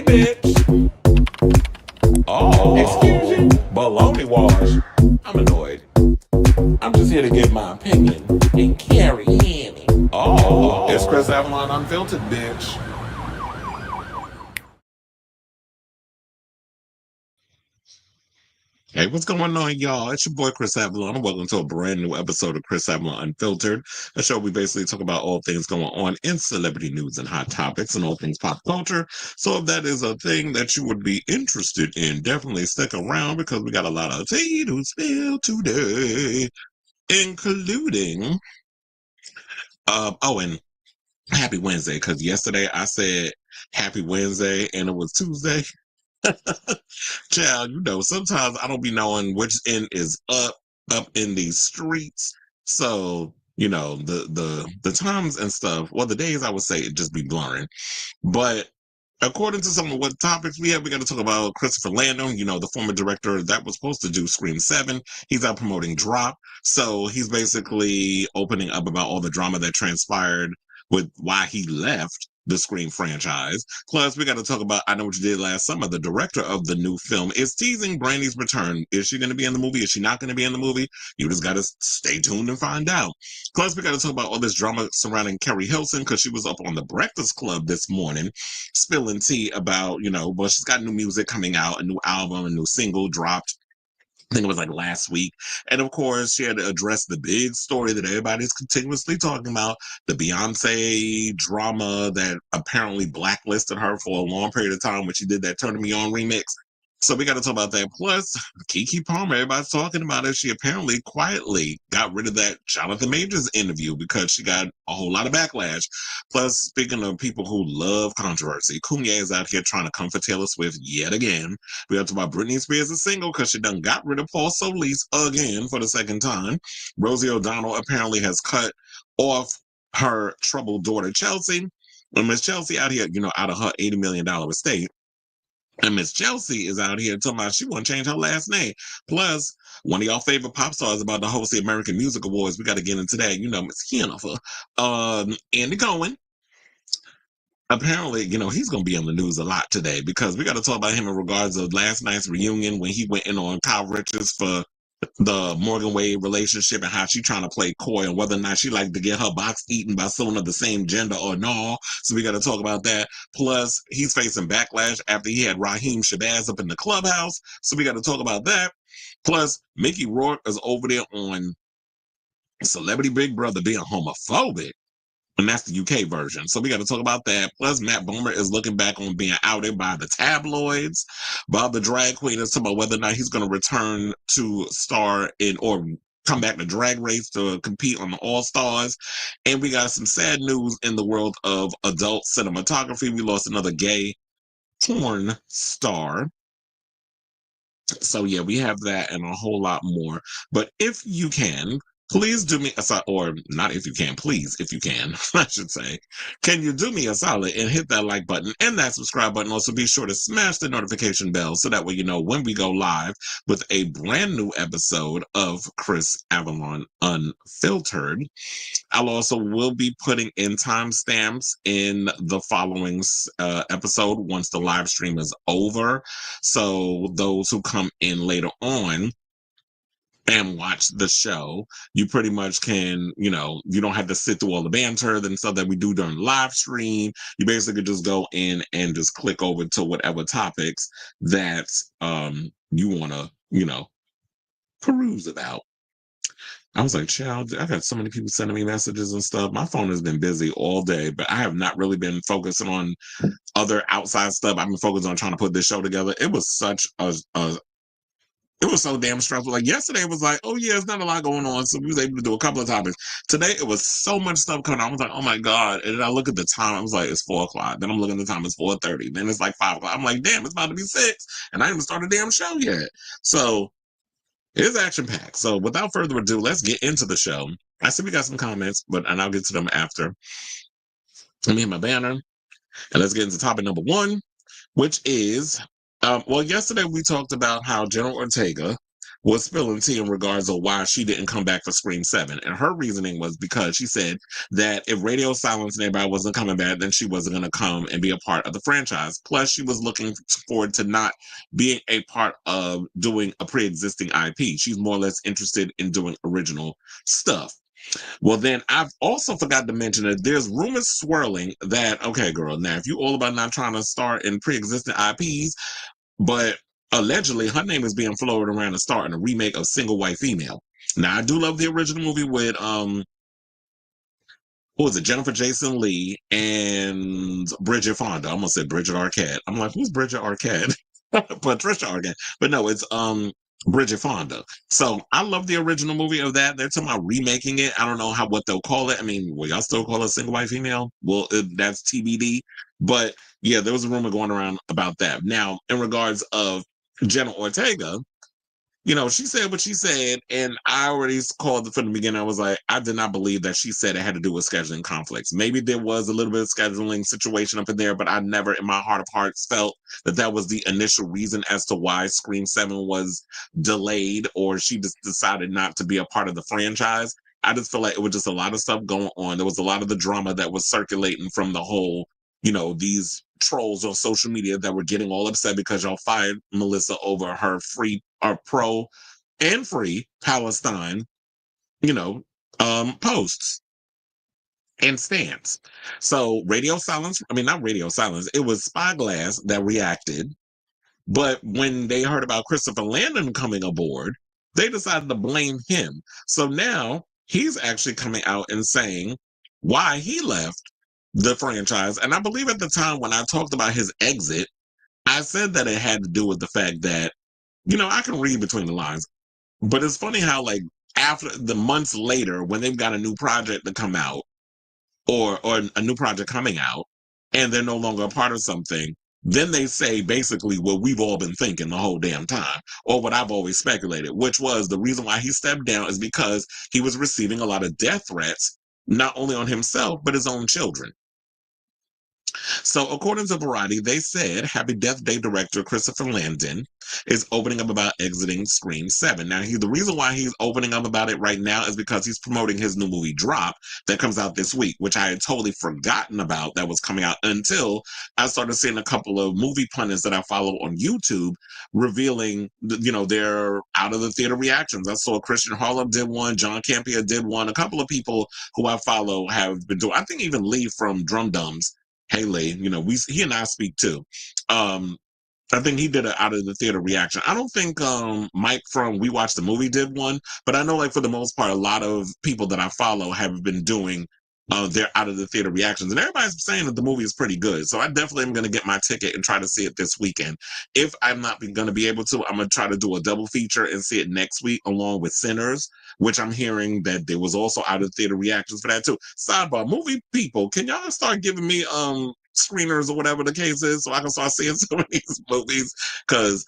bitch. Oh, excuse you? Baloney wash. I'm annoyed. I'm just here to give my opinion. And Keri Hilson. Oh, it's Chris Avalon Unfiltered, bitch. Hey, what's going on, y'all? It's your boy Chris Avalon, and welcome to a brand new episode of Chris Avalon Unfiltered, a show we basically talk about all things going on in celebrity news and hot topics and all things pop culture. So if that is a thing that you would be interested in, definitely stick around because we got a lot of tea to spill today, including, and happy Wednesday, because yesterday I said happy Wednesday and it was Tuesday. Child, sometimes I don't be knowing which end is up in these streets. So, the times and stuff, well, the days I would say it just be blurring. But according to some of what topics we have, we got to talk about Christopher Landon, the former director that was supposed to do Scream 7. He's out promoting Drop. So he's basically opening up about all the drama that transpired with why he left the Scream franchise. Plus, we got to talk about I Know What You Did Last Summer. The director of the new film is teasing Brandy's return. Is she going to be in the movie? Is she not going to be in the movie? You just got to stay tuned and find out. Plus, we got to talk about all this drama surrounding Keri Hilson because she was up on the Breakfast Club this morning spilling tea about, she's got new music coming out, a new album, a new single dropped. I think it was like last week. And of course, she had to address the big story that everybody's continuously talking about, the Beyoncé drama that apparently blacklisted her for a long period of time when she did that Turn Me On remix. So we got to talk about that. Plus, Keke Palmer, everybody's talking about it. She apparently quietly got rid of that Jonathan Majors interview because she got a whole lot of backlash. Plus, speaking of people who love controversy, Kanye is out here trying to come for Taylor Swift yet again. We have to talk about Britney Spears is single because she done got rid of Paul Soliz again for the second time. Rosie O'Donnell apparently has cut off her troubled daughter, Chelsea. And Miss Chelsea out here, out of her $80 million estate. And Miss Chelsea is out here talking about she want to change her last name. Plus, one of y'all favorite pop stars about to host the American Music Awards. We got to get into that. Miss Jennifer. Andy Cohen. Apparently, he's going to be on the news a lot today because we got to talk about him in regards of last night's reunion when he went in on Kyle Richards for the Morgan Wade relationship and how she trying to play coy and whether or not she like to get her box eaten by someone of the same gender or no. So we got to talk about that. Plus, he's facing backlash after he had Raheem Shabazz up in the clubhouse. So we got to talk about that. Plus, Mickey Rourke is over there on Celebrity Big Brother being homophobic. And that's the UK version. So we got to talk about that. Plus, Matt Bomer is looking back on being outed by the tabloids. Bob the drag queen is talking about whether or not he's going to return to star in or come back to Drag Race to compete on the All Stars. And we got some sad news in the world of adult cinematography. We lost another gay porn star. So yeah, we have that and a whole lot more. But if you can, please do me a solid, or not if you can, please, if you can, I should say. Can you do me a solid and hit that like button and that subscribe button? Also, be sure to smash the notification bell so that way you know when we go live with a brand new episode of Chris Avalon Unfiltered. I'll also will be putting in timestamps in the following episode once the live stream is over. So those who come in later on and watch the show, you pretty much can, you don't have to sit through all the banter and stuff that we do during the live stream. You basically just go in and just click over to whatever topics that you want to, peruse about. I was like, child, I got so many people sending me messages and stuff. My phone has been busy all day, but I have not really been focusing on other outside stuff. I've been focused on trying to put this show together. It was such it was so damn stressful. Like yesterday it was like, oh yeah, it's not a lot going on. So we was able to do a couple of topics. Today it was so much stuff coming on. I was like, oh my God. And then I look at the time, I was like, it's 4:00. Then I'm looking at the time, it's 4:30. Then it's like 5:00. I'm like, damn, it's about to be 6. And I didn't even start a damn show yet. So it's action packed. So without further ado, let's get into the show. I see we got some comments, and I'll get to them after. Let me hit my banner. And let's get into topic number 1, which is, yesterday we talked about how General Ortega was spilling tea in regards of why she didn't come back for Scream 7. And her reasoning was because she said that if Radio Silence and everybody wasn't coming back, then she wasn't going to come and be a part of the franchise. Plus, she was looking forward to not being a part of doing a pre-existing IP. She's more or less interested in doing original stuff. Well, then I've also forgot to mention that there's rumors swirling that, okay, girl, now if you all about not trying to start in pre-existing IPs, but allegedly her name is being floated around to start in a remake of Single White Female. Now, I do love the original movie with, what was it, Jennifer Jason Leigh and Bridget Fonda. I almost said Bridget Arquette. I'm like, who's Bridget Arquette? Patricia Arquette. But no, it's Bridget Fonda. So I love the original movie of that. They're talking about remaking it. I don't know what they'll call it. I mean, will y'all still call it Single White Female? Well, that's TBD. But yeah, there was a rumor going around about that. Now, in regards of Jenna Ortega, she said what she said, and I already called from the beginning. I was like, I did not believe that she said it had to do with scheduling conflicts. Maybe there was a little bit of scheduling situation up in there, but I never, in my heart of hearts, felt that that was the initial reason as to why Scream 7 was delayed, or she just decided not to be a part of the franchise. I just feel like it was just a lot of stuff going on. There was a lot of the drama that was circulating from the whole, these trolls on social media that were getting all upset because y'all fired Melissa over her free or pro and free Palestine, posts and stance. So Radio Silence, not Radio Silence, it was Spyglass that reacted. But when they heard about Christopher Landon coming aboard, they decided to blame him. So now he's actually coming out and saying why he left the franchise. And I believe at the time when I talked about his exit, I said that it had to do with the fact that, I can read between the lines, but it's funny how, like, after the months later, when they've got a new project to come out or a new project coming out and they're no longer a part of something, then they say basically what we've all been thinking the whole damn time, or what I've always speculated, which was the reason why he stepped down is because he was receiving a lot of death threats, not only on himself, but his own children. So, according to Variety, they said Happy Death Day director Christopher Landon is opening up about exiting Scream 7. Now, the reason why he's opening up about it right now is because he's promoting his new movie Drop that comes out this week, which I had totally forgotten about that was coming out until I started seeing a couple of movie pundits that I follow on YouTube revealing, their out of the theater reactions. I saw Christian Harlow did one, John Campea did one, a couple of people who I follow have been doing, I think even Lee from Drum Dums. Hey Lee, he and I speak too. I think he did an out of the theater reaction. I don't think Mike from We Watched the Movie did one, but I know, like, for the most part, a lot of people that I follow have been doing their out of the theater reactions, and everybody's saying that the movie is pretty good. So I definitely am going to get my ticket and try to see it this weekend. If I'm not going to be able to, I'm going to try to do a double feature and see it next week along with Sinners, which I'm hearing that there was also out of theater reactions for that too. Sidebar, movie people, can y'all start giving me screeners or whatever the case is so I can start seeing some of these movies? Because,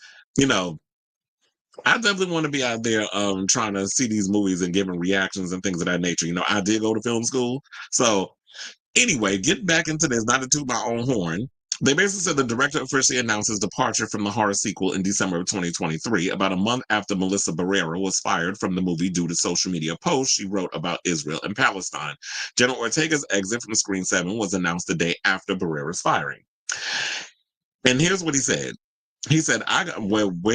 I definitely want to be out there trying to see these movies and giving reactions and things of that nature. I did go to film school. So anyway, get back into this, not to toot my own horn. They basically said the director officially announced his departure from the horror sequel in December of 2023, about a month after Melissa Barrera was fired from the movie due to social media posts she wrote about Israel and Palestine. Jenna Ortega's exit from Scream 7 was announced the day after Barrera's firing. And here's what he said. He said,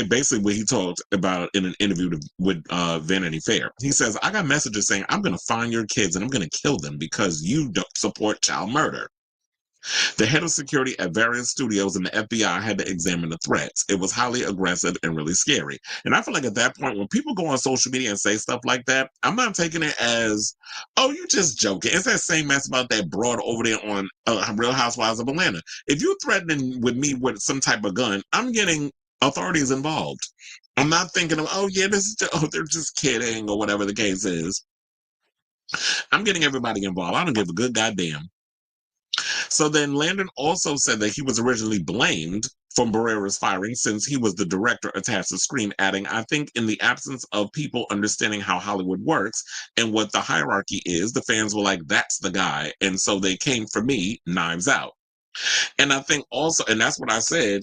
basically what he talked about in an interview with Vanity Fair. He says, I got messages saying, I'm going to find your kids and I'm going to kill them because you don't support child murder. The head of security at various studios in the FBI had to examine the threats. It was highly aggressive and really scary. And I feel like at that point, when people go on social media and say stuff like that, I'm not taking it as, oh, you just joking. It's that same mess about that broad over there on Real Housewives of Atlanta. If you're threatening with me with some type of gun, I'm getting authorities involved. I'm not thinking of, oh, yeah, they're just kidding or whatever the case is. I'm getting everybody involved. I don't give a good goddamn. So then Landon also said that he was originally blamed for Barrera's firing since he was the director attached to Scream, adding, I think in the absence of people understanding how Hollywood works and what the hierarchy is, the fans were like, that's the guy. And so they came for me, Knives Out. And I think also, and that's what I said,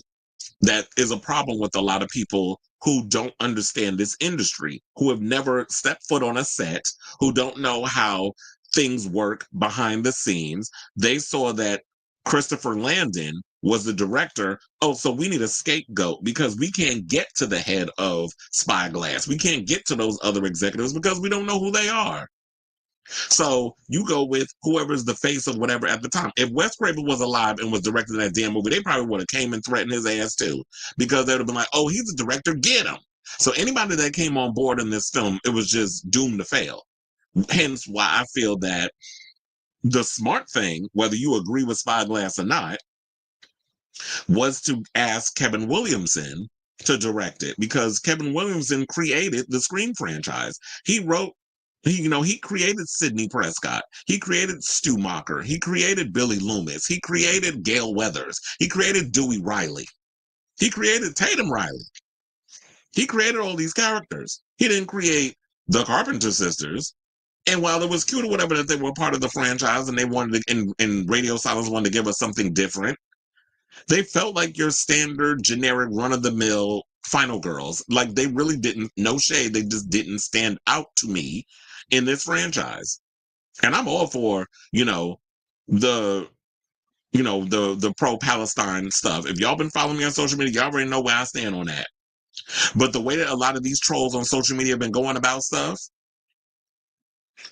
that is a problem with a lot of people who don't understand this industry, who have never stepped foot on a set, who don't know how things work behind the scenes. They saw that Christopher Landon was the director. Oh, so we need a scapegoat because we can't get to the head of Spyglass. We can't get to those other executives because we don't know who they are. So you go with whoever's the face of whatever at the time. If Wes Craven was alive and was directing that damn movie, they probably would have came and threatened his ass too, because they would have been like, "Oh, he's a director, get him." So anybody that came on board in this film, it was just doomed to fail. Hence why I feel that the smart thing, whether you agree with Spyglass or not, was to ask Kevin Williamson to direct it, because Kevin Williamson created the Scream franchise. He wrote, he created Sidney Prescott. He created Stu Macher. He created Billy Loomis. He created Gale Weathers. He created Dewey Riley. He created Tatum Riley. He created all these characters. He didn't create the Carpenter sisters. And while it was cute or whatever that they were part of the franchise and they wanted to, and Radio Silence wanted to give us something different, they felt like your standard generic run-of-the-mill final girls. Like, they really didn't, no shade, they just didn't stand out to me in this franchise. And I'm all for, the pro-Palestine stuff. If y'all been following me on social media, y'all already know where I stand on that. But the way that a lot of these trolls on social media have been going about stuff,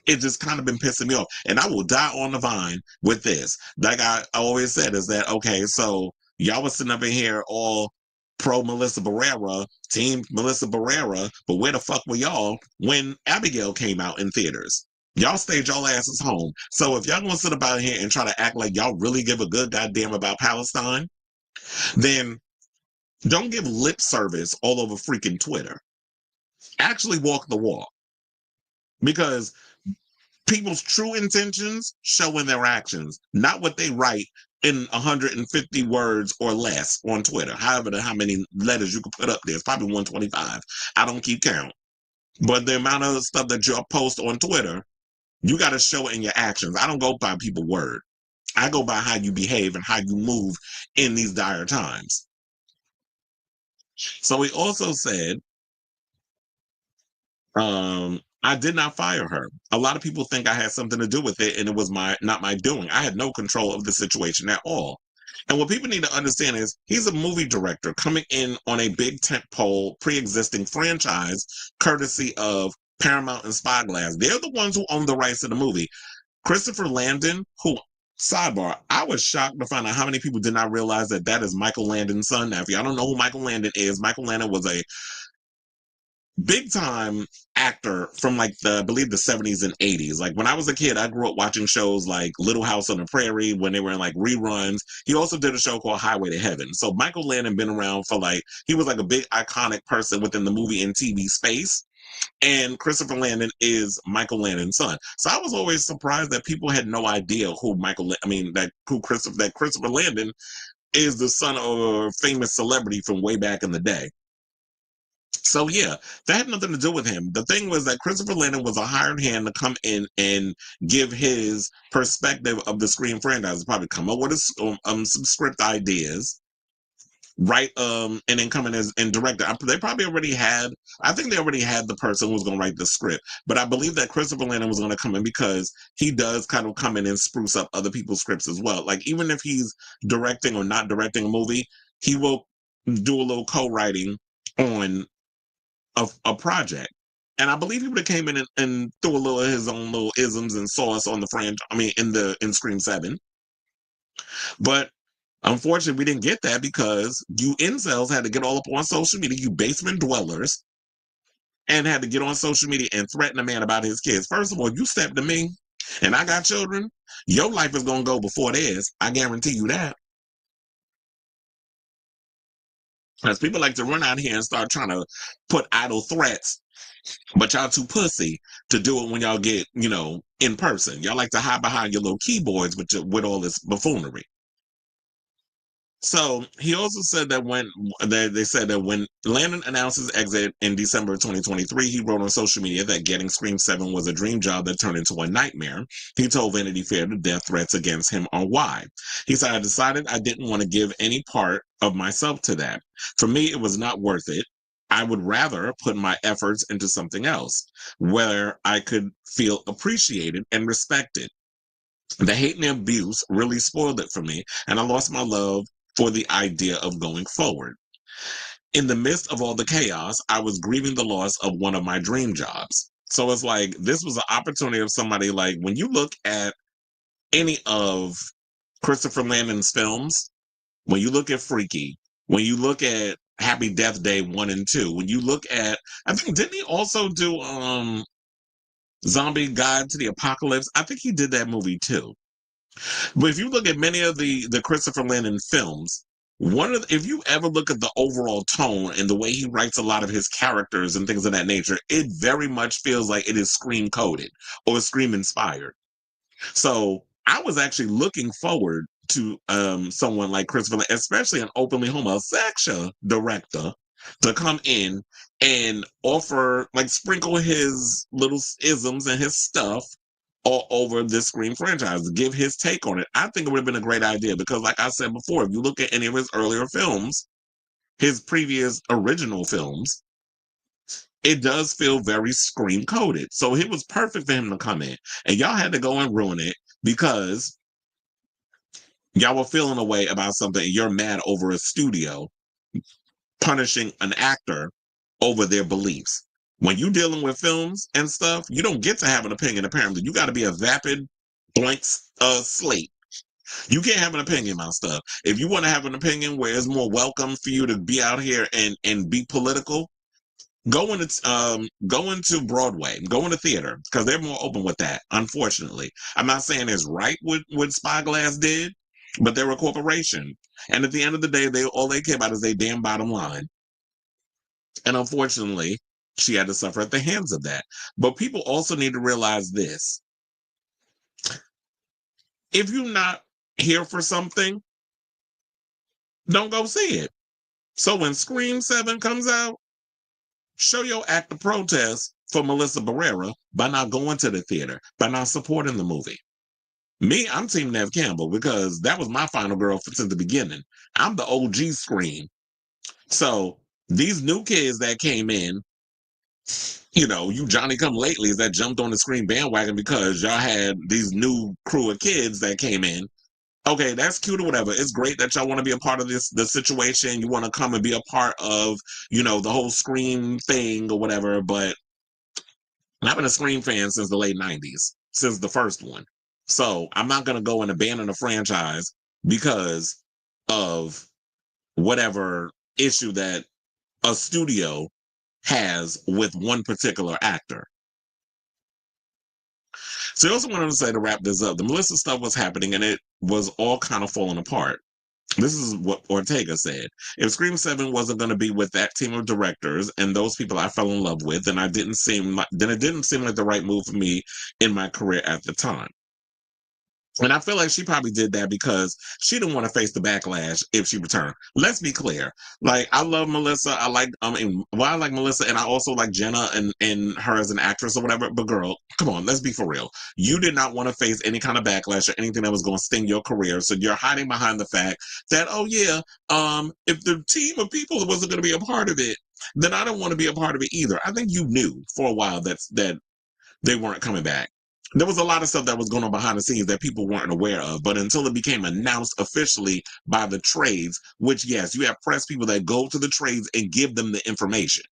it's just kind of been pissing me off. And I will die on the vine with this. Like I always said, is that, okay, so y'all was sitting up in here all pro Melissa Barrera, team Melissa Barrera, but where the fuck were y'all when Abigail came out in theaters? Y'all stayed y'all asses home. So if y'all gonna sit about here and try to act like y'all really give a good goddamn about Palestine, then don't give lip service all over freaking Twitter. Actually walk the walk. Because people's true intentions show in their actions, not what they write in 150 words or less on Twitter. However, how many letters you can put up there, it's probably 125. I don't keep count. But the amount of stuff that you post on Twitter, you got to show it in your actions. I don't go by people's word. I go by how you behave and how you move in these dire times. So he also said, I did not fire her. A lot of people think I had something to do with it, and it was not my doing. I had no control of the situation at all. And what people need to understand is he's a movie director coming in on a big tentpole, pre-existing franchise, courtesy of Paramount and Spyglass. They're the ones who own the rights to the movie. Christopher Landon, who, sidebar, I was shocked to find out how many people did not realize that that is Michael Landon's son. Now, if y'all don't know who Michael Landon is, Michael Landon was a big time actor from I believe the 70s and 80s. Like when I was a kid, I grew up watching shows like Little House on the Prairie when they were in reruns. He also did a show called Highway to Heaven. So Michael Landon been around for he was a big iconic person within the movie and TV space. And Christopher Landon is Michael Landon's son. So I was always surprised that people had no idea who Christopher Landon is the son of a famous celebrity from way back in the day. So yeah, that had nothing to do with him. The thing was that Christopher Landon was a hired hand to come in and give his perspective of the Scream franchise. Probably come up with some script ideas, right? And then come in and direct it. They probably already had. I think they already had the person who was going to write the script. But I believe that Christopher Landon was going to come in because he does kind of come in and spruce up other people's scripts as well. Like even if he's directing or not directing a movie, he will do a little co-writing on a project. And I believe he would have came in and threw a little of his own little isms and sauce on the franchise. In Scream 7. But unfortunately, we didn't get that because you incels had to get all up on social media, you basement dwellers, and had to get on social media and threaten a man about his kids. First of all, you step to me and I got children, your life is going to go before theirs. I guarantee you that. Because people like to run out here and start trying to put idle threats, but y'all too pussy to do it when y'all get, in person. Y'all like to hide behind your little keyboards with all this buffoonery. So he also said that when Landon announced his exit in December of 2023, he wrote on social media that getting Scream 7 was a dream job that turned into a nightmare. He told Vanity Fair the death threats against him are why. He said, I decided I didn't want to give any part of myself to that. For me, it was not worth it. I would rather put my efforts into something else where I could feel appreciated and respected. The hate and abuse really spoiled it for me, and I lost my love for the idea of going forward. In the midst of all the chaos, I was grieving the loss of one of my dream jobs. So it's like this was an opportunity of somebody like when you look at any of Christopher Landon's films, when you look at Freaky, when you look at Happy Death Day 1 and 2, when you look at I think didn't he also do Zombie Guide to the Apocalypse? I think he did that movie too. But if you look at many of the Christopher Landon films, if you ever look at the overall tone and the way he writes a lot of his characters and things of that nature, it very much feels like it is Scream coded or Scream inspired. So I was actually looking forward to someone like Christopher, especially an openly homosexual director, to come in and offer, like, sprinkle his little isms and his stuff all over this Scream franchise, give his take on it. I think it would have been a great idea because, like I said before, if you look at any of his earlier films, his previous original films, it does feel very Scream coded. So it was perfect for him to come in. And y'all had to go and ruin it because y'all were feeling a way about something and you're mad over a studio punishing an actor over their beliefs. When you're dealing with films and stuff, you don't get to have an opinion, apparently. You got to be a vapid blank slate. You can't have an opinion about stuff. If you want to have an opinion where it's more welcome for you to be out here and be political, go into Broadway, go into theater, because they're more open with that, unfortunately. I'm not saying it's right what Spyglass did, but they're a corporation. And at the end of the day, all they care about is their damn bottom line. And unfortunately, she had to suffer at the hands of that. But people also need to realize this. If you're not here for something, don't go see it. So when Scream 7 comes out, show your act of protest for Melissa Barrera by not going to the theater, by not supporting the movie. Me, I'm Team Nev Campbell because that was my final girl since the beginning. I'm the OG Scream. So these new kids that came in, you Johnny come latelys that jumped on the Scream bandwagon because y'all had these new crew of kids that came in. Okay, that's cute or whatever. It's great that y'all want to be a part of the situation. You want to come and be a part of, the whole Scream thing or whatever. But I've been a Scream fan since the late 90s, since the first one. So I'm not going to go and abandon a franchise because of whatever issue that a studio has with one particular actor. So I also wanted to say, to wrap this up, the Melissa stuff was happening and it was all kind of falling apart. This is what Ortega said. If Scream 7 wasn't going to be with that team of directors and those people I fell in love with, then it didn't seem like the right move for me in my career at the time. And I feel like she probably did that because she didn't want to face the backlash if she returned. Let's be clear. Like, I love Melissa. I like Melissa, and I also like Jenna and her as an actress or whatever. But girl, come on, let's be for real. You did not want to face any kind of backlash or anything that was going to sting your career. So you're hiding behind the fact that, oh yeah, if the team of people wasn't going to be a part of it, then I don't want to be a part of it either. I think you knew for a while that they weren't coming back. There was a lot of stuff that was going on behind the scenes that people weren't aware of, but until it became announced officially by the trades, which, yes, you have press people that go to the trades and give them the information.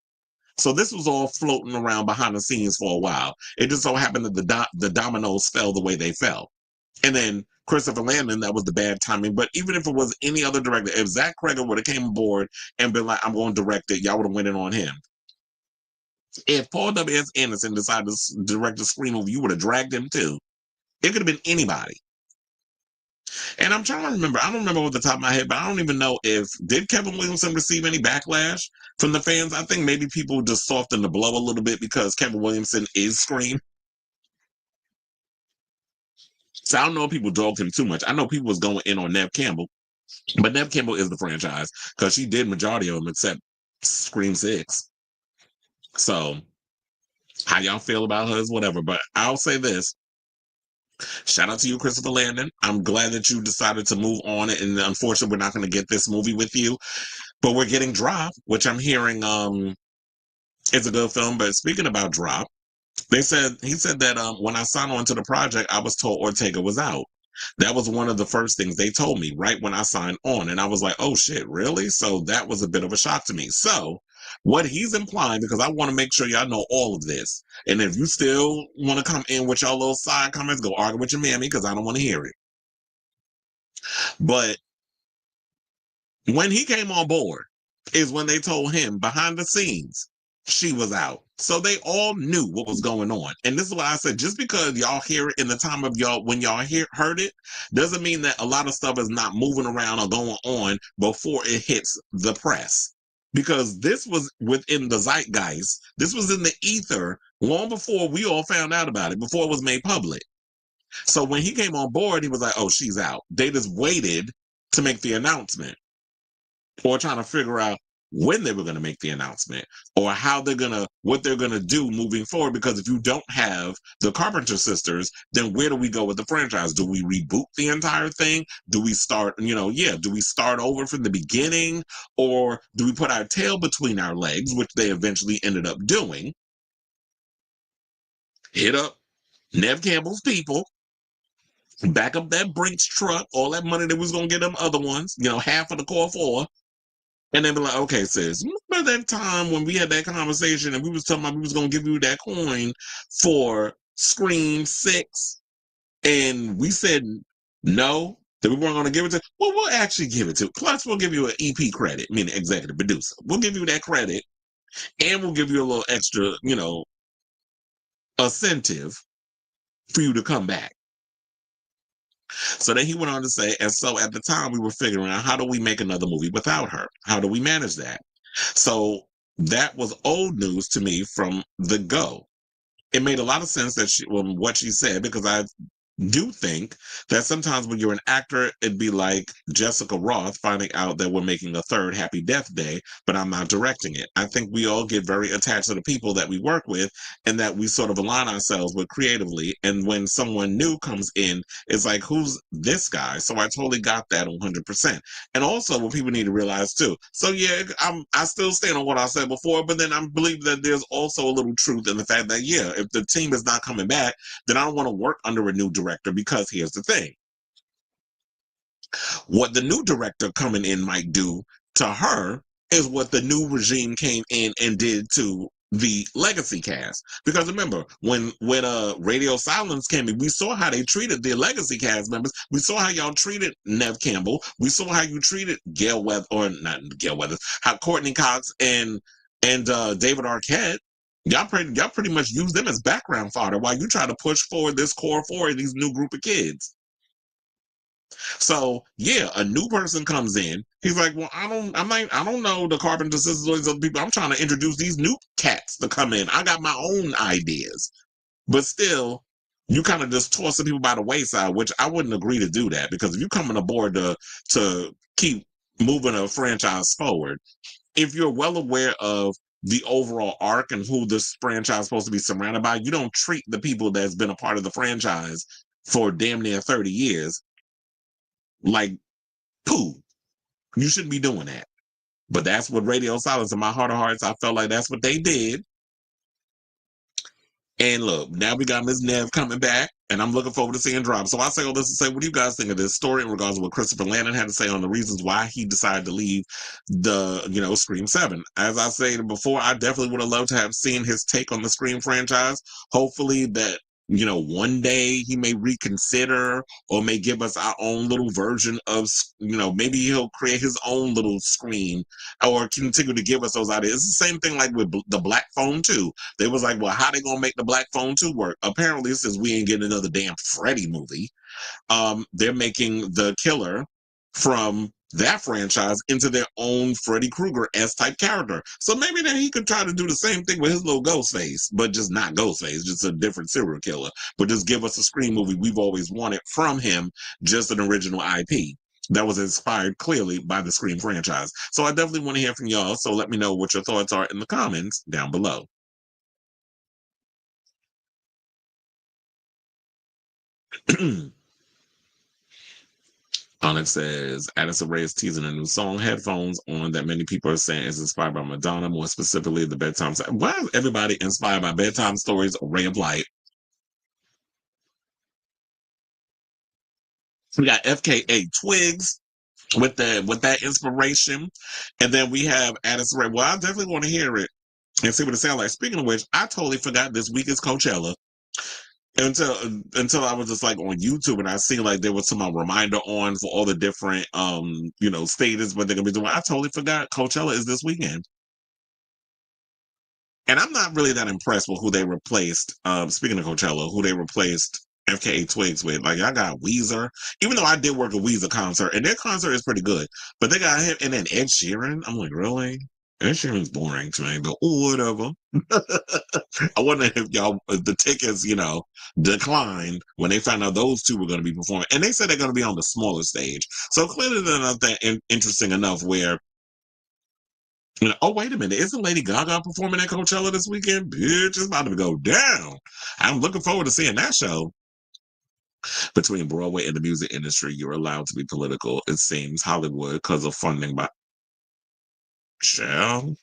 So this was all floating around behind the scenes for a while. It just so happened that the dominoes fell the way they fell. And then Christopher Landon, that was the bad timing. But even if it was any other director, if Zach Cregger would have came aboard and been like, I'm going to direct it, y'all would have went in on him. If Paul W.S. Anderson decided to direct a Scream movie, you would have dragged him too. It could have been anybody. And I'm trying to remember. I don't remember off the top of my head, but I don't even know did Kevin Williamson receive any backlash from the fans? I think maybe people just softened the blow a little bit because Kevin Williamson is Scream. So I don't know if people dogged him too much. I know people was going in on Nev Campbell, but Nev Campbell is the franchise because she did majority of them except Scream 6. So how y'all feel about her is whatever. But I'll say this. Shout out to you, Christopher Landon. I'm glad that you decided to move on it. And unfortunately, we're not going to get this movie with you. But we're getting Drop, which I'm hearing It's a good film. But speaking about Drop, he said that when I signed on to the project, I was told Ortega was out. That was one of the first things they told me right when I signed on. And I was like, oh shit, really? So that was a bit of a shock to me. So what he's implying, because I want to make sure y'all know all of this. And if you still want to come in with your little side comments, go argue with your mammy because I don't want to hear it. But when he came on board is when they told him behind the scenes she was out. So they all knew what was going on. And this is why I said, just because y'all hear it in the time of y'all, when y'all heard it, doesn't mean that a lot of stuff is not moving around or going on before it hits the press. Because this was within the zeitgeist. This was in the ether long before we all found out about it, before it was made public. So when he came on board, he was like, oh, she's out. They just waited to make the announcement, or trying to figure out when they were going to make the announcement, or what they're going to do moving forward. Because if you don't have the Carpenter sisters, then where do we go with the franchise? Do we reboot the entire thing? Do we start, do we start over from the beginning, or do we put our tail between our legs, which they eventually ended up doing, hit up Nev Campbell's people, back up that Brinks truck, all that money that was going to get them other ones, half of the core four. And they be like, okay, sis, remember that time when we had that conversation and we was talking about we was going to give you that coin for Scream 6? And we said no, that we weren't going to give it to. Well, we'll actually give it to. Plus, we'll give you an EP credit, meaning executive producer. We'll give you that credit, and we'll give you a little extra, incentive for you to come back. So then he went on to say, and so at the time we were figuring out, how do we make another movie without her? How do we manage that? So that was old news to me from the go. It made a lot of sense that what she said, because I do think that sometimes when you're an actor, it'd be like Jessica Roth finding out that we're making a third Happy Death Day, but I'm not directing it. I think we all get very attached to the people that we work with and that we sort of align ourselves with creatively. And when someone new comes in, it's like, who's this guy? So I totally got that 100%. And also what people need to realize too. So yeah, I still stand on what I said before, but then I believe that there's also a little truth in the fact that, yeah, if the team is not coming back, then I don't want to work under a new director, because here's the thing. What the new director coming in might do to her is what the new regime came in and did to the legacy cast. Because remember, when Radio Silence came in, we saw how they treated the legacy cast members. We saw how y'all treated Nev Campbell. We saw how you treated Gail Weathers, or not Gail Weathers, how Courtney Cox and David Arquette. Y'all pretty much use them as background fodder while you try to push forward this core four of these new group of kids. So yeah, a new person comes in. He's like, well, I don't know the Carpenter sisters, all these other people. I'm trying to introduce these new cats to come in. I got my own ideas, but still, you kind of just toss the people by the wayside, which I wouldn't agree to do that, because if you're coming aboard to keep moving a franchise forward, if you're well aware of the overall arc and who this franchise is supposed to be surrounded by, you don't treat the people that's been a part of the franchise for damn near 30 years like poo. You shouldn't be doing that. But that's what Radio Silence, in my heart of hearts, I felt like that's what they did. And look, now we got Miss Nev coming back, and I'm looking forward to seeing Drop. So I say all this to say, what do you guys think of this story in regards to what Christopher Landon had to say on the reasons why he decided to leave the, Scream 7? As I said before, I definitely would have loved to have seen his take on the Scream franchise. Hopefully that, one day he may reconsider or may give us our own little version of, maybe he'll create his own little Scream or continue to give us those ideas. It's the same thing like with the Black Phone 2. They was like, well, how they gonna make the Black Phone 2 work? Apparently, since we ain't getting another damn Freddy movie, they're making the killer from that franchise into their own Freddy Krueger-esque type character. So maybe then he could try to do the same thing with his little Ghostface, but just not Ghostface, just a different serial killer. But just give us a Scream movie we've always wanted from him, just an original IP that was inspired clearly by the Scream franchise. So I definitely want to hear from y'all. So let me know what your thoughts are in the comments down below. Onyx says Addison Rae is teasing a new song, Headphones On, that many people are saying is inspired by Madonna, more specifically the bedtime. Why is everybody inspired by bedtime stories or Ray of Light? We got FKA Twigs with that inspiration, and then we have Addison Rae. Well, I definitely want to hear it and see what it sounds like. Speaking of which, I totally forgot this week is Coachella. Until I was just like on YouTube and I seen like there was some reminder on for all the different stages what they're gonna be doing. I totally forgot Coachella is this weekend. And I'm not really that impressed with who they replaced. Speaking of Coachella, who they replaced FKA Twigs with. Like I got Weezer, even though I did work a Weezer concert, and their concert is pretty good. But they got him and then Ed Sheeran. I'm like, really? Ed Sheeran's boring to me, but whatever. I wonder if the tickets, declined when they found out those two were going to be performing. And they said they're going to be on the smaller stage. So clearly they're not that interesting enough where, oh, wait a minute. Isn't Lady Gaga performing at Coachella this weekend? Bitch, it's about to go down. I'm looking forward to seeing that show. Between Broadway and the music industry, you're allowed to be political, it seems. Hollywood, because of funding by Shell.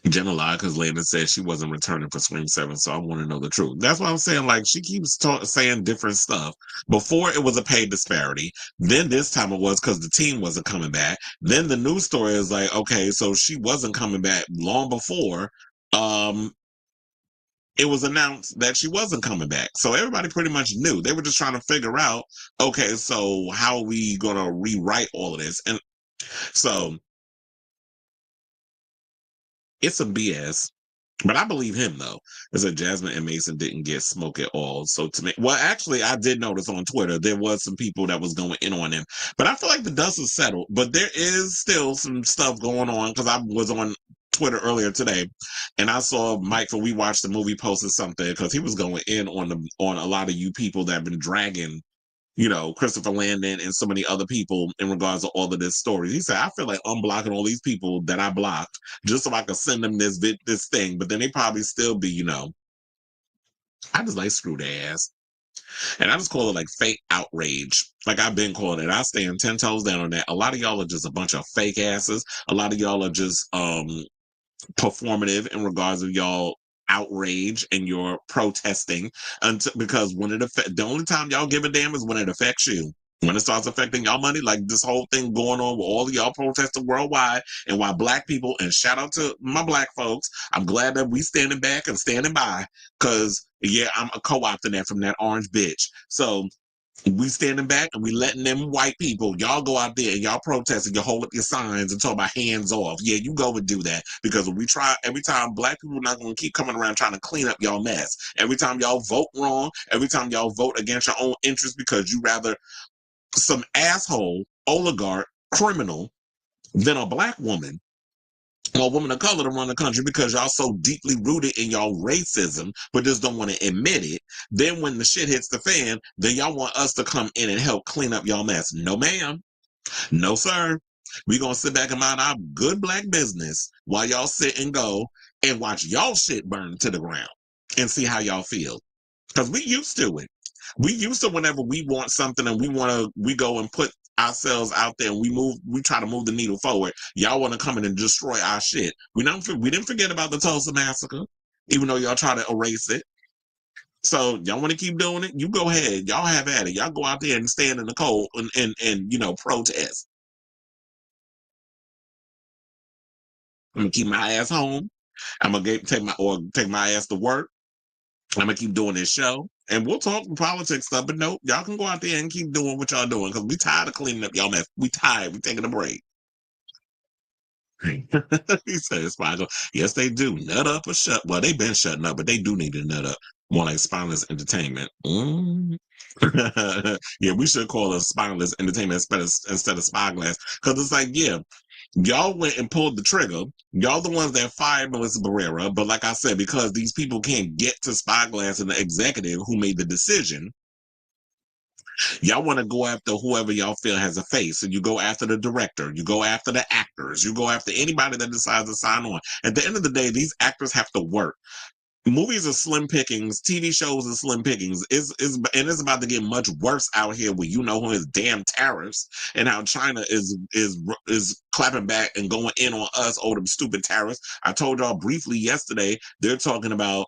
Jenna lied because Landon said she wasn't returning for Scream 7, so I want to know the truth. That's what I'm saying. Like, she keeps saying different stuff. Before, it was a pay disparity. Then this time it was because the team wasn't coming back. Then the news story is like, okay, so she wasn't coming back long before. It was announced that she wasn't coming back. So everybody pretty much knew. They were just trying to figure out, okay, so how are we going to rewrite all of this? And so it's some BS. But I believe him though. It said Jasmine and Mason didn't get smoke at all. So to me, well, actually, I did notice on Twitter there was some people that was going in on him. But I feel like the dust is settled. But there is still some stuff going on because I was on Twitter earlier today, and I saw Mike from We Watched the Movie posted something because he was going in on a lot of you people that have been dragging Christopher Landon and so many other people in regards to all of this story. He said, I feel like unblocking all these people that I blocked just so I could send them this thing, but then they probably still be, I just like screw their ass. And I just call it like fake outrage. Like I've been calling it. I stand 10 toes down on that. A lot of y'all are just a bunch of fake asses. A lot of y'all are just performative in regards of y'all outrage and your protesting because when the only time y'all give a damn is when it affects you. When it starts affecting y'all money, like this whole thing going on with all of y'all protesting worldwide, and why black people, and shout out to my black folks, I'm glad that we standing back and standing by, because yeah, I'm a co-opting that from that orange bitch. So we standing back and we letting them white people, y'all go out there and y'all protest and you hold up your signs and talk about hands off. Yeah, you go and do that, because when we try, every time black people are not going to keep coming around trying to clean up y'all mess. Every time y'all vote wrong, every time y'all vote against your own interests because you rather some asshole, oligarch, criminal than a black woman or a woman of color to run the country because y'all so deeply rooted in y'all racism, but just don't want to admit it. Then when the shit hits the fan, then y'all want us to come in and help clean up y'all mess. No, ma'am. No, sir. We gonna sit back and mind our good black business while y'all sit and go and watch y'all shit burn to the ground and see how y'all feel. Because we used to it. We used to, whenever we want something and we go and put ourselves out there and we try to move the needle forward. Y'all want to come in and destroy our shit. We didn't forget about the Tulsa massacre, even though y'all try to erase it. So y'all want to keep doing it? You go ahead. Y'all have at it. Y'all go out there and stand in the cold and protest. I'm gonna keep my ass home. I'm gonna take my ass to work. I'm gonna keep doing this show, and we'll talk politics stuff. But no, y'all can go out there and keep doing what y'all doing because we tired of cleaning up y'all mess. We tired. We taking a break. He says, "Spiegel, yes, they do. Nut up or shut. Well, they've been shutting up, but they do need to nut up. More like spineless entertainment. Mm. Yeah, we should call it spineless entertainment instead of spyglass because it's like, yeah, y'all went and pulled the trigger. Y'all the ones that fired Melissa Barrera. But like I said, because these people can't get to Spyglass and the executive who made the decision, y'all want to go after whoever y'all feel has a face. And you go after the director. You go after the actors. You go after anybody that decides to sign on. At the end of the day, these actors have to work. movies are slim pickings, TV shows are slim pickings. It's about to get much worse out here with who his damn tariffs and how China is clapping back and going in on us over them stupid tariffs. I told y'all briefly yesterday they're talking about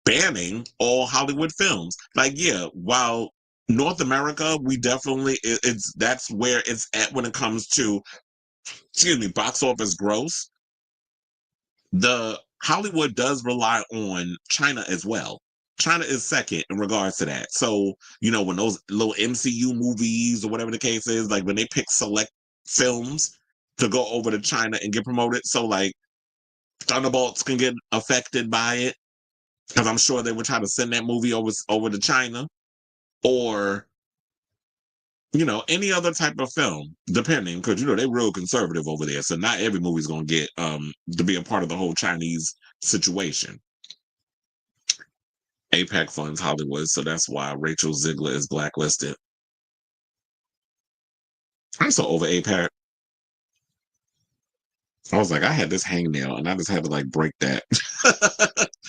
banning all Hollywood films. Like, yeah, while North America, we definitely that's where it's at when it comes to box office gross. The Hollywood does rely on China as well. China is second in regards to that. So, when those little MCU movies or whatever the case is, like when they pick select films to go over to China and get promoted, so like Thunderbolts can get affected by it because I'm sure they would try to send that movie over to China or any other type of film, depending, because they're real conservative over there. So not every movie's gonna get to be a part of the whole Chinese situation. APAC funds Hollywood, so that's why Rachel Ziegler is blacklisted. I'm so over APAC. I was like, I had this hangnail and I just had to like break that.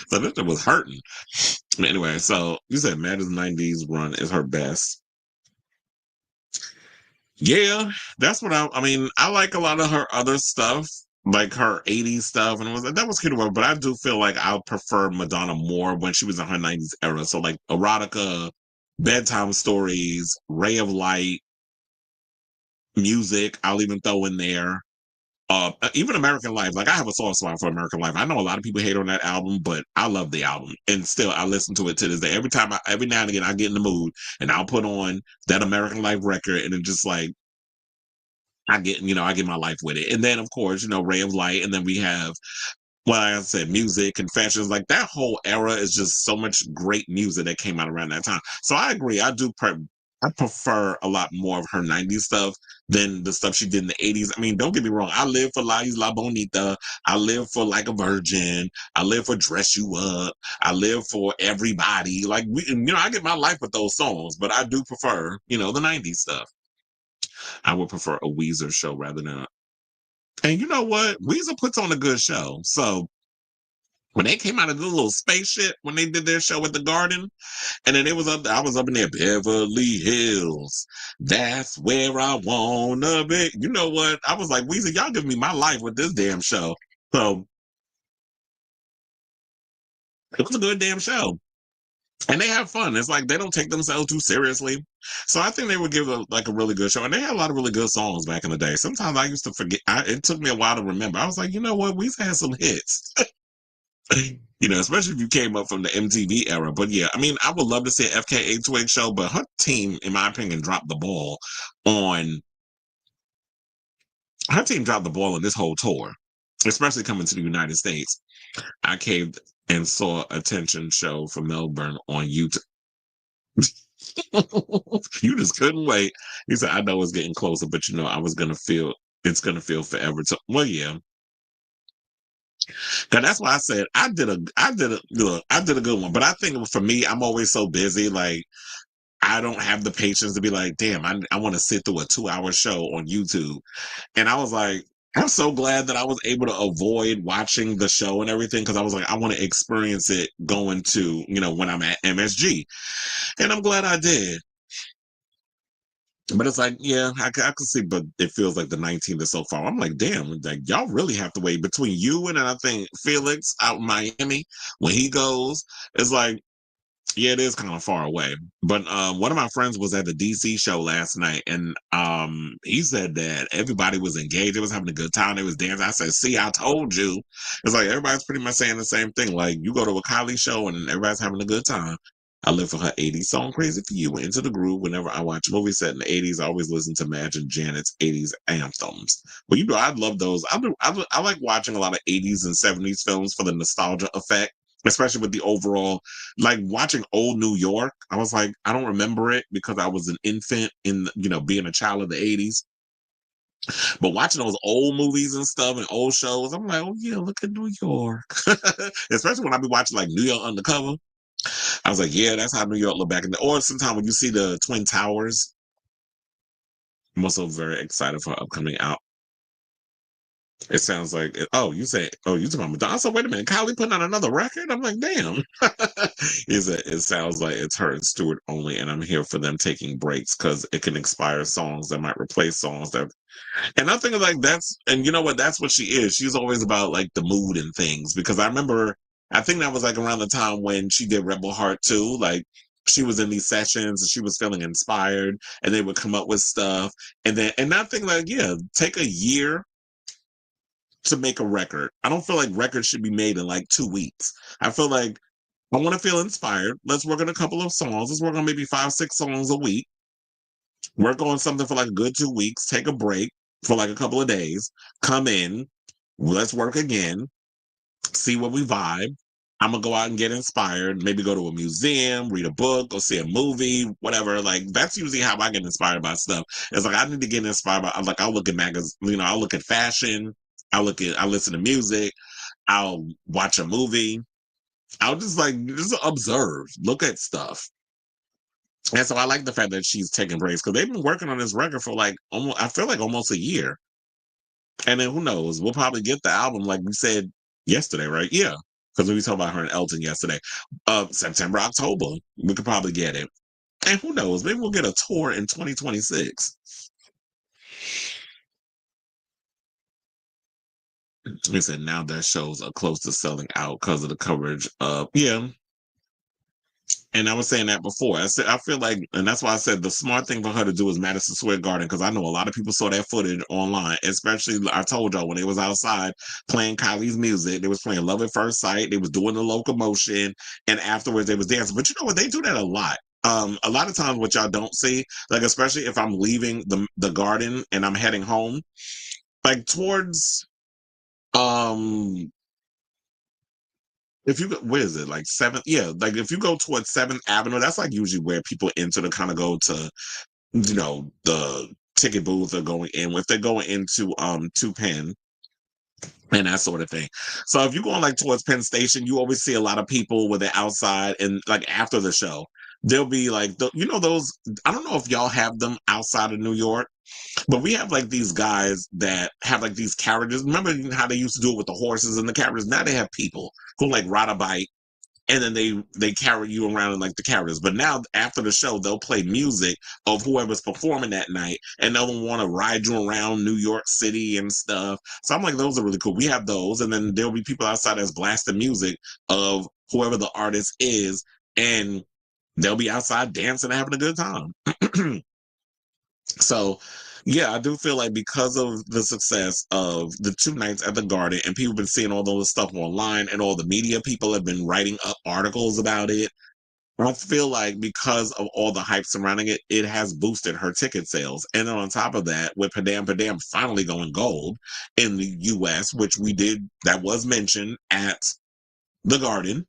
So this thing was hurting. Anyway, so you said Madden's 90s run is her best. Yeah, that's what I mean, I like a lot of her other stuff, like her 80s stuff, and that was cute, but I do feel like I prefer Madonna more when she was in her 90s era. So like erotica, bedtime stories, Ray of Light, music, I'll even throw in there. Even American Life, like I have a soft spot for American Life. I know a lot of people hate on that album, but I love the album, and still I listen to it to this day. Every now and again, I get in the mood, and I'll put on that American Life record, and it just like I get my life with it. And then of course, Ray of Light, and then we have, well, like I said, music, confessions, like that whole era is just so much great music that came out around that time. So I agree. I prefer a lot more of her 90s stuff than the stuff she did in the 80s. I mean, don't get me wrong. I live for La Isla Bonita. I live for Like a Virgin. I live for Dress You Up. I live for Everybody. Like, I get my life with those songs, but I do prefer, the 90s stuff. I would prefer a Weezer show rather than and you know what? Weezer puts on a good show. So when they came out of the little spaceship, when they did their show at the Garden, and then I was up in there, Beverly Hills. That's where I wanna be. You know what? I was like, Weezer, y'all give me my life with this damn show. So it was a good damn show. And they have fun. It's like they don't take themselves too seriously. So I think they would give a really good show. And they had a lot of really good songs back in the day. Sometimes I used to forget. It took me a while to remember. I was like, you know what? We've had some hits. Especially if you came up from the MTV era. But yeah, I mean, I would love to see an FKA show, but her team, in my opinion, dropped the ball on. Her team dropped the ball on this whole tour, especially coming to the United States. I caved and saw Attention show from Melbourne on YouTube. You just couldn't wait. He said, I know it's getting closer, but it's gonna feel forever. So, well, yeah. Cause that's why I said I did a good one. But I think for me, I'm always so busy, like I don't have the patience to be like, damn, I want to sit through a 2-hour show on YouTube. And I was like, I'm so glad that I was able to avoid watching the show and everything, because I was like, I want to experience it going to, when I'm at MSG. And I'm glad I did. But it's like, yeah, I can see, but it feels like the 19th is so far. I'm like, damn, like y'all really have to wait between you and I think Felix out in Miami when he goes. It's like, yeah, it is kind of far away. But one of my friends was at the DC show last night, and he said that everybody was engaged. They was having a good time. They was dancing. I said, see, I told you. It's like everybody's pretty much saying the same thing. Like, you go to a Kylie show and everybody's having a good time. I live for her 80s song, Crazy for You, Into the Groove. Whenever I watch a movie set in the 80s, I always listen to Madge and Janet's 80s anthems. But I love those. I like watching a lot of 80s and 70s films for the nostalgia effect, especially with the overall, like watching old New York. I was like, I don't remember it because I was an infant in, being a child of the 80s. But watching those old movies and stuff and old shows, I'm like, oh yeah, look at New York. Especially when I be watching like New York Undercover. I was like, yeah, that's how New York looked back in the. Or sometimes when you see the Twin Towers, I'm also very excited for upcoming out. It sounds like oh, you say oh, you talking about Madonna? So wait a minute, Kylie putting out another record? I'm like, damn. It sounds like it's her and Stewart only, and I'm here for them taking breaks because it can expire songs that might replace songs that. And I think like that's and you know what, that's what she is. She's always about like the mood and things because I remember I think that was like around the time when she did Rebel Heart too. Like she was in these sessions and she was feeling inspired and they would come up with stuff and I think like yeah, take a year to make a record. I don't feel like records should be made in like 2 weeks. I feel like I want to feel inspired. Let's work on a couple of songs. Let's work on maybe 5, 6 songs a week. Work on something for like a good 2 weeks. Take a break for like a couple of days. Come in. Let's work again. See what we vibe. I'm gonna go out and get inspired. Maybe go to a museum, read a book, go see a movie, whatever. Like that's usually how I get inspired by stuff. It's like I need to get inspired by. Like I'll look at magazines. I'll look at fashion. I listen to music. I'll watch a movie. I'll just observe, look at stuff. And so I like the fact that she's taking breaks because they've been working on this record for like almost, I feel like almost a year. And then who knows? We'll probably get the album like we said yesterday, right? Yeah. Because we talked about her and Elton yesterday. September, October, we could probably get it. And who knows? Maybe we'll get a tour in 2026. He said now their shows are close to selling out because of the coverage. Yeah, and I was saying that before. I said I feel like, and that's why I said the smart thing for her to do is Madison Square Garden because I know a lot of people saw that footage online. Especially, I told y'all when they was outside playing Kylie's music, they was playing Love at First Sight. They was doing the locomotion, and afterwards they was dancing. But you know what? They do that a lot. A lot of times, what y'all don't see, like especially if I'm leaving the garden and I'm heading home, like towards um if you go, where is it? Like seventh? Yeah, like if you go towards Seventh Avenue, that's like usually where people enter to kind of go to, the ticket booth or going in. If they're going into Two Penn and that sort of thing. So if you're going like towards Penn Station, you always see a lot of people when they're outside and like after the show. There'll be like those. I don't know if y'all have them outside of New York, but we have like these guys that have like these carriages. Remember how they used to do it with the horses and the carriages? Now they have people who like ride a bike and then they carry you around in like the carriages. But now after the show, they'll play music of whoever's performing that night, and they'll want to ride you around New York City and stuff. So I'm like, those are really cool. We have those, and then there'll be people outside that's blasting music of whoever the artist is, and they'll be outside dancing and having a good time. So, yeah, I do feel like because of the success of the 2 nights at the Garden, and people have been seeing all those stuff online, and all the media people have been writing up articles about it. I feel like because of all the hype surrounding it, it has boosted her ticket sales. And then on top of that, with Padam Padam finally going gold in the US, which that was mentioned at the Garden,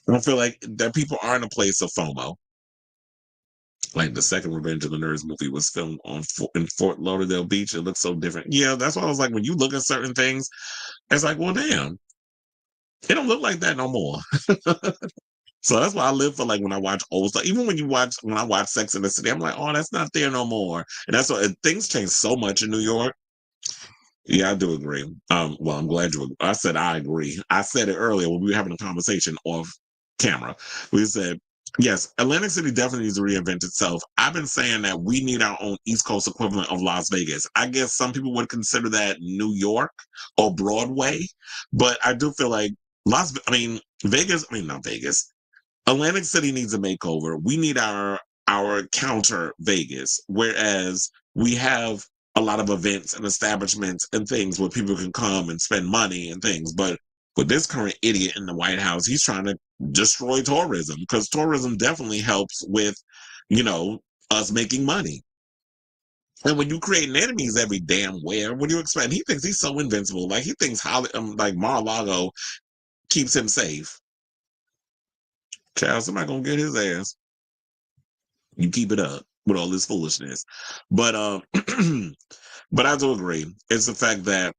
I feel like that people are in a place of FOMO. Like the second Revenge of the Nerds movie was filmed in Fort Lauderdale Beach. It looks so different. Yeah, that's why I was like, when you look at certain things, it's like, well, damn, it don't look like that no more. So that's why I live for like when I watch old stuff. Even when I watch Sex in the City, I'm like, oh, that's not there no more. And that's why things change so much in New York. Yeah, I do agree. Well, I'm glad you. I said I agree. I said it earlier when we were having a conversation off camera. We said, yes, Atlantic City definitely needs to reinvent itself. I've been saying that we need our own East Coast equivalent of Las Vegas. I guess some people would consider that New York or Broadway, but I do feel like Vegas. I mean, not Vegas. Atlantic City needs a makeover. We need our counter Vegas, whereas we have a lot of events and establishments and things where people can come and spend money and things. But with this current idiot in the White House, he's trying to destroy tourism because tourism definitely helps with, you know, us making money. And when you create enemies every damn where, what do you expect? He thinks he's so invincible. Like he thinks like Mar-a-Lago keeps him safe. Child, somebody gonna get his ass. You keep it up with all this foolishness. But but I do agree. It's the fact that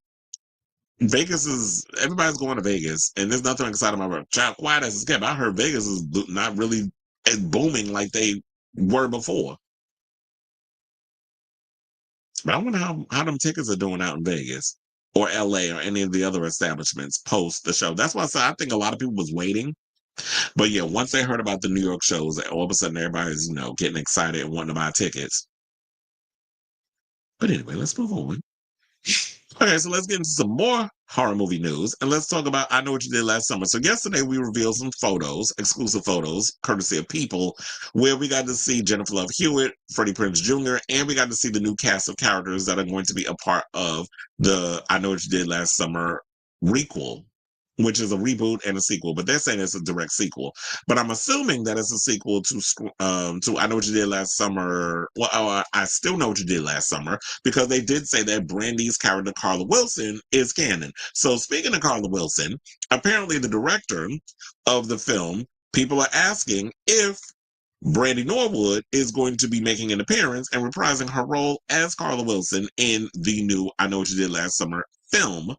Vegas is everybody's going to Vegas, and there's nothing exciting about it. Child, quiet as it's kept. I heard Vegas is not really as booming like they were before. But I wonder how them tickets are doing out in Vegas. or LA or any of the other establishments post the show. That's why I said I think a lot of people was waiting. But yeah, once they heard about the New York shows, all of a sudden everybody's, getting excited and wanting to buy tickets. But anyway, let's move on. Okay, so let's get into some more horror movie news, and let's talk about I Know What You Did Last Summer. So yesterday we revealed some photos, exclusive photos, courtesy of People, where we got to see Jennifer Love Hewitt, Freddie Prinze Jr., and we got to see the new cast of characters that are going to be a part of the I Know What You Did Last Summer requel, which is a reboot and a sequel, but they're saying it's a direct sequel. But I'm assuming that it's a sequel to I Know What You Did Last Summer. Well, I Still Know What You Did Last Summer, because they did say that Brandy's character Carla Wilson is canon. So speaking of Carla Wilson, apparently the director of the film, people are asking if Brandy Norwood is going to be making an appearance and reprising her role as Carla Wilson in the new I Know What You Did Last Summer film.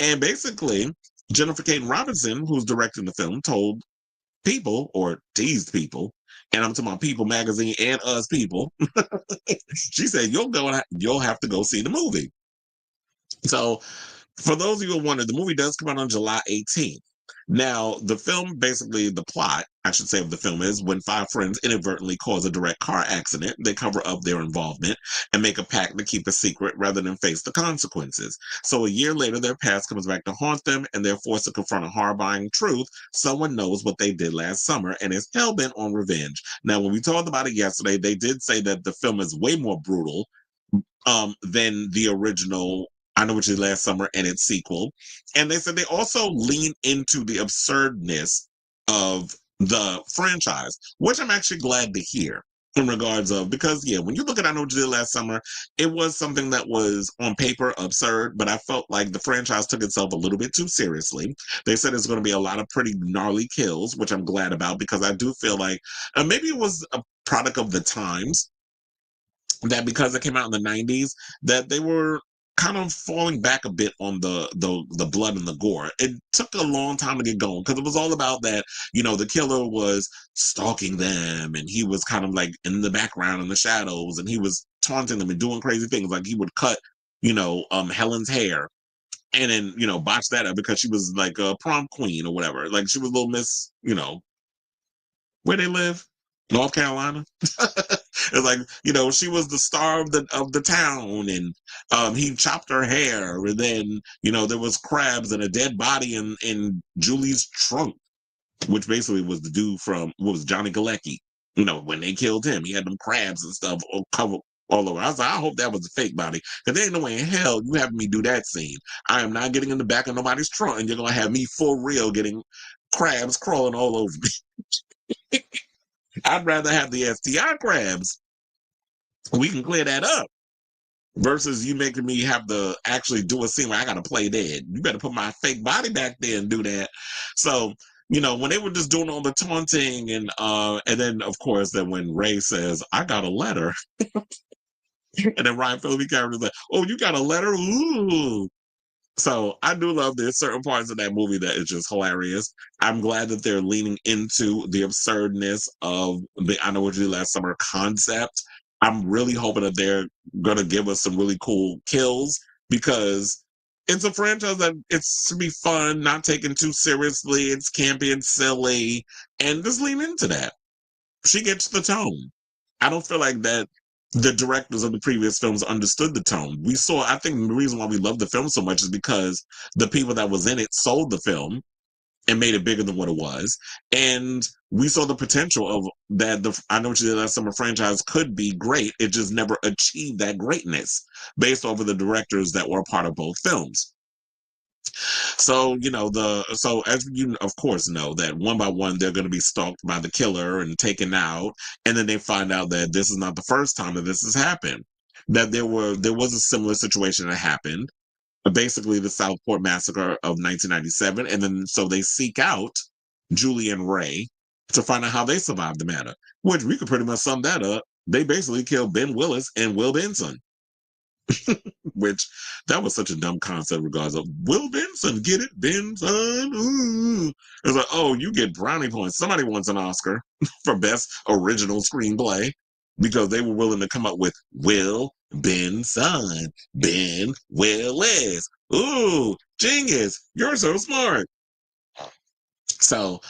And basically, Jennifer Caden Robinson, who's directing the film, told People, or teased People, and I'm talking about People magazine and Us People. She said, you'll have to go see the movie. So for those of you who wonder, the movie does come out on July 18th. Now, the film, basically, the plot, I should say, of the film is when five friends inadvertently cause a direct car accident, they cover up their involvement and make a pact to keep a secret rather than face the consequences. So a year later, their past comes back to haunt them, and they're forced to confront a horrifying truth. Someone knows what they did last summer and is hell-bent on revenge. Now, when we talked about it yesterday, they did say that the film is way more brutal than the original I Know What You Did Last Summer and its sequel. And they said they also lean into the absurdness of the franchise, which I'm actually glad to hear in regards of, because yeah, when you look at I Know What You Did Last Summer, it was something that was on paper absurd, but I felt like the franchise took itself a little bit too seriously. They said it's going to be a lot of pretty gnarly kills, which I'm glad about, because I do feel like maybe it was a product of the times, that because it came out in the 90s, that they were kind of falling back a bit on the blood and the gore. It took a long time to get going, because it was all about that, the killer was stalking them, and he was kind of like in the background in the shadows, and he was taunting them and doing crazy things. Like he would cut, Helen's hair and then, botch that up because she was like a prom queen or whatever. Like she was little Miss, where they live, North Carolina. It's like, she was the star of the town, and he chopped her hair, and then, there was crabs and a dead body in Julie's trunk, which basically was the dude from, what was Johnny Galecki. When they killed him, he had them crabs and stuff all covered all over. I was like, I hope that was a fake body, because there ain't no way in hell you having me do that scene. I am not getting in the back of nobody's trunk, and you're gonna have me for real getting crabs crawling all over me. I'd rather have the STI crabs. We can clear that up versus you making me have to actually do a scene where I got to play dead. You better put my fake body back there and do that. So, when they were just doing all the taunting and then of course then when Ray says, I got a letter. And then Ryan Phillippe character is like, oh, you got a letter? Ooh. So I do love there's certain parts of that movie that is just hilarious. I'm glad that they're leaning into the absurdness of the I Know What You Did Last Summer concept. I'm really hoping that they're going to give us some really cool kills, because it's a franchise that it's to be fun, not taken too seriously. It's campy and silly, and just lean into that. She gets the tone. I don't feel like that the directors of the previous films understood the tone. I think the reason why we love the film so much is because the people that was in it sold the film and made it bigger than what it was. And we saw the potential of that. I Know What You Did Last Summer franchise could be great. It just never achieved that greatness based over the directors that were a part of both films. So, so as you of course know, that one by one they're going to be stalked by the killer and taken out, and then they find out that this is not the first time that this has happened. That there was a similar situation that happened, basically the Southport massacre of 1997, and then so they seek out Julie and Ray to find out how they survived the matter. Which we could pretty much sum that up. They basically killed Ben Willis and Will Benson. Which that was such a dumb concept regardless of Will Benson, get it, Benson. Ooh. It was like, oh, you get brownie points. Somebody wants an Oscar for best original screenplay because they were willing to come up with Will Ben's son, Ben Willis. Ooh, genius. You're so smart. So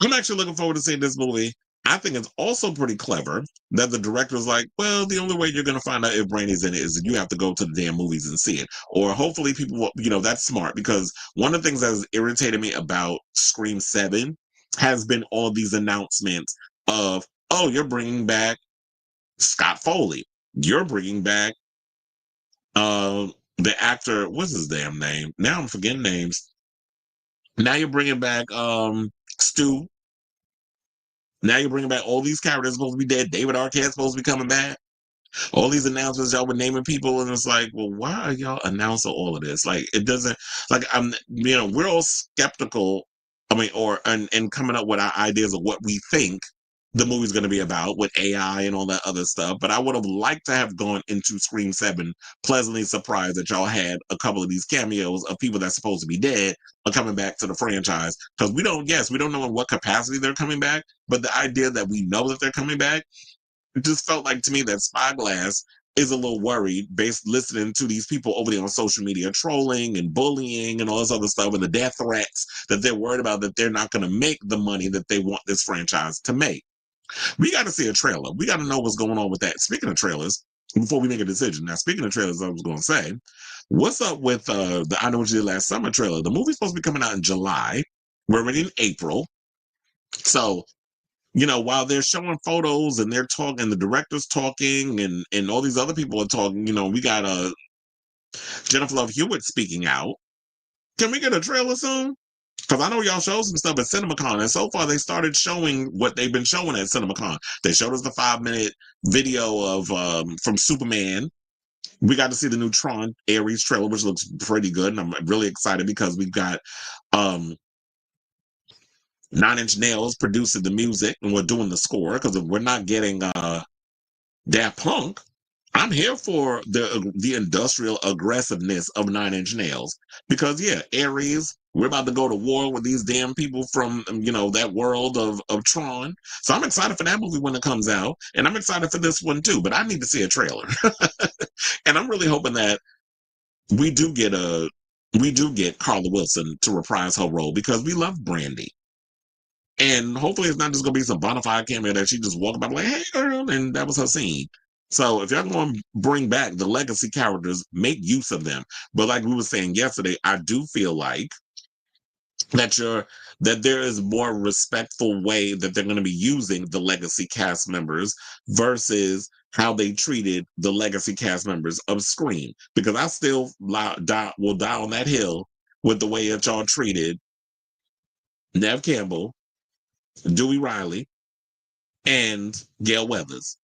I'm actually looking forward to seeing this movie. I think it's also pretty clever that the director's like, well, the only way you're going to find out if Brandy's in it is you have to go to the damn movies and see it. Or hopefully people will, that's smart because one of the things that has irritated me about Scream 7 has been all these announcements of, oh, you're bringing back Scott Foley. You're bringing back the actor, what's his damn name? Now I'm forgetting names. Now you're bringing back Stu. Now you're bringing back all these characters supposed to be dead. David Arquette's supposed to be coming back. All these announcements y'all were naming people, and it's like, well, why are y'all announcing all of this? Like, it doesn't. Like, we're all skeptical. I mean, and coming up with our ideas of what we think the movie's going to be about with AI and all that other stuff. But I would have liked to have gone into Scream 7 pleasantly surprised that y'all had a couple of these cameos of people that's supposed to be dead are coming back to the franchise. Because we don't know in what capacity they're coming back, but the idea that we know that they're coming back, it just felt like to me that Spyglass is a little worried based listening to these people over there on social media trolling and bullying and all this other stuff and the death threats that they're worried about that they're not going to make the money that they want this franchise to make. We got to see a trailer. We got to know what's going on with that. Speaking of trailers, before we make a decision. Now, speaking of trailers, I was going to say, what's up with the I Know What You Did Last Summer trailer? The movie's supposed to be coming out in July. We're already in April. So while they're showing photos and they're talking, the director's talking, and all these other people are talking, we got Jennifer Love Hewitt speaking out. Can we get a trailer soon? Because I know y'all showed some stuff at CinemaCon, and so far they started showing what they've been showing at CinemaCon. They showed us the 5-minute video of from Superman. We got to see the new Tron Ares trailer, which looks pretty good, and I'm really excited because we've got Nine Inch Nails producing the music and we're doing the score because if we're not getting Daft Punk, I'm here for the industrial aggressiveness of Nine Inch Nails because Ares, we're about to go to war with these damn people from that world of Tron. So I'm excited for that movie when it comes out, and I'm excited for this one too. But I need to see a trailer, and I'm really hoping that we do get Carla Wilson to reprise her role because we love Brandy. And hopefully it's not just going to be some bona fide cameo that she just walked by like, hey, girl, and that was her scene. So if y'all going to bring back the legacy characters, make use of them. But like we were saying yesterday, I do feel like that there is more respectful way that they're going to be using the legacy cast members versus how they treated the legacy cast members of Scream. Because I still will die on that hill with the way that y'all treated Nev Campbell, Dewey Riley, and Gail Weathers.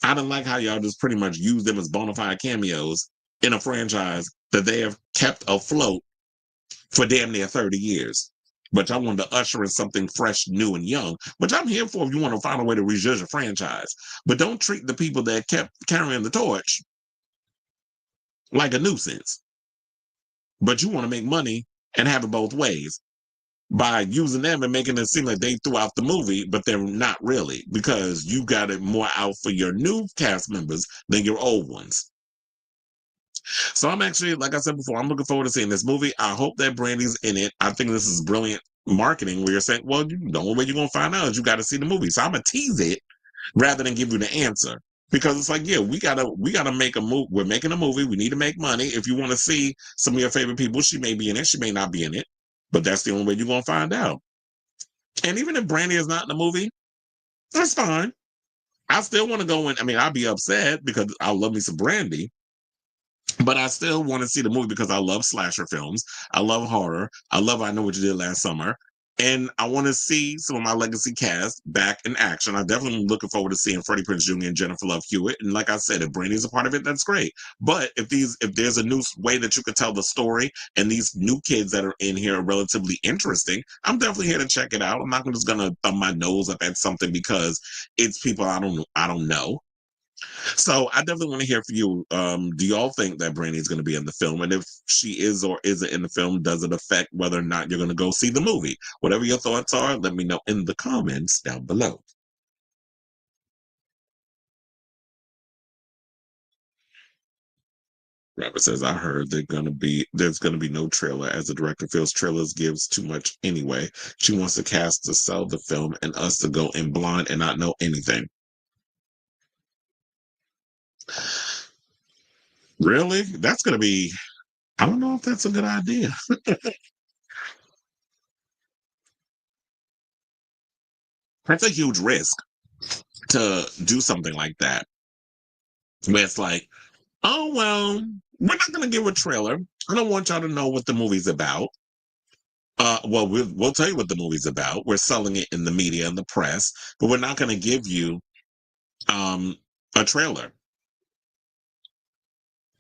I don't like how y'all just pretty much use them as bona fide cameos in a franchise that they have kept afloat for damn near 30 years. But y'all wanted to usher in something fresh, new, and young, which I'm here for if you want to find a way to rejudge a franchise. But don't treat the people that kept carrying the torch like a nuisance. But you want to make money and have it both ways by using them and making it seem like they threw out the movie, but they're not really because you got it more out for your new cast members than your old ones. So I'm actually, like I said before, I'm looking forward to seeing this movie. I hope that Brandy's in it. I think this is brilliant marketing where you're saying, well, the only way you're going to find out is you got to see the movie. So I'm going to tease it rather than give you the answer. Because it's like, we gotta make a move. We're making a movie. We need to make money. If you want to see some of your favorite people, she may be in it. She may not be in it. But that's the only way you're going to find out. And even if Brandy is not in the movie, that's fine. I still want to go in. I mean, I'll be upset because I love me some Brandy. But I still want to see the movie because I love slasher films. I love horror. I love I Know What You Did Last Summer. And I want to see some of my legacy cast back in action. I definitely am looking forward to seeing Freddie Prinze Jr. and Jennifer Love Hewitt. And like I said, if Brandy's a part of it, that's great. But if there's a new way that you could tell the story and these new kids that are in here are relatively interesting, I'm definitely here to check it out. I'm not just going to thumb my nose up at something because it's people I don't know. So I definitely want to hear from you. Do y'all think that Brandy is going to be in the film? And if she is or isn't in the film, does it affect whether or not you're going to go see the movie? Whatever your thoughts are, let me know in the comments down below. Robert says, I heard there's gonna be no trailer as the director feels trailers gives too much anyway. She wants the cast to sell the film and us to go in blind and not know anything. Really? That's gonna be I don't know if that's a good idea. That's a huge risk to do something like that. Where it's like, oh well, we're not gonna give a trailer. I don't want y'all to know what the movie's about. Well, we'll tell you what the movie's about. We're selling it in the media and the press, but we're not going to give you um, a trailer.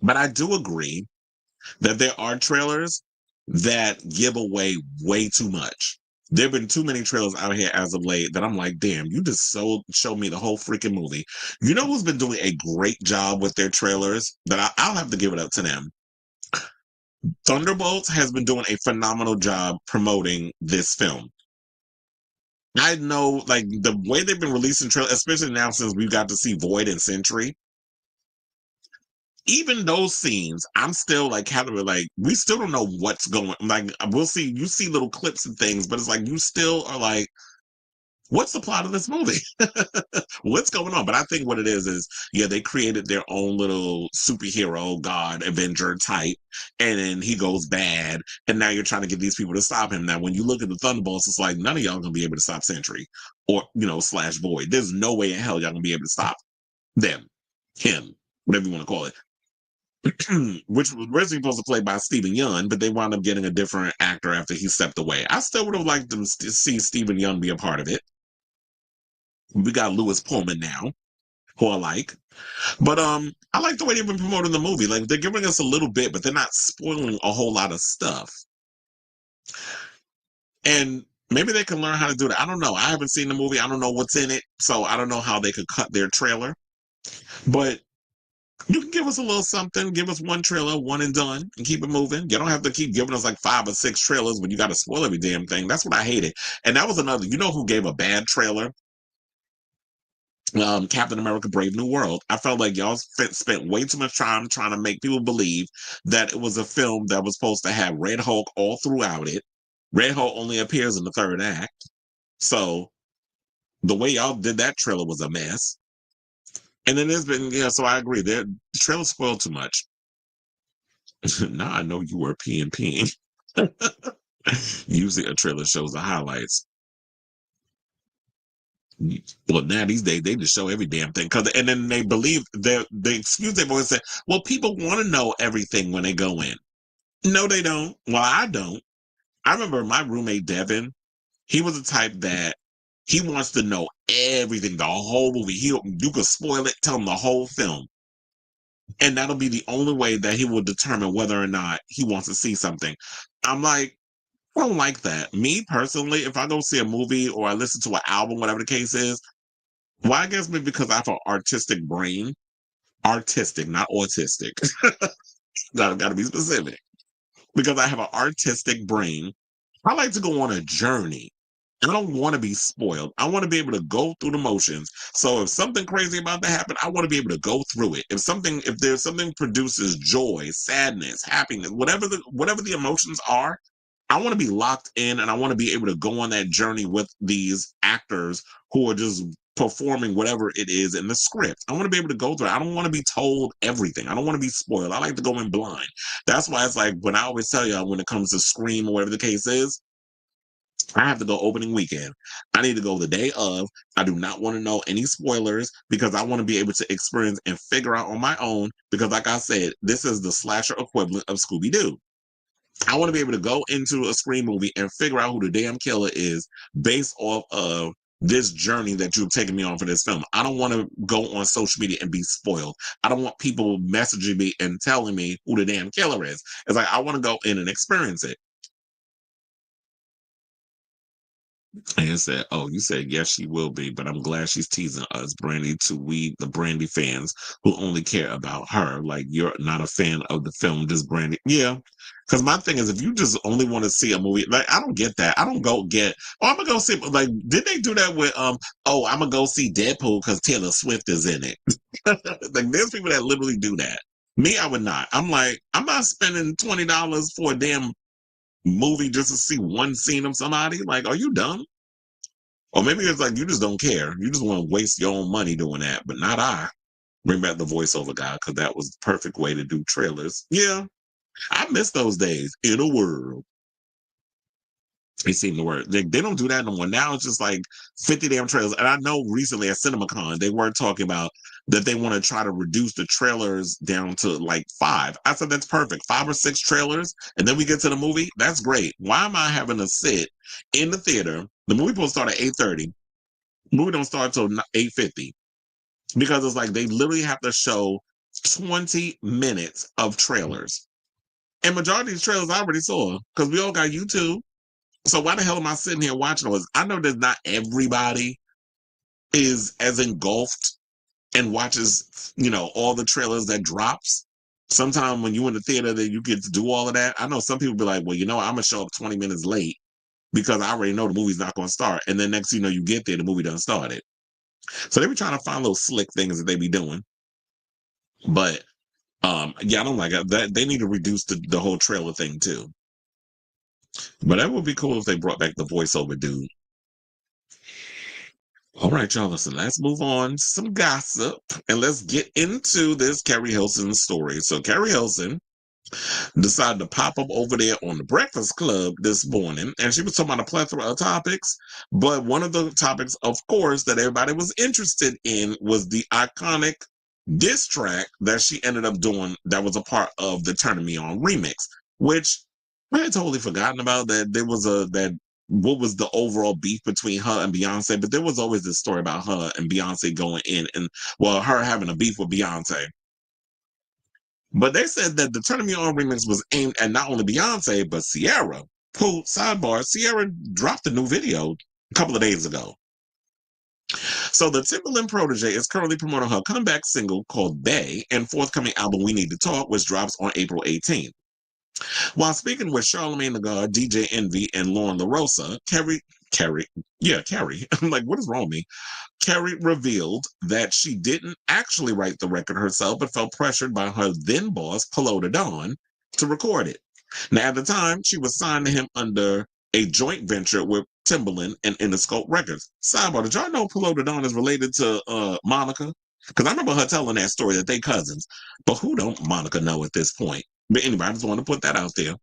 But I do agree that there are trailers that give away way too much. There have been too many trailers out here as of late that I'm like, damn, you just showed me the whole freaking movie. You know who's been doing a great job with their trailers? That I'll have to give it up to them. Thunderbolts has been doing a phenomenal job promoting this film. I know, like the way they've been releasing trailers, especially now since we've got to see Void and Sentry. Even those scenes, I'm still like kind of like we still don't know what's going. Like we'll see, you see little clips and things, but it's like you still are like, what's the plot of this movie? What's going on? But I think what it is yeah, they created their own little superhero god Avenger type, and then he goes bad, and now you're trying to get these people to stop him. Now, when you look at the Thunderbolts, it's like none of y'all gonna be able to stop Sentry or slash Void. There's no way in hell y'all gonna be able to stop them, him, whatever you want to call it. Which was originally supposed to play by Stephen Yeun, but they wound up getting a different actor after he stepped away. I still would have liked to see Stephen Yeun be a part of it. We got Lewis Pullman now, who I like. But I like the way they've been promoting the movie. Like they're giving us a little bit, but they're not spoiling a whole lot of stuff. And maybe they can learn how to do that. I don't know. I haven't seen the movie. I don't know what's in it. So I don't know how they could cut their trailer. But you can give us a little something. Give us one trailer, one and done, and keep it moving. You don't have to keep giving us like 5 or 6 trailers when you got to spoil every damn thing. That's what I hated. And that was another. You know who gave a bad trailer? Captain America Brave New World. I felt like y'all spent way too much time trying to make people believe that it was a film that was supposed to have Red Hulk all throughout it. Red Hulk only appears in the 3rd act. So the way y'all did that trailer was a mess. And then there's been, yeah, so I agree. The trailer spoiled too much. Now I know you were peeing. Usually a trailer shows the highlights. Well, now these days they just show every damn thing, and then they believe they excuse their voice and say, "Well, people want to know everything when they go in." No, they don't. Well, I don't. I remember my roommate Devin. He was the type that he wants to know everything, the whole movie. You could spoil it, tell him the whole film, and that'll be the only way that he will determine whether or not he wants to see something. I'm like, I don't like that. Me personally, if I go see a movie or I listen to an album, whatever the case is. Well, I guess maybe because I have an artistic brain. Artistic, not autistic. Gotta be specific. Because I have an artistic brain. I like to go on a journey. I don't want to be spoiled. I want to be able to go through the motions. So if something crazy about to happen, I want to be able to go through it. If there's something produces joy, sadness, happiness, whatever the emotions are, I want to be locked in and I want to be able to go on that journey with these actors who are just performing whatever it is in the script. I want to be able to go through it. I don't want to be told everything. I don't want to be spoiled. I like to go in blind. That's why it's like when I always tell y'all when it comes to Scream or whatever the case is, I have to go opening weekend. I need to go the day of. I do not want to know any spoilers because I want to be able to experience and figure out on my own. Because, like I said, this is the slasher equivalent of Scooby Doo. I want to be able to go into a Scream movie and figure out who the damn killer is based off of this journey that you've taken me on for this film. I don't want to go on social media and be spoiled. I don't want people messaging me and telling me who the damn killer is. It's like I want to go in and experience it. And said, "Oh, you said yes, she will be, but I'm glad she's teasing us, Brandy, to we the Brandy fans who only care about her. Like you're not a fan of the film, just Brandy. Yeah, because my thing is, if you just only want to see a movie, like I don't get that. I don't go get. Oh, I'm gonna go see. Like, did they do that with Oh, I'm gonna go see Deadpool because Taylor Swift is in it. Like, there's people that literally do that. Me, I would not. I'm like, I'm not spending $20 for a damn movie just to see one scene of somebody. Like, are you dumb? Or maybe it's like you just don't care. You just want to waste your own money doing that, but not I. Bring back the voiceover guy because that was the perfect way to do trailers. Yeah, I miss those days in a world. It seemed to work. They don't do that no more. Now it's just like 50 damn trailers. And I know recently at CinemaCon, they were talking about that they want to try to reduce the trailers down to like 5. I said, that's perfect. 5 or 6 trailers. And then we get to the movie. That's great. Why am I having to sit in the theater? The movie will start at 8:30. The movie don't start until 8:50 because it's like they literally have to show 20 minutes of trailers. And majority of these trailers I already saw because we all got YouTube. So why the hell am I sitting here watching those? I know that not everybody is as engulfed and watches, all the trailers that drops. Sometimes when you in the theater that you get to do all of that. I know some people be like, well, I'm gonna show up 20 minutes late because I already know the movie's not gonna start. And then next thing you know, you get there, the movie done started. So they be trying to find little slick things that they be doing. But yeah, I don't like it. That they need to reduce the whole trailer thing too. But that would be cool if they brought back the voiceover dude. All right, y'all, listen, let's move on to some gossip and let's get into this Keri Hilson story. So Keri Hilson decided to pop up over there on the Breakfast Club this morning, and she was talking about a plethora of topics, but one of the topics, of course, that everybody was interested in was the iconic diss track that she ended up doing that was a part of the Turning Me On remix, which I had totally forgotten about that there was what was the overall beef between her and Beyonce, but there was always this story about her and Beyonce going in and, well, her having a beef with Beyonce. But they said that the Turn Me On remix was aimed at not only Beyonce, but Ciara, who, sidebar, Ciara dropped a new video a couple of days ago. So the Timbaland protege is currently promoting her comeback single called Bay and forthcoming album We Need to Talk, which drops on April 18th. While speaking with Charlamagne the God, DJ Envy, and Lauren LaRosa, Keri, I'm like, what is wrong with me? Keri revealed that she didn't actually write the record herself, but felt pressured by her then boss, Polo the Don, to record it. Now, at the time, she was signed to him under a joint venture with Timbaland and Interscope Records. Sidebar, did y'all know Polo the Don is related to Monica? Because I remember her telling that story that they cousins. But who don't Monica know at this point? But anyway, I just want to put that out there.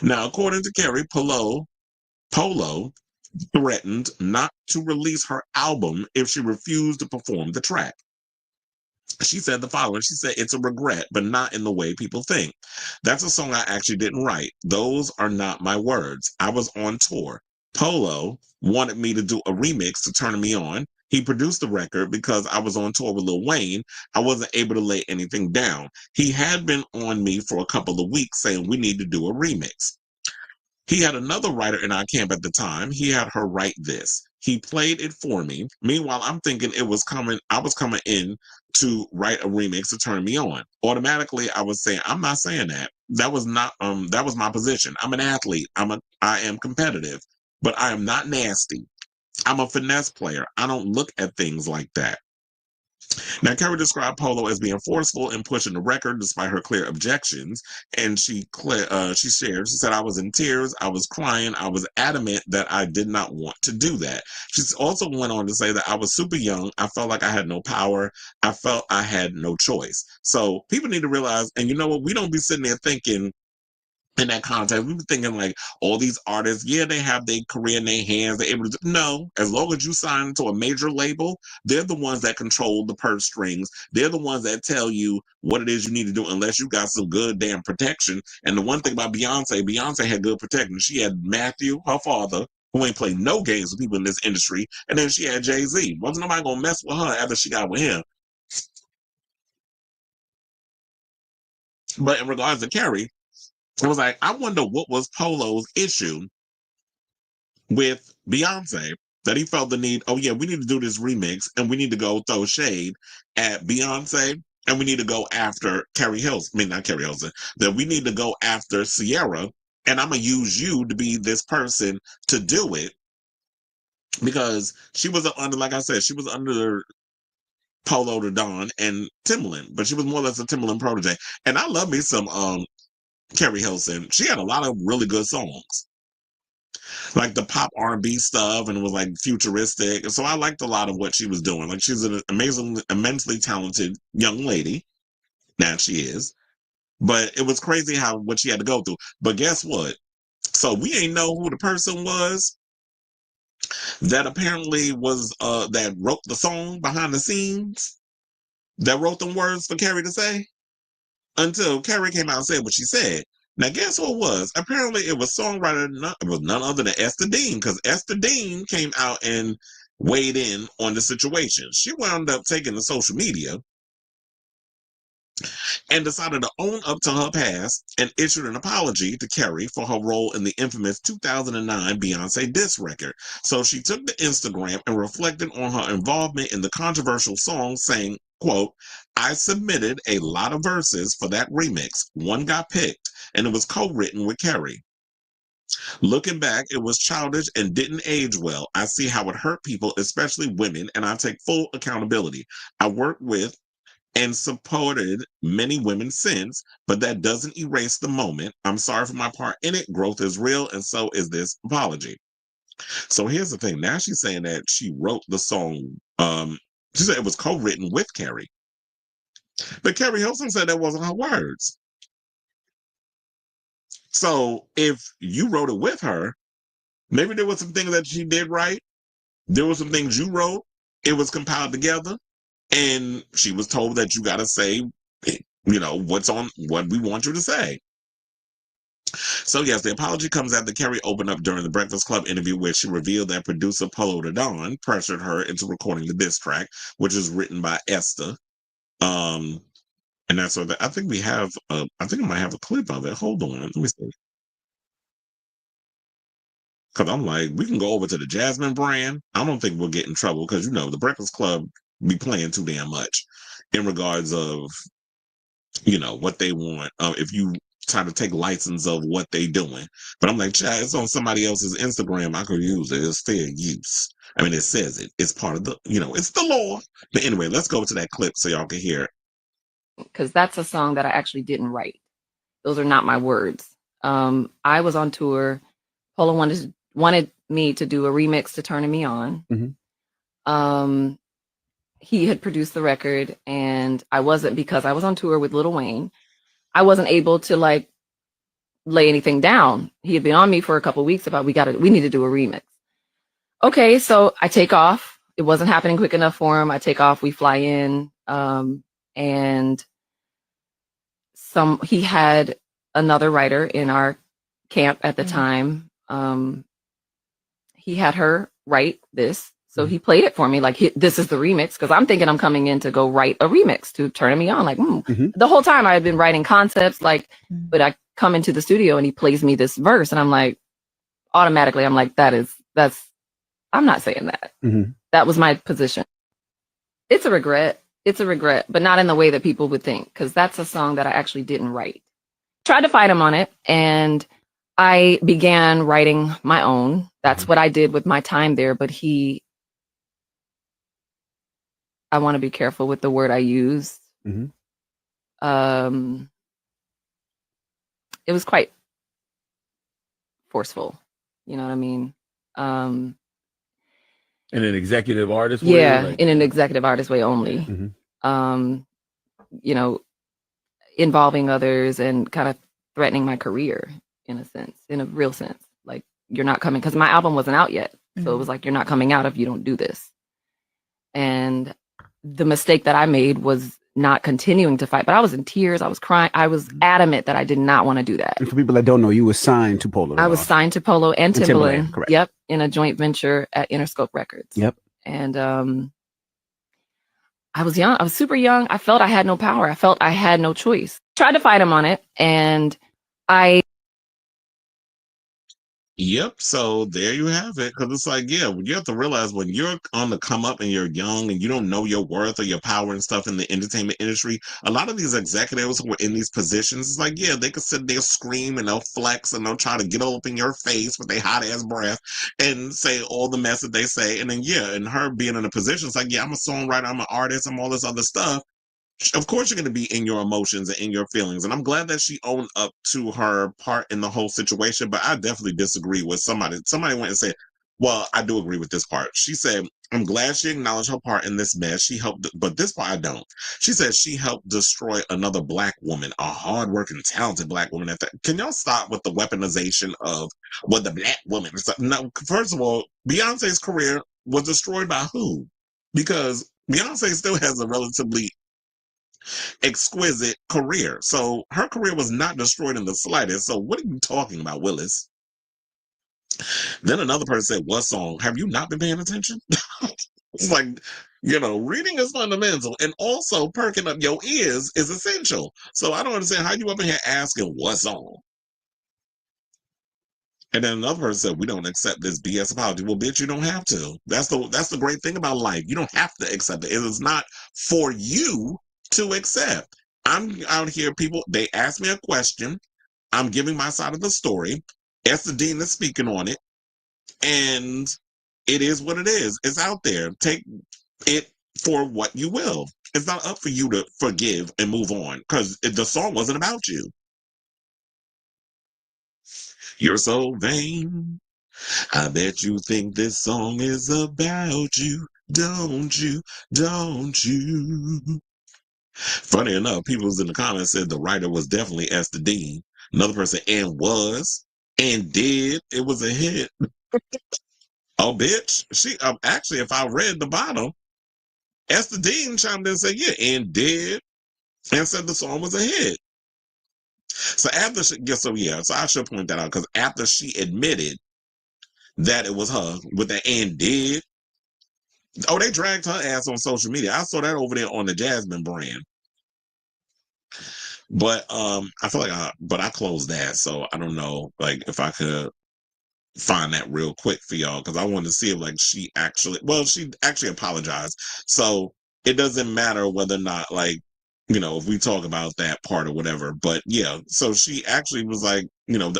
Now, according to Keri, Polo threatened not to release her album if she refused to perform the track. She said the following. She said, it's a regret, but not in the way people think. That's a song I actually didn't write. Those are not my words. I was on tour. Polo wanted me to do a remix to Turn Me On. He produced the record because I was on tour with Lil Wayne. I wasn't able to lay anything down. He had been on me for a couple of weeks saying we need to do a remix. He had another writer in our camp at the time. He had her write this. He played it for me. Meanwhile, I'm thinking I was coming in to write a remix to Turn Me On. Automatically, I was saying, I'm not saying that. That was not that was my position. I'm an athlete. I am competitive, but I am not nasty. I'm a finesse player. I don't look at things like that. Now, Keri described Polo as being forceful and pushing the record despite her clear objections. And she said, I was in tears, I was crying, I was adamant that I did not want to do that. She also went on to say that I was super young, I felt like I had no power, I felt I had no choice. So people need to realize, and you know what, we don't be sitting there thinking, in that context, we were thinking like all these artists, yeah, they have their career in their hands. They're able to no, as long as you sign to a major label, they're the ones that control the purse strings. They're the ones that tell you what it is you need to do, unless you got some good damn protection. And the one thing about Beyonce had good protection. She had Matthew, her father, who ain't played no games with people in this industry, and then she had Jay-Z. Wasn't nobody gonna mess with her after she got with him. But in regards to Keri, I was like, I wonder what was Polo's issue with Beyonce that he felt the need, oh yeah, we need to do this remix and we need to go throw shade at Beyonce and we need to go after Keri Hilson. I mean, not Keri Hilson, that we need to go after Ciara and I'm going to use you to be this person to do it because she was under, like I said, she was under Polo the Don and Timbaland, but she was more or less a Timbaland protege. And I love me some Keri Hilson. She had a lot of really good songs, like the pop R&B stuff, and it was like futuristic. So I liked a lot of what she was doing. Like, she's an immensely talented young lady. Now she is, but it was crazy what she had to go through. But guess what? So we ain't know who the person was that apparently was that wrote the song behind the scenes, that wrote them words for Keri to say, until Keri came out and said what she said. Now, guess who it was? Apparently, it was songwriter. It was none other than Esther Dean, because Esther Dean came out and weighed in on the situation. She wound up taking to social media and decided to own up to her past and issued an apology to Keri for her role in the infamous 2009 Beyoncé diss record. So she took to Instagram and reflected on her involvement in the controversial song, saying, quote, "I submitted a lot of verses for that remix. One got picked, and it was co-written with Keri. Looking back, it was childish and didn't age well. I see how it hurt people, especially women, and I take full accountability. I worked with and supported many women since, but that doesn't erase the moment. I'm sorry for my part in it. Growth is real, and so is this apology." So here's the thing. Now she's saying that she wrote the song. She said it was co-written with Keri. But Keri Hilson said that wasn't her words. So if you wrote it with her, maybe there was some things that she did right. There were some things you wrote. It was compiled together. And she was told that you got to say, what we want you to say. So yes, the apology comes after Keri opened up during the Breakfast Club interview, where she revealed that producer Polo the Don pressured her into recording the diss track, which is written by Esther. And that's what I think we have. I think I might have a clip of it. Hold on, let me see. Because I'm like, we can go over to the Jasmine brand. I don't think we'll get in trouble because the Breakfast Club be playing too damn much in regards of what they want. If you try to take license of what they doing, but I'm like, Chad, it's on somebody else's Instagram. I could use it. It's fair use. I mean, it says it. It's part of the, it's the law. But anyway, let's go to that clip so y'all can hear it. Because that's a song that I actually didn't write. Those are not my words. I was on tour. Polo wanted me to do a remix to Turning Me On. Mm-hmm. He had produced the record, and I wasn't, because I was on tour with Lil Wayne. I wasn't able to lay anything down. He had been on me for a couple of weeks about we need to do a remix. Okay, so I take off. It wasn't happening quick enough for him. I take off. We fly in, and he had another writer in our camp at the time. He had her write this. So he played it for me, like, this is the remix, because I'm thinking I'm coming in to go write a remix to Turning Me On. Like, The whole time I had been writing concepts, but I come into the studio and he plays me this verse, and I'm like, automatically, I'm like, I'm not saying that. Mm-hmm. That was my position. It's a regret, but not in the way that people would think, because that's a song that I actually didn't write. Tried to fight him on it, and I began writing my own. That's what I did with my time there, but I want to be careful with the word I use. Mm-hmm. It was quite forceful. You know what I mean? In an executive artist way? Yeah, in an executive artist way only. Mm-hmm. Involving others and kind of threatening my career in a real sense. Like, you're not coming, because my album wasn't out yet. So it was like, you're not coming out if you don't do this. And the mistake that I made was not continuing to fight, but I was in tears. I was crying. I was adamant that I did not want to do that. And for people that don't know, you were signed to Polo. I was signed to Polo and Timbaland. Correct. Yep. In a joint venture at Interscope Records. Yep. And I was young. I was super young. I felt I had no power. I felt I had no choice. Tried to fight him on it. And Yep. So there you have it. Because it's like, yeah, you have to realize when you're on the come up and you're young and you don't know your worth or your power and stuff in the entertainment industry, a lot of these executives who are in these positions, it's like, yeah, they can sit there, scream, and they'll flex and they'll try to get all up in your face with their hot ass breath and say all the mess that they say. And then, yeah, and her being in a position, it's like, yeah, I'm a songwriter, I'm an artist, I'm all this other stuff. Of course you're going to be in your emotions and in your feelings, and I'm glad that she owned up to her part in the whole situation. But I definitely disagree with somebody went and said, well, I do agree with this part. She said, I'm glad she acknowledged her part in this mess. She helped, but this part I don't. She said she helped destroy another Black woman, a hardworking, talented Black woman at that. Can y'all stop with the weaponization of what the Black woman is? No, first of all, Beyonce's career was destroyed by who? Because Beyonce still has a relatively exquisite career. So her career was not destroyed in the slightest. So what are you talking about, Willis? Then another person said, what song? Have you not been paying attention? It's like, reading is fundamental. And also perking up your ears is essential. So I don't understand how you up in here asking what song. And then another person said, we don't accept this BS apology. Well, bitch, you don't have to. That's the great thing about life. You don't have to accept it. It is not for you to accept. I'm out here, people, they ask me a question. I'm giving my side of the story. Esther Dean is speaking on it. And it is what it is. It's out there. Take it for what you will. It's not up for you to forgive and move on because the song wasn't about you. You're so vain. I bet you think this song is about you. Don't you? Don't you? Funny enough, people was in the comments said the writer was definitely Esther Dean. Another person, and was, and did. It was a hit. Oh, bitch. She actually, if I read the bottom, Esther Dean chimed in and said, yeah, and did, and said the song was a hit. So after she, so I should point that out because after she admitted that it was her with the and did, oh, they dragged her ass on social media. I saw that over there on the Jasmine brand. But I feel like I closed that, so I don't know, like if I could find that real quick for y'all because I wanted to see if like she actually apologized. So it doesn't matter whether or not like if we talk about that part or whatever. But yeah, so she actually was like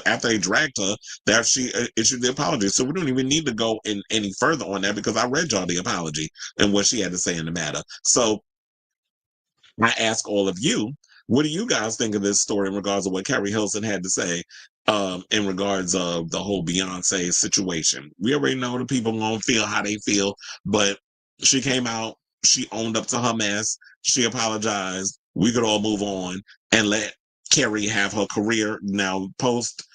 after they dragged her, that she issued the apology. So we don't even need to go in any further on that because I read y'all the apology and what she had to say in the matter. So I ask all of you, what do you guys think of this story in regards to what Keri Hilson had to say in regards of the whole Beyonce situation? We already know the people gonna feel how they feel, but she came out, she owned up to her mess, she apologized. We could all move on and let Keri have her career now post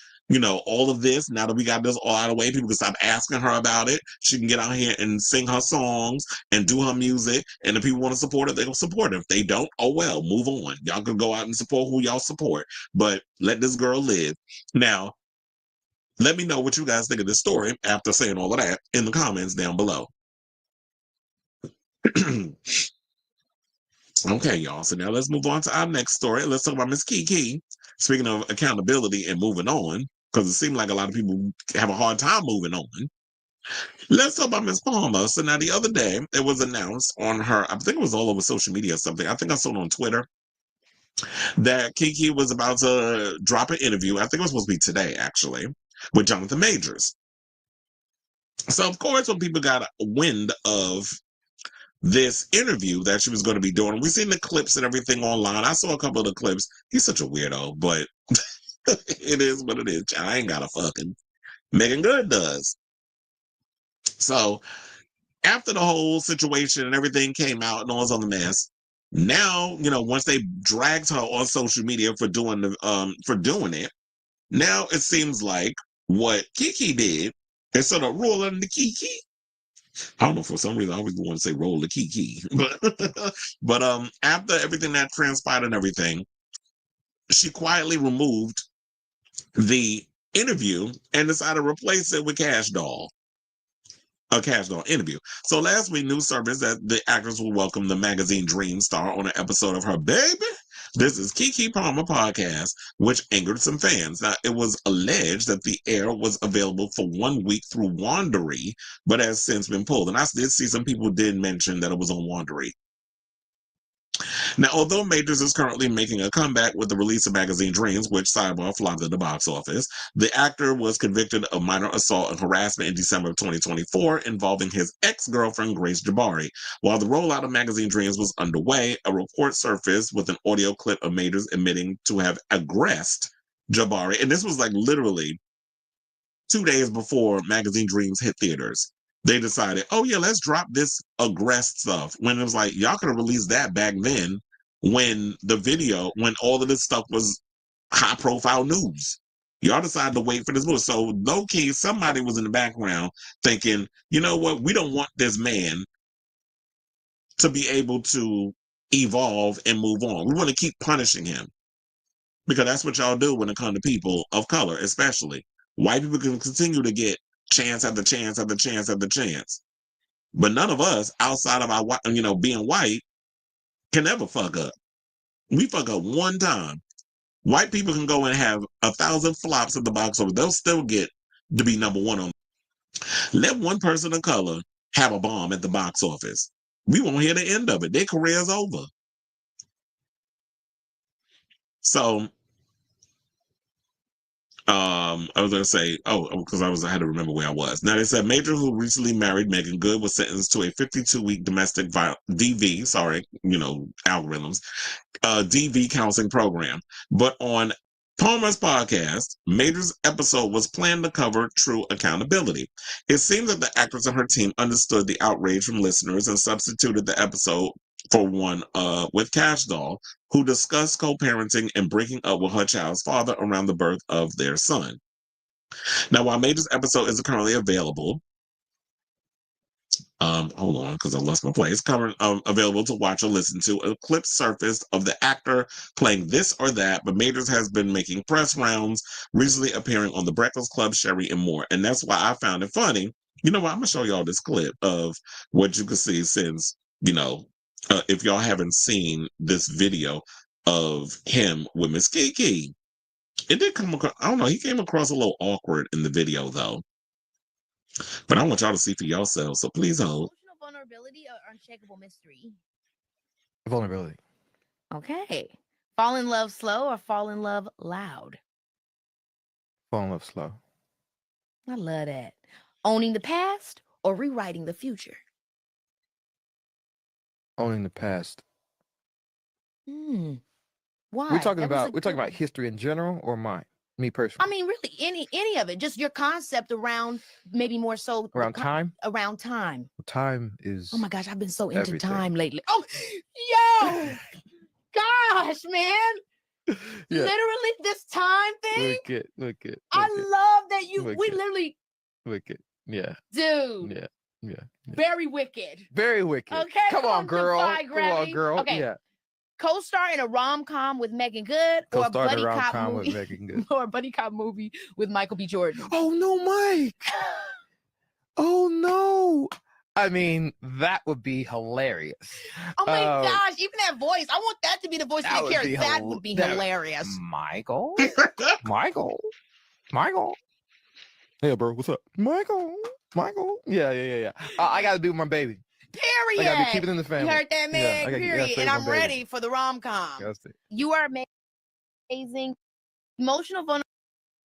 all of this. Now that we got this all out of the way, people can stop asking her about it. She can get out here and sing her songs and do her music. And if people want to support it, they'll support it. If they don't, oh well, move on. Y'all can go out and support who y'all support. But let this girl live. Now, let me know what you guys think of this story after saying all of that in the comments down below. Okay, y'all. So now let's move on to our next story. Let's talk about Miss Keke. Speaking of accountability and moving on, because it seemed like a lot of people have a hard time moving on. Let's talk about Miss Bomer. So now the other day, it was announced on her, I think it was all over social media or something. I think I saw it on Twitter that Keke was about to drop an interview. I think it was supposed to be today, actually, with Jonathan Majors. So, of course, when people got wind of this interview that she was going to be doing, we've seen the clips and everything online. I saw a couple of the clips. He's such a weirdo, but it is what it is. I ain't got a fucking. Megan Good does. So, after the whole situation and everything came out and all this other mess, now, once they dragged her on social media for doing it, now it seems like what Keke did, instead of rolling the Keke, I don't know, for some reason I always want to say roll the Keke, but after everything that transpired and everything, she quietly removed the interview and decided to replace it with Cash Doll. A Cash Doll interview. So last week, news service that the actress will welcome the magazine Dream star on an episode of her baby This is Keke Palmer podcast, which angered some fans. Now, it was alleged that the air was available for 1 week through Wandery, but has since been pulled. And I did see some people did mention that it was on Wandery. Now, although Majors is currently making a comeback with the release of Magazine Dreams, which sidebar flopped at the box office, the actor was convicted of minor assault and harassment in December of 2024 involving his ex-girlfriend, Grace Jabari. While the rollout of Magazine Dreams was underway, a report surfaced with an audio clip of Majors admitting to have aggressed Jabari. And this was like literally 2 days before Magazine Dreams hit theaters. They decided, oh yeah, let's drop this aggressed stuff. When it was like, y'all could have released that back then when all of this stuff was high profile news. Y'all decided to wait for this movie. So low key, somebody was in the background thinking, you know what, we don't want this man to be able to evolve and move on. We want to keep punishing him. Because that's what y'all do when it comes to people of color, especially. White people can continue to get chance after chance after chance after chance. But none of us, outside of our, being white, can ever fuck up. We fuck up one time. White people can go and have 1,000 flops at the box office. They'll still get to be number one on. Let one person of color have a bomb at the box office. We won't hear the end of it. Their career's over. So, I was going to say, because I had to remember where I was. Now, they said Major, who recently married Megan Good, was sentenced to a 52-week domestic DV, algorithms, DV counseling program. But on Palmer's podcast, Major's episode was planned to cover true accountability. It seems that the actress and her team understood the outrage from listeners and substituted the episode for one with Cash Doll, who discussed co-parenting and breaking up with her child's father around the birth of their son. Now, while Major's episode isn't currently available, hold on, because I lost my place. Available to watch or listen to. A clip surfaced of the actor playing this or that, but Majors has been making press rounds, recently appearing on The Breakfast Club, Sherry, and more. And that's why I found it funny. You know what? I'm going to show y'all this clip of what you can see since, if y'all haven't seen this video of him with Miss Keke. It did come across, I don't know, he came across a little awkward in the video, though. But I want y'all to see for yourselves, so please hold. Emotional vulnerability or unshakable mystery? Vulnerability. Okay. Fall in love slow or fall in love loud? Fall in love slow. I love that. Owning the past or rewriting the future? Owning the past. Why? We're talking about history in general or me personally. I mean, really, any of it. Just your concept around, maybe more so around time. Around time. Time is. Oh my gosh, I've been so into everything. Time lately. Oh, yo, gosh, man. Yeah. Literally, this time thing. Look it. I love that we literally. Wicked. Yeah. Dude. Yeah. Very wicked. Very wicked. Okay. Come on, girl. Okay. Yeah. Co-star in a rom-com with Megan Good or a buddy cop movie with Megan Good. or a buddy cop movie with Michael B. Jordan. Oh no, Mike. Oh no. I mean, that would be hilarious. Oh my gosh, even that voice. I want that to be the voice of the character. That would be hilarious. Michael. Hey, bro, what's up? Michael. Yeah. I got to do my baby. Period. I gotta be keeping in the family. You heard that, man? Yeah, period. And I'm ready for the rom-com. You are amazing. Emotional vulnerability.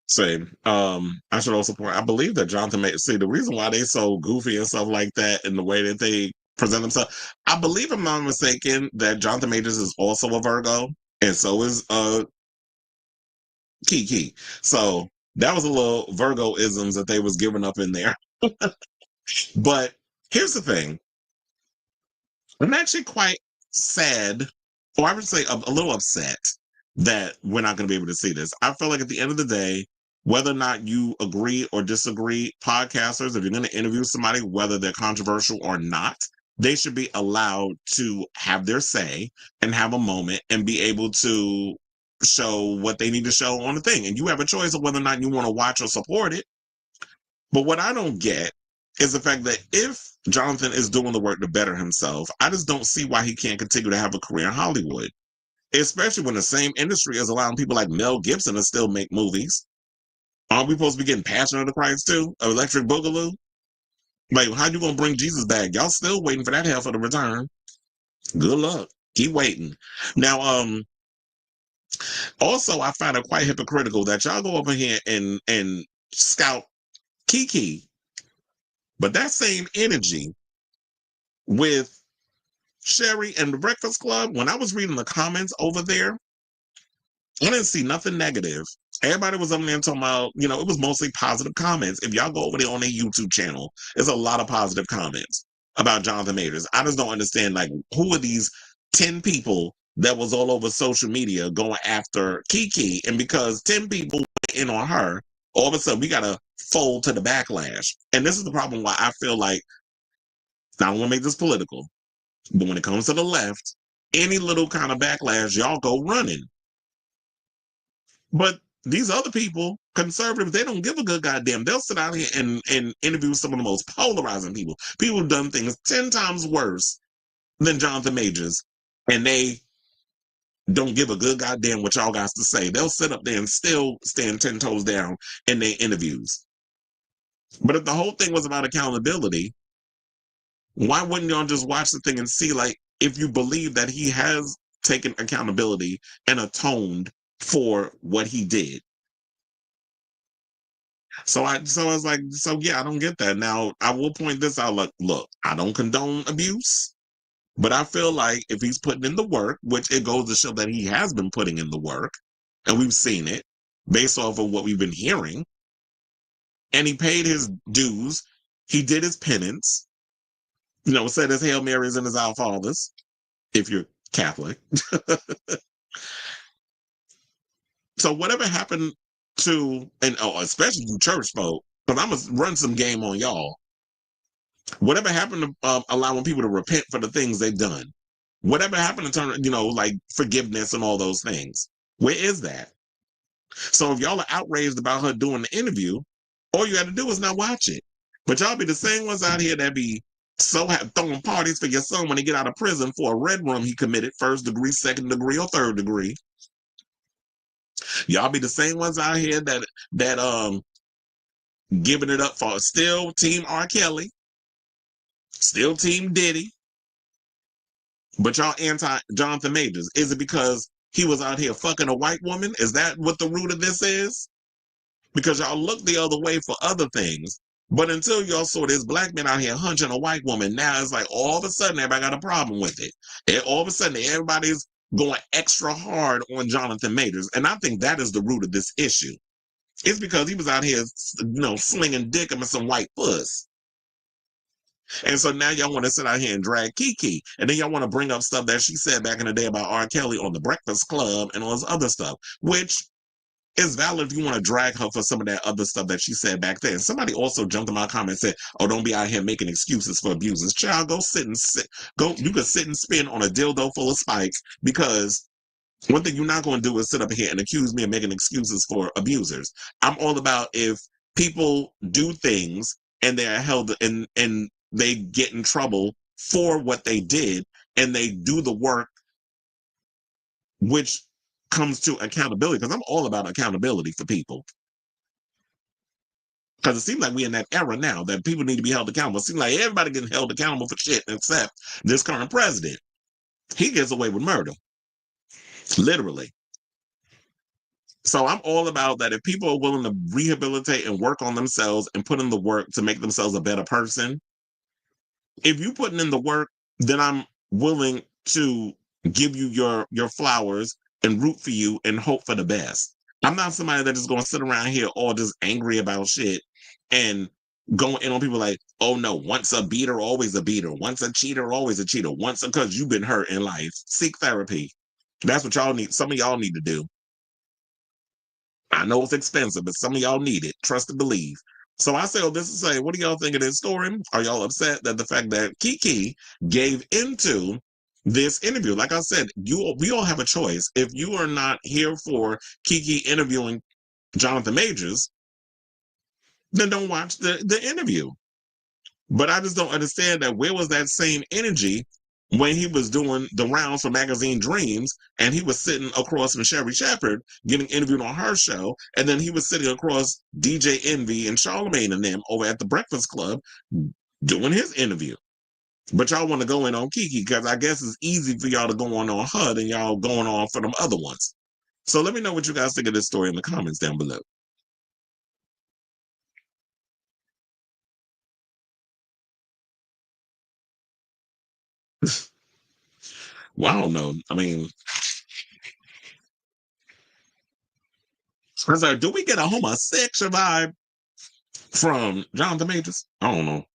Same. I should also point. I believe that Jonathan the reason why they so goofy and stuff like that in the way that they present themselves. I believe, if I'm not mistaken, that Jonathan Majors is also a Virgo, and so is Keke. So that was a little Virgo isms that they was giving up in there. But here's the thing. I'm actually quite sad, or I would say a little upset that we're not going to be able to see this. I feel like at the end of the day, whether or not you agree or disagree, podcasters, if you're going to interview somebody, whether they're controversial or not, they should be allowed to have their say and have a moment and be able to show what they need to show on the thing. And you have a choice of whether or not you want to watch or support it. But what I don't get is the fact that if Jonathan is doing the work to better himself, I just don't see why he can't continue to have a career in Hollywood. Especially when the same industry is allowing people like Mel Gibson to still make movies. Aren't we supposed to be getting Passion of the Christ too? Electric Boogaloo? Like, how you gonna bring Jesus back? Y'all still waiting for that hell for the return. Good luck. Keep waiting. Now, also I find it quite hypocritical that y'all go over here and scout Keke, but that same energy with Sherry and the Breakfast Club, when I was reading the comments over there, I didn't see nothing negative. Everybody was up there talking about, it was mostly positive comments. If y'all go over there on their YouTube channel, there's a lot of positive comments about Jonathan Majors. I just don't understand, like, who are these 10 people that was all over social media going after Keke? And because 10 people went in on her, all of a sudden we got to fold to the backlash. And this is the problem why I feel like, I don't want to make this political, but when it comes to the left, any little kind of backlash, y'all go running. But these other people, conservatives, they don't give a good goddamn. They'll sit out here and interview some of the most polarizing people. People who've done things 10 times worse than Jonathan Majors, and they don't give a good goddamn what y'all got to say. They'll sit up there and still stand 10 toes down in their interviews. But if the whole thing was about accountability, why wouldn't y'all just watch the thing and see, like, if you believe that he has taken accountability and atoned for what he did? So I was like, yeah, I don't get that. Now, I will point this out, like, look, I don't condone abuse, but I feel like if he's putting in the work, which it goes to show that he has been putting in the work, and we've seen it based off of what we've been hearing, and he paid his dues, he did his penance, said his Hail Marys and his Our Fathers, if you're Catholic. So whatever happened to, and especially you church folk, because I'm going to run some game on y'all. Whatever happened to allowing people to repent for the things they've done? Whatever happened to turn, like forgiveness and all those things? Where is that? So if y'all are outraged about her doing the interview, all you got to do is not watch it. But y'all be the same ones out here that be throwing parties for your son when he get out of prison for a red rum he committed, 1st degree, 2nd degree, or 3rd degree. Y'all be the same ones out here that giving it up for still Team R. Kelly, still Team Diddy, but y'all anti Jonathan Majors. Is it because he was out here fucking a white woman? Is that what the root of this is? Because y'all look the other way for other things, but until y'all saw this black man out here hunching a white woman, now it's like all of a sudden everybody got a problem with it. And all of a sudden everybody's going extra hard on Jonathan Majors, and I think that is the root of this issue. It's because he was out here, slinging dick and some white puss. And so now y'all want to sit out here and drag Keke, and then y'all want to bring up stuff that she said back in the day about R. Kelly on the Breakfast Club and all this other stuff, which is valid if you want to drag her for some of that other stuff that she said back then. Somebody also jumped in my comments and said, "Oh, don't be out here making excuses for abusers." Child, you can sit and spin on a dildo full of spikes, because one thing you're not going to do is sit up here and accuse me of making excuses for abusers. I'm all about if people do things and they're held and they get in trouble for what they did, and they do the work, which comes to accountability, because I'm all about accountability for people. Because it seems like we're in that era now that people need to be held accountable. It seems like everybody getting held accountable for shit except this current president. He gets away with murder. Literally. So I'm all about that. If people are willing to rehabilitate and work on themselves and put in the work to make themselves a better person, if you putting in the work, then I'm willing to give you your flowers and root for you and hope for the best. I'm not somebody that is going to sit around here all just angry about shit and going in on people like, oh no, once a beater, always a beater. Once a cheater, always a cheater. Because you've been hurt in life. Seek therapy. That's what y'all need. Some of y'all need to do. I know it's expensive, but some of y'all need it. Trust and believe. So I say all this to say, what do y'all think of this story? Are y'all upset that the fact that Keke gave into this interview? Like I said, we all have a choice. If you are not here for Keke interviewing Jonathan Majors, then don't watch the interview. But I just don't understand that where was that same energy when he was doing the rounds for magazine Dreams, and he was sitting across from Sherry Shepherd getting interviewed on her show, and then he was sitting across DJ Envy and Charlamagne and them over at the Breakfast Club doing his interview. But y'all want to go in on Keke because I guess it's easy for y'all to go on her than y'all going on for them other ones. So let me know what you guys think of this story in the comments down below. Well, I don't know. I mean, I was like, do we get a homosexual vibe from Jonathan Majors? I don't know.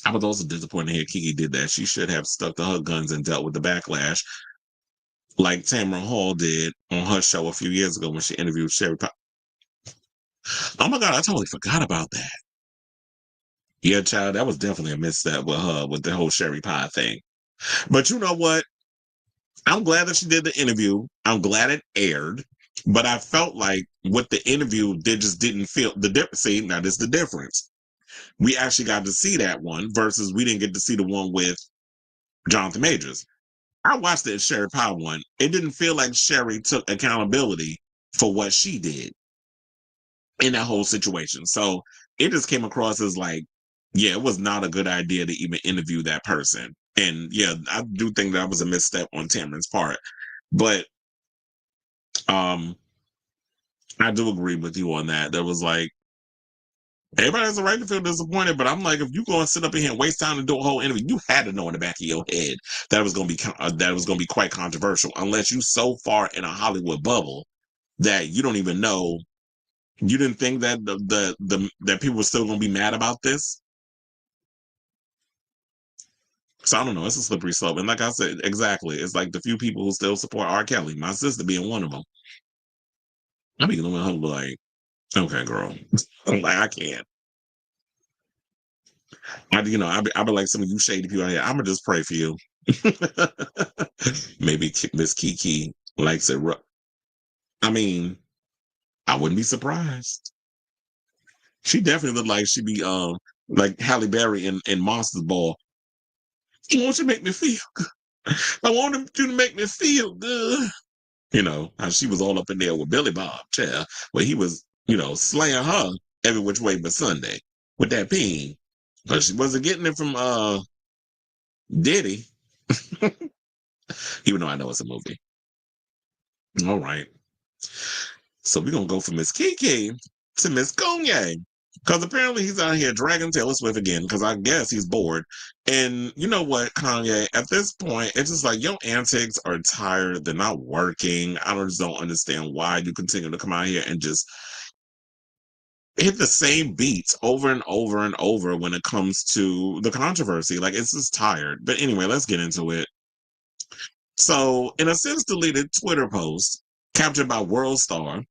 I was also disappointed to hear Keke did that. She should have stuck to her guns and dealt with the backlash like Tamara Hall did on her show a few years ago when she interviewed Sherry Pie. Oh my God, I totally forgot about that. Yeah, child, that was definitely a misstep with her with the whole Sherry Pie thing. But you know what? I'm glad that she did the interview. I'm glad it aired. But I felt like with the interview, they just didn't feel the difference. See, now this is the difference. We actually got to see that one versus we didn't get to see the one with Jonathan Majors. I watched the Sherry Pie one. It didn't feel like Sherry took accountability for what she did in that whole situation. So it just came across as like, yeah, it was not a good idea to even interview that person. And yeah, I do think that was a misstep on Tamron's part. But I do agree with you on that. There was like, everybody has a right to feel disappointed, but I'm like, if you go and sit up in here and waste time to do a whole interview, you had to know in the back of your head that was going to be quite controversial. Unless you so far in a Hollywood bubble that you don't even know, you didn't think that that people were still going to be mad about this. So I don't know. It's a slippery slope, and like I said, exactly, it's like the few people who still support R. Kelly, my sister being one of them. I be looking at her like, okay, girl, I'm like, I can't. I be like some of you shady people out here. I'm gonna just pray for you. Maybe Miss Keke likes it. I mean, I wouldn't be surprised. She definitely looked like she'd be like Halle Berry in Monsters Ball. I want you to make me feel good. I want you to make me feel good. You know, how she was all up in there with Billy Bob, chair, where he was, slaying her every which way but Sunday with that peen. But she wasn't getting it from Diddy. Even though I know it's a movie. All right. So we're going to go from Miss Keke to Miss Kanye. Because apparently he's out here dragging Taylor Swift again, because I guess he's bored. And you know what, Kanye, at this point, it's just like your antics are tired. They're not working. I just don't understand why you continue to come out here and just hit the same beats over and over and over when it comes to the controversy. Like, it's just tired. But anyway, let's get into it. So, in a since deleted Twitter post captured by World Star,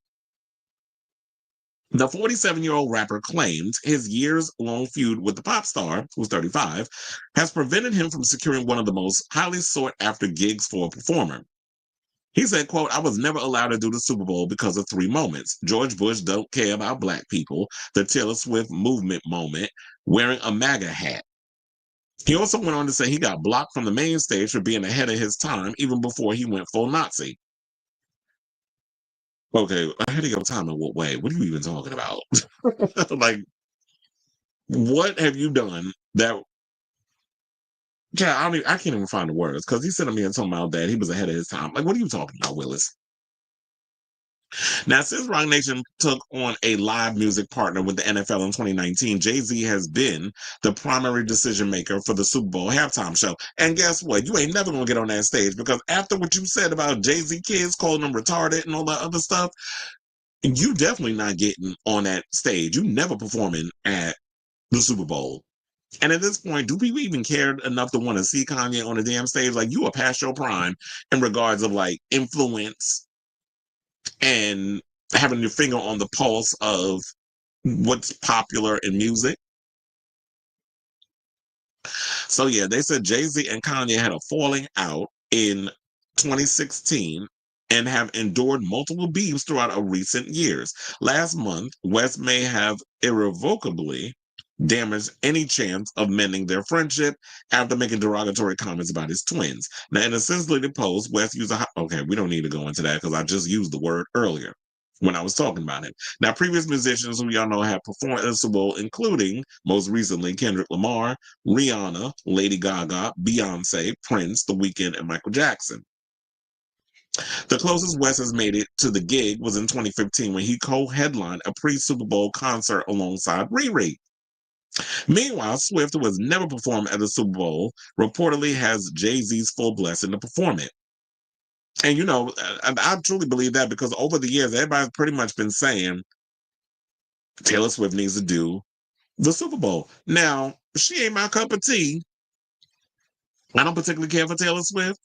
the 47-year-old rapper claimed his years-long feud with the pop star, who's 35, has prevented him from securing one of the most highly sought-after gigs for a performer. He said, quote, "I was never allowed to do the Super Bowl because of 3 moments. George Bush don't care about black people, the Taylor Swift movement moment, wearing a MAGA hat." He also went on to say he got blocked from the main stage for being ahead of his time even before he went full Nazi. Okay, ahead of your time in what way? What are you even talking about? Like, what have you done that? Yeah, I can't even find the words because he's sitting me and talking about that he was ahead of his time. Like, what are you talking about, Willis? Now, since Rock Nation took on a live music partner with the NFL in 2019, Jay-Z has been the primary decision maker for the Super Bowl halftime show. And guess what? You ain't never gonna get on that stage because after what you said about Jay-Z kids calling them retarded and all that other stuff, you definitely not getting on that stage. You never performing at the Super Bowl. And at this point, do people even care enough to want to see Kanye on the damn stage? Like, you are past your prime in regards of like influence and having your finger on the pulse of what's popular in music. So yeah, they said Jay-Z and Kanye had a falling out in 2016 and have endured multiple beefs throughout recent years. Last month, West may have irrevocably damaged any chance of mending their friendship after making derogatory comments about his twins. Now, in a sensitive post, West used okay, we don't need to go into that because I just used the word earlier when I was talking about it. Now, previous musicians who y'all know have performed at the Super Bowl, including, most recently, Kendrick Lamar, Rihanna, Lady Gaga, Beyonce, Prince, The Weeknd, and Michael Jackson. The closest West has made it to the gig was in 2015 when he co-headlined a pre-Super Bowl concert alongside Riri. Meanwhile, Swift, who has never performed at the Super Bowl, reportedly has Jay-Z's full blessing to perform it. And, you know, I truly believe that because over the years, everybody's pretty much been saying Taylor Swift needs to do the Super Bowl. Now, she ain't my cup of tea. I don't particularly care for Taylor Swift.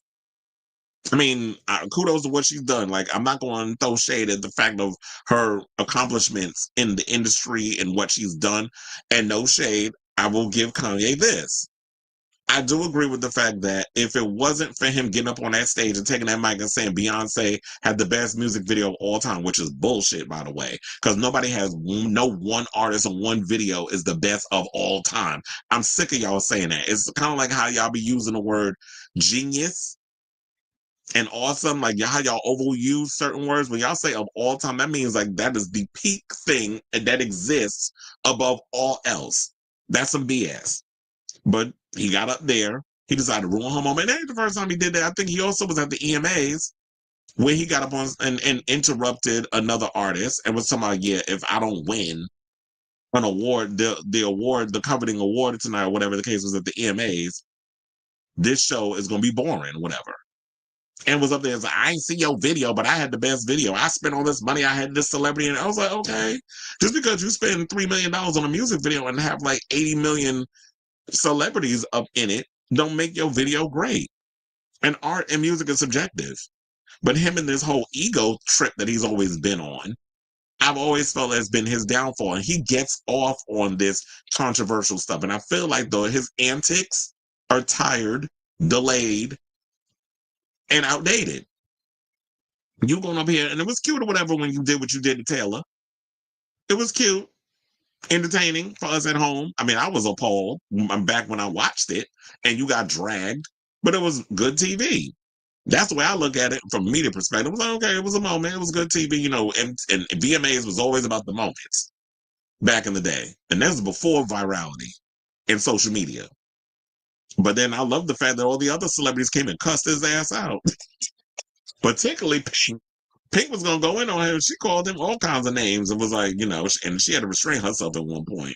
I mean, kudos to what she's done. Like, I'm not going to throw shade at the fact of her accomplishments in the industry and what she's done. And no shade, I will give Kanye this. I do agree with the fact that if it wasn't for him getting up on that stage and taking that mic and saying Beyonce had the best music video of all time, which is bullshit, by the way, because nobody has, no one artist or one video is the best of all time. I'm sick of y'all saying that. It's kind of like how y'all be using the word genius and awesome, like how y'all overuse certain words. When y'all say of all time, that means like that is the peak thing that exists above all else. That's some BS. But he got up there. He decided to ruin her moment. And that ain't the first time he did that. I think he also was at the EMAs when he got up on and interrupted another artist and was talking about, yeah, if I don't win an award, the award, the coveting award tonight, or whatever the case was at the EMAs, this show is going to be boring, whatever. And was up there and said, I ain't see your video, but I had the best video. I spent all this money. I had this celebrity. And I was like, okay, just because you spend $3 million on a music video and have like 80 million celebrities up in it, don't make your video great. And art and music is subjective. But him and this whole ego trip that he's always been on, I've always felt has been his downfall. And he gets off on this controversial stuff. And I feel like, though, his antics are tired, delayed, and outdated. You going up here, and it was cute or whatever when you did what you did to Taylor. It was cute, entertaining for us at home. I mean, I was appalled back when I watched it, and you got dragged, but it was good TV. That's the way I look at it from a media perspective. It was like, okay, it was a moment. It was good TV, you know, and VMAs was always about the moments back in the day. And that was before virality and social media. But then I love the fact that all the other celebrities came and cussed his ass out. Particularly Pink. Pink was going to go in on him. She called him all kinds of names. It was like, you know, and she had to restrain herself at one point.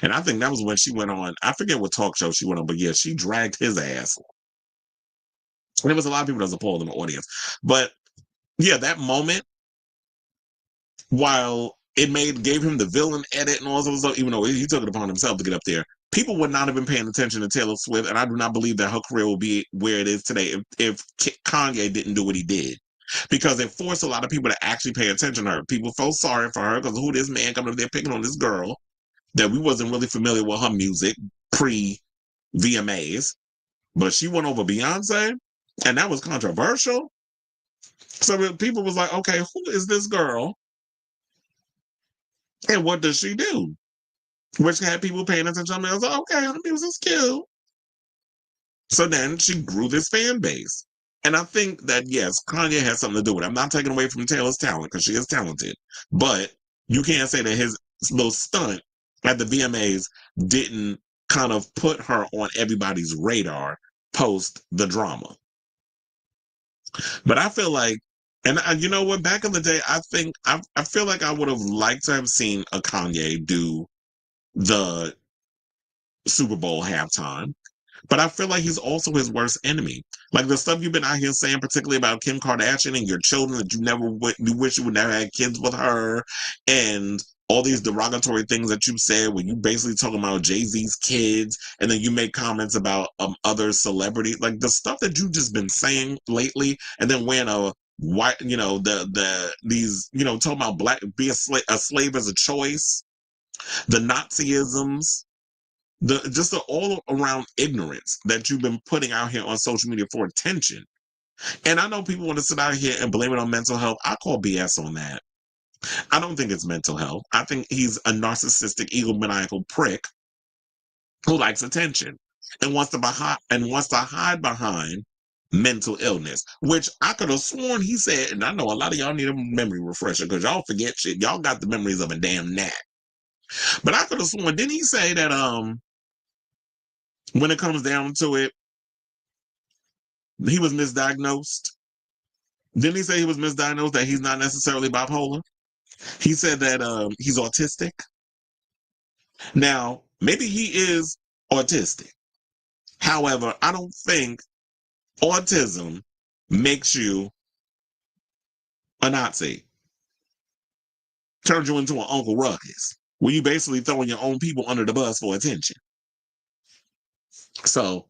And I think that was when she went on, I forget what talk show she went on, but yeah, she dragged his ass. And there was a lot of people that was appalled in the audience. But yeah, that moment, while it gave him the villain edit and all this other stuff, even though he took it upon himself to get up there, people would not have been paying attention to Taylor Swift, and I do not believe that her career will be where it is today if Kanye didn't do what he did. Because it forced a lot of people to actually pay attention to her. People felt sorry for her because who this man coming up there picking on this girl that we wasn't really familiar with her music pre-VMAs. But she went over Beyonce, and that was controversial. So people was like, okay, who is this girl? And what does she do? Which had people paying attention. I was like, okay, her music's cute. So then she grew this fan base. And I think that, yes, Kanye has something to do with it. I'm not taking away from Taylor's talent because she is talented. But you can't say that his little stunt at the VMAs didn't kind of put her on everybody's radar post the drama. But I feel like, and you know what, back in the day, I feel like I would have liked to have seen a Kanye do the Super Bowl halftime. But I feel like he's also his worst enemy. Like the stuff you've been out here saying, particularly about Kim Kardashian and your children that you wish you would never had kids with her, and all these derogatory things that you said when you basically talking about Jay-Z's kids, and then you make comments about other celebrities, like the stuff that you've just been saying lately, and then when a white, you know, these, you know, talking about black, be a slave as a choice, the Nazisms. Just the all around ignorance that you've been putting out here on social media for attention. And I know people want to sit out here and blame it on mental health. I call BS on that. I don't think it's mental health. I think he's a narcissistic, egomaniacal prick who likes attention and wants to hide behind mental illness, which I could have sworn he said, and I know a lot of y'all need a memory refresher because y'all forget shit. Y'all got the memories of a damn gnat. But I could have sworn, didn't he say that when it comes down to it, he was misdiagnosed? Didn't he say he was misdiagnosed, that he's not necessarily bipolar? He said that he's autistic. Now, maybe he is autistic. However, I don't think autism makes you a Nazi. Turns you into an Uncle Ruckus, where you basically throwing your own people under the bus for attention. So,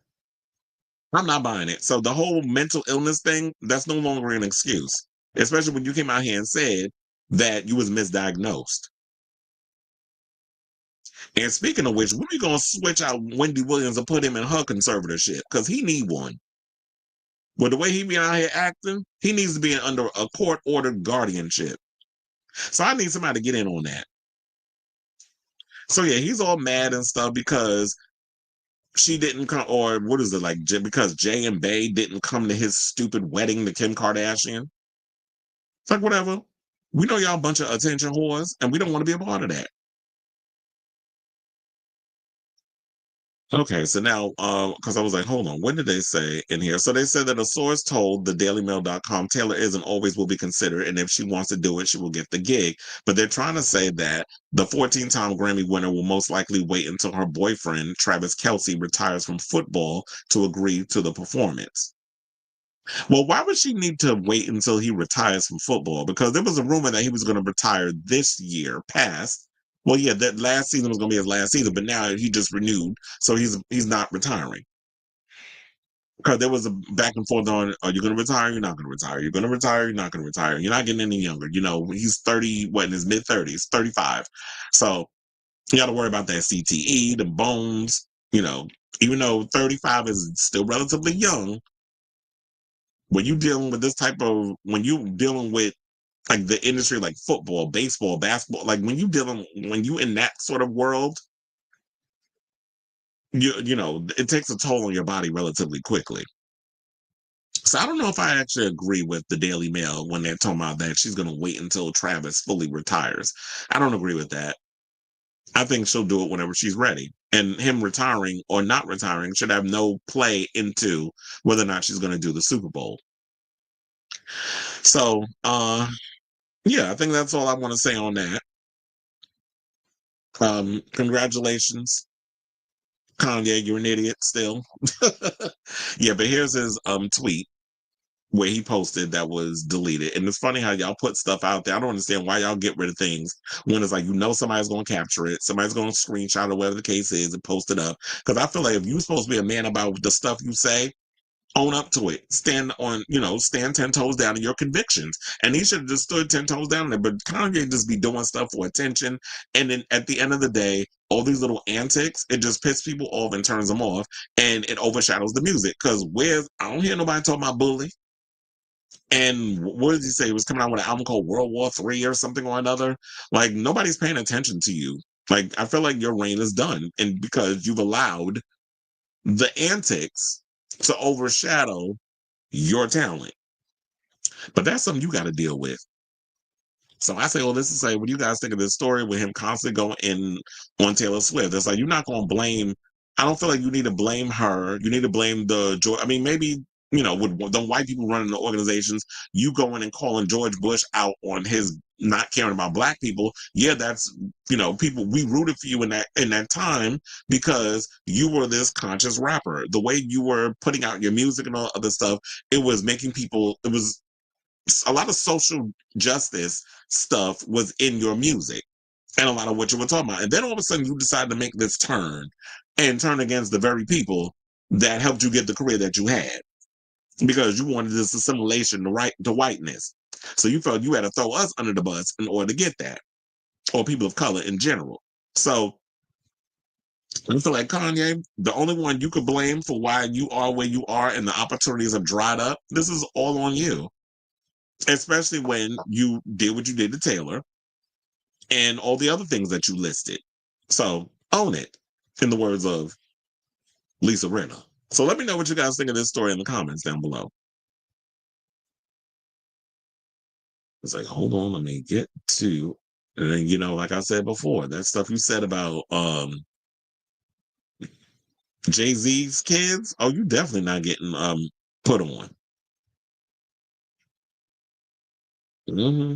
I'm not buying it. So the whole mental illness thing, that's no longer an excuse. Especially when you came out here and said that you was misdiagnosed. And speaking of which, when are we going to switch out Wendy Williams and put him in her conservatorship? Because he need one. But the way he be out here acting, he needs to be under a court-ordered guardianship. So I need somebody to get in on that. So yeah, he's all mad and stuff because she didn't come, or what is it, like, because Jay and Bay didn't come to his stupid wedding to Kim Kardashian. It's like, whatever. We know y'all a bunch of attention whores, and we don't want to be a part of that. Okay, so now, because I was like, hold on, what did they say in here? So they said that a source told the DailyMail.com Taylor is and always will be considered, and if she wants to do it, she will get the gig. But they're trying to say that the 14-time Grammy winner will most likely wait until her boyfriend, Travis Kelce, retires from football to agree to the performance. Well, why would she need to wait until he retires from football? Because there was a rumor that he was going to retire this year, past. Well, yeah, that last season was going to be his last season, but now he just renewed, so he's not retiring. Because there was a back and forth on, are you going to retire? You're not going to retire. You're going to retire. You're not going to retire. You're not getting any younger. You know, he's 30, in his mid-30s, 35. So you got to worry about that CTE, the bones, even though 35 is still relatively young, when you're dealing with when you're dealing with like the industry, like football, baseball, basketball, like when you in that sort of world, it takes a toll on your body relatively quickly. So I don't know if I actually agree with the Daily Mail when they're talking about that she's going to wait until Travis fully retires. I don't agree with that. I think she'll do it whenever she's ready. And him retiring or not retiring should have no play into whether or not she's going to do the Super Bowl. So, yeah, I think that's all I want to say on that. Congratulations, Kanye, you're an idiot still. Yeah, but here's his tweet where he posted that was deleted. And it's funny how y'all put stuff out there. I don't understand why y'all get rid of things when it's like, somebody's going to capture it. Somebody's going to screenshot or whatever the case is and post it up. Because I feel like if you're supposed to be a man about the stuff you say, own up to it. Stand 10 toes down in your convictions. And he should have just stood 10 toes down there. But Kanye just be doing stuff for attention. And then at the end of the day, all these little antics, it just pisses people off and turns them off. And it overshadows the music. Because I don't hear nobody talking about Bully. And what did he say? He was coming out with an album called World War III or something or another. Like, nobody's paying attention to you. Like, I feel like your reign is done. And because you've allowed the antics to overshadow your talent. But that's something you got to deal with. So I say all this to say, what do you guys think of this story with him constantly going in on Taylor Swift? It's like, you're not going to blame, I don't feel like you need to blame her. You need to blame maybe, with the white people running the organizations, you going and calling George Bush out on his not caring about black people. Yeah, that's, people, we rooted for you in that time because you were this conscious rapper. The way you were putting out your music and all other stuff, it was making people, it was a lot of social justice stuff was in your music and a lot of what you were talking about. And then all of a sudden you decide to make this turn against the very people that helped you get the career that you had. Because you wanted this assimilation to whiteness. So you felt you had to throw us under the bus in order to get that. Or people of color in general. So I feel like Kanye, the only one you could blame for why you are where you are and the opportunities have dried up, this is all on you. Especially when you did what you did to Taylor. and all the other things that you listed. So own it, in the words of Lisa Rinna. So let me know what you guys think of this story in the comments down below. It's like, hold on, let me get to, and then, you know, like I said before, that stuff you said about Jay-Z's kids, oh, you definitely not getting put on.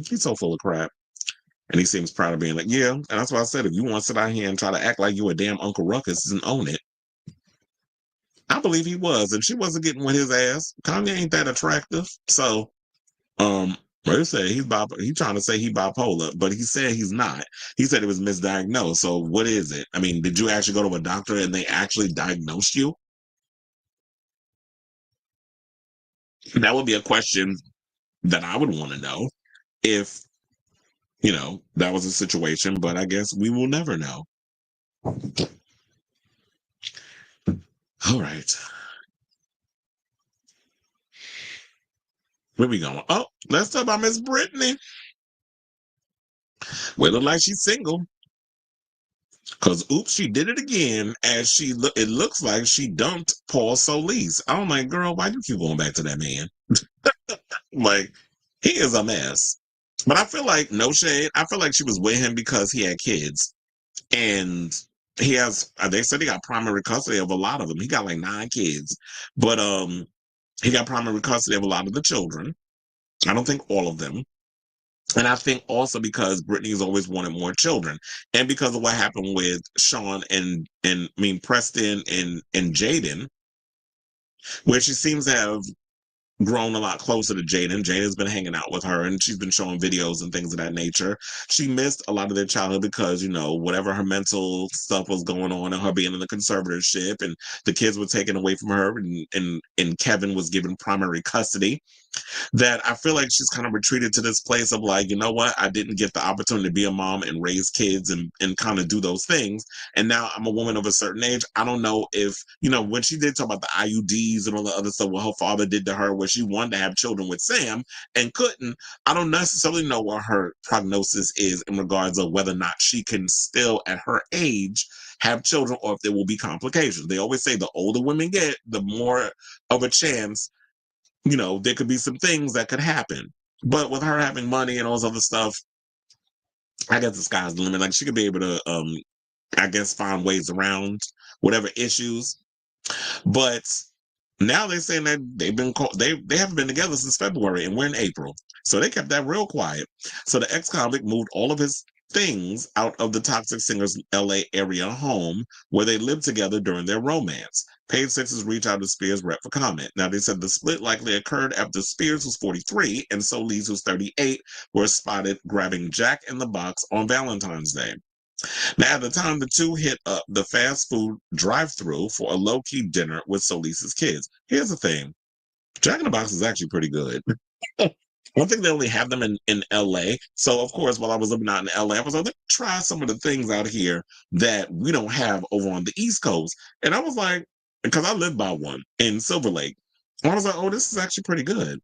He's so full of crap. And he seems proud of being like, yeah. And that's why I said, if you want to sit out here and try to act like you a damn Uncle Ruckus and own it. I believe he was, and she wasn't getting with his ass. Kanye ain't that attractive. So, they say he's trying to say he bipolar, but he said he's not. He said it was misdiagnosed. So what is it? I mean, did you actually go to a doctor and they actually diagnosed you? That would be a question that I would want to know if, you know, that was a situation, but I guess we will never know. All right. Where we going? Oh, let's talk about Miss Britney. Well, it look like she's single. Because, oops, she did it again as it looks like she dumped Paul Soliz. I'm like, girl, why do you keep going back to that man? Like, he is a mess. But I feel like, no shade, I feel like she was with him because he had kids. And he has, they said he got primary custody of a lot of them. He got like 9 kids. But he got primary custody of a lot of the children. I don't think all of them. And I think also because Britney's always wanted more children, and because of what happened with Sean and Preston and Jaden, where she seems to have grown a lot closer to Jaden. Jaden's been hanging out with her, and she's been showing videos and things of that nature. She missed a lot of their childhood because, you know, whatever her mental stuff was going on, and her being in the conservatorship, and the kids were taken away from her, and Kevin was given primary custody. That I feel like she's kind of retreated to this place of like, you know what, I didn't get the opportunity to be a mom and raise kids and kind of do those things. And now I'm a woman of a certain age. I don't know if, you know, when she did talk about the IUDs and all the other stuff what her father did to her, where she wanted to have children with Sam and couldn't, I don't necessarily know what her prognosis is in regards of whether or not she can still at her age have children or if there will be complications. They always say the older women get, the more of a chance, you know, there could be some things that could happen. But with her having money and all this other stuff, I guess the sky's the limit. Like, she could be able to, I guess, find ways around whatever issues. But now they're saying that they haven't been together since February, and we're in April. So they kept that real quiet. So the ex-convict moved all of his things out of the Toxic Singer's LA area home where they lived together during their romance. Page Six's reached out to Spears' rep for comment. Now, they said the split likely occurred after Spears was 43 and Soliz, who's 38, were spotted grabbing Jack in the Box on Valentine's Day. Now, at the time, the two hit up the fast food drive-thru for a low-key dinner with Soliz's kids. Here's the thing. Jack in the Box is actually pretty good. I think they only have them in LA. So, of course, while I was living out in LA, I was like, let's try some of the things out here that we don't have over on the East Coast. And I was like, because I live by one in Silver Lake. And I was like, oh, this is actually pretty good.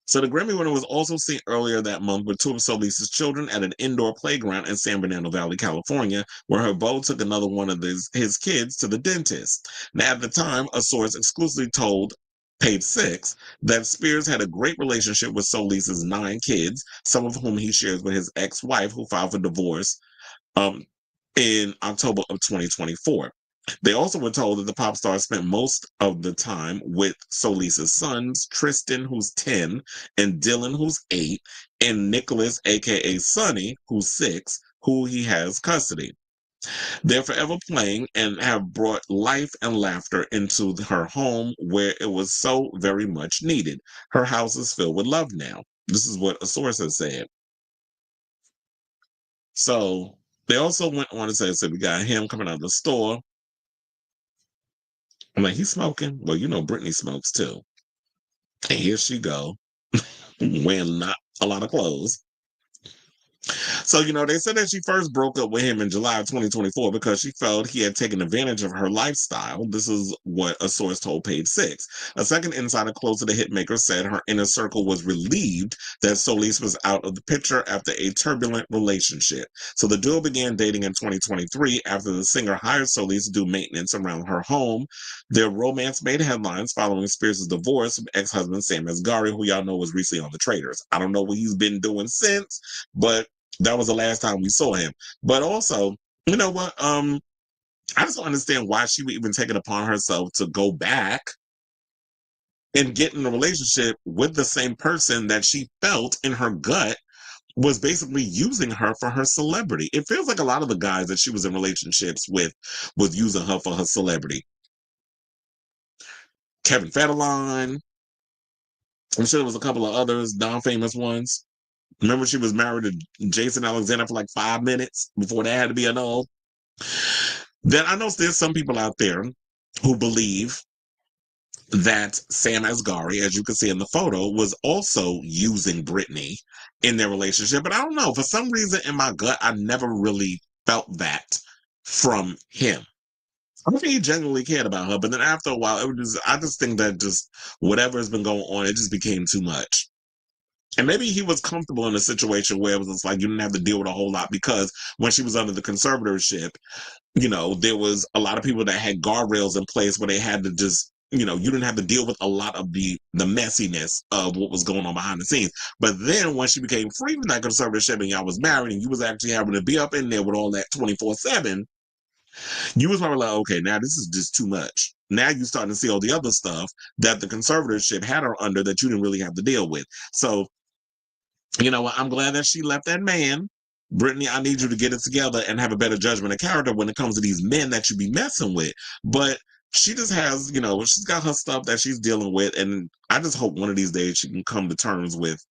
So the Grammy winner was also seen earlier that month with 2 of Soliz's children at an indoor playground in San Bernardino Valley, California, where her beau took another one of his kids to the dentist. Now, at the time, a source exclusively told Page Six that Spears had a great relationship with Soliz's 9 kids, some of whom he shares with his ex-wife, who filed for divorce in October of 2024. They also were told that the pop star spent most of the time with Soliz's sons, Tristan, who's 10, and Dylan, who's 8, and Nicholas, aka Sonny, who's 6, who he has custody. They're forever playing and have brought life and laughter into her home where it was so very much needed. Her house is filled with love now. This is what a source has said. So they also went on to say, so we got him coming out of the store. I'm like, he's smoking? Well, you know Britney smokes too. And here she go, wearing not a lot of clothes. So, they said that she first broke up with him in July of 2024 because she felt he had taken advantage of her lifestyle. This is what a source told Page Six. A second insider close to the hitmaker said her inner circle was relieved that Soliz was out of the picture after a turbulent relationship. So the duo began dating in 2023 after the singer hired Soliz to do maintenance around her home. Their romance made headlines following Spears' divorce from ex-husband Sam Asghari, who y'all know was recently on The Traitors. I don't know what he's been doing since, but that was the last time we saw him. But also, you know what? I just don't understand why she would even take it upon herself to go back and get in a relationship with the same person that she felt in her gut was basically using her for her celebrity. It feels like a lot of the guys that she was in relationships with was using her for her celebrity. Kevin Federline. I'm sure there was a couple of others, non-famous ones. Remember, she was married to Jason Alexander for like 5 minutes before that had to be annulled. Then I know there's some people out there who believe that Sam Asghari, as you can see in the photo, was also using Britney in their relationship. But I don't know. For some reason in my gut, I never really felt that from him. I don't think he genuinely cared about her. But then after a while, I just think that just whatever has been going on, it just became too much. And maybe he was comfortable in a situation where it was just like you didn't have to deal with a whole lot because when she was under the conservatorship, there was a lot of people that had guardrails in place where they had to just, you didn't have to deal with a lot of the messiness of what was going on behind the scenes. But then when she became free from that conservatorship and y'all was married and you was actually having to be up in there with all that 24/7, you was probably like, okay, now this is just too much. Now you're starting to see all the other stuff that the conservatorship had her under that you didn't really have to deal with. So, you know what? I'm glad that she left that man. Britney, I need you to get it together and have a better judgment of character when it comes to these men that you be messing with. But she just has, she's got her stuff that she's dealing with. And I just hope one of these days she can come to terms with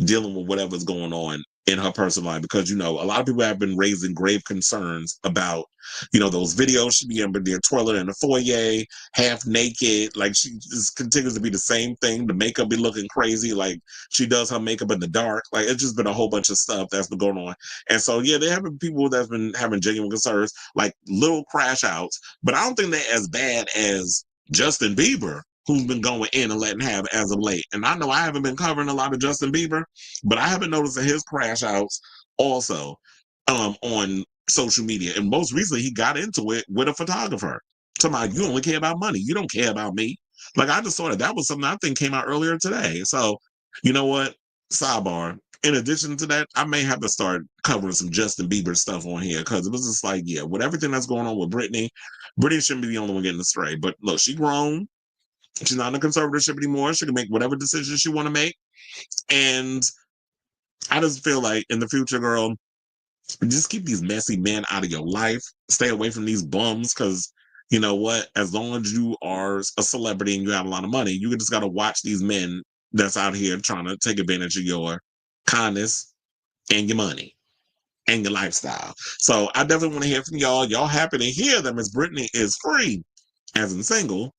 dealing with whatever's going on in her personal life, because a lot of people have been raising grave concerns about those videos she be in their toilet in the foyer, half naked, like she just continues to be the same thing. The makeup be looking crazy, like she does her makeup in the dark. Like it's just been a whole bunch of stuff that's been going on. And so yeah, there have been people that's been having genuine concerns, like little crash outs, but I don't think they're as bad as Justin Bieber, who's been going in and letting have as of late. And I know I haven't been covering a lot of Justin Bieber, but I haven't noticed his crash outs also on social media. And most recently, he got into it with a photographer. Talking about, you only care about money. You don't care about me. Like, I just saw that was something I think came out earlier today. So, you know what? Sidebar. In addition to that, I may have to start covering some Justin Bieber stuff on here, because it was just like, yeah, with everything that's going on with Britney shouldn't be the only one getting astray. But look, she grown. She's not in a conservatorship anymore. She can make whatever decisions she want to make. And I just feel like in the future, girl, just keep these messy men out of your life. Stay away from these bums, because you know what? As long as you are a celebrity and you have a lot of money, you just got to watch these men that's out here trying to take advantage of your kindness and your money and your lifestyle. So I definitely want to hear from y'all. Y'all happy to hear that Miss Britney is free, as in single,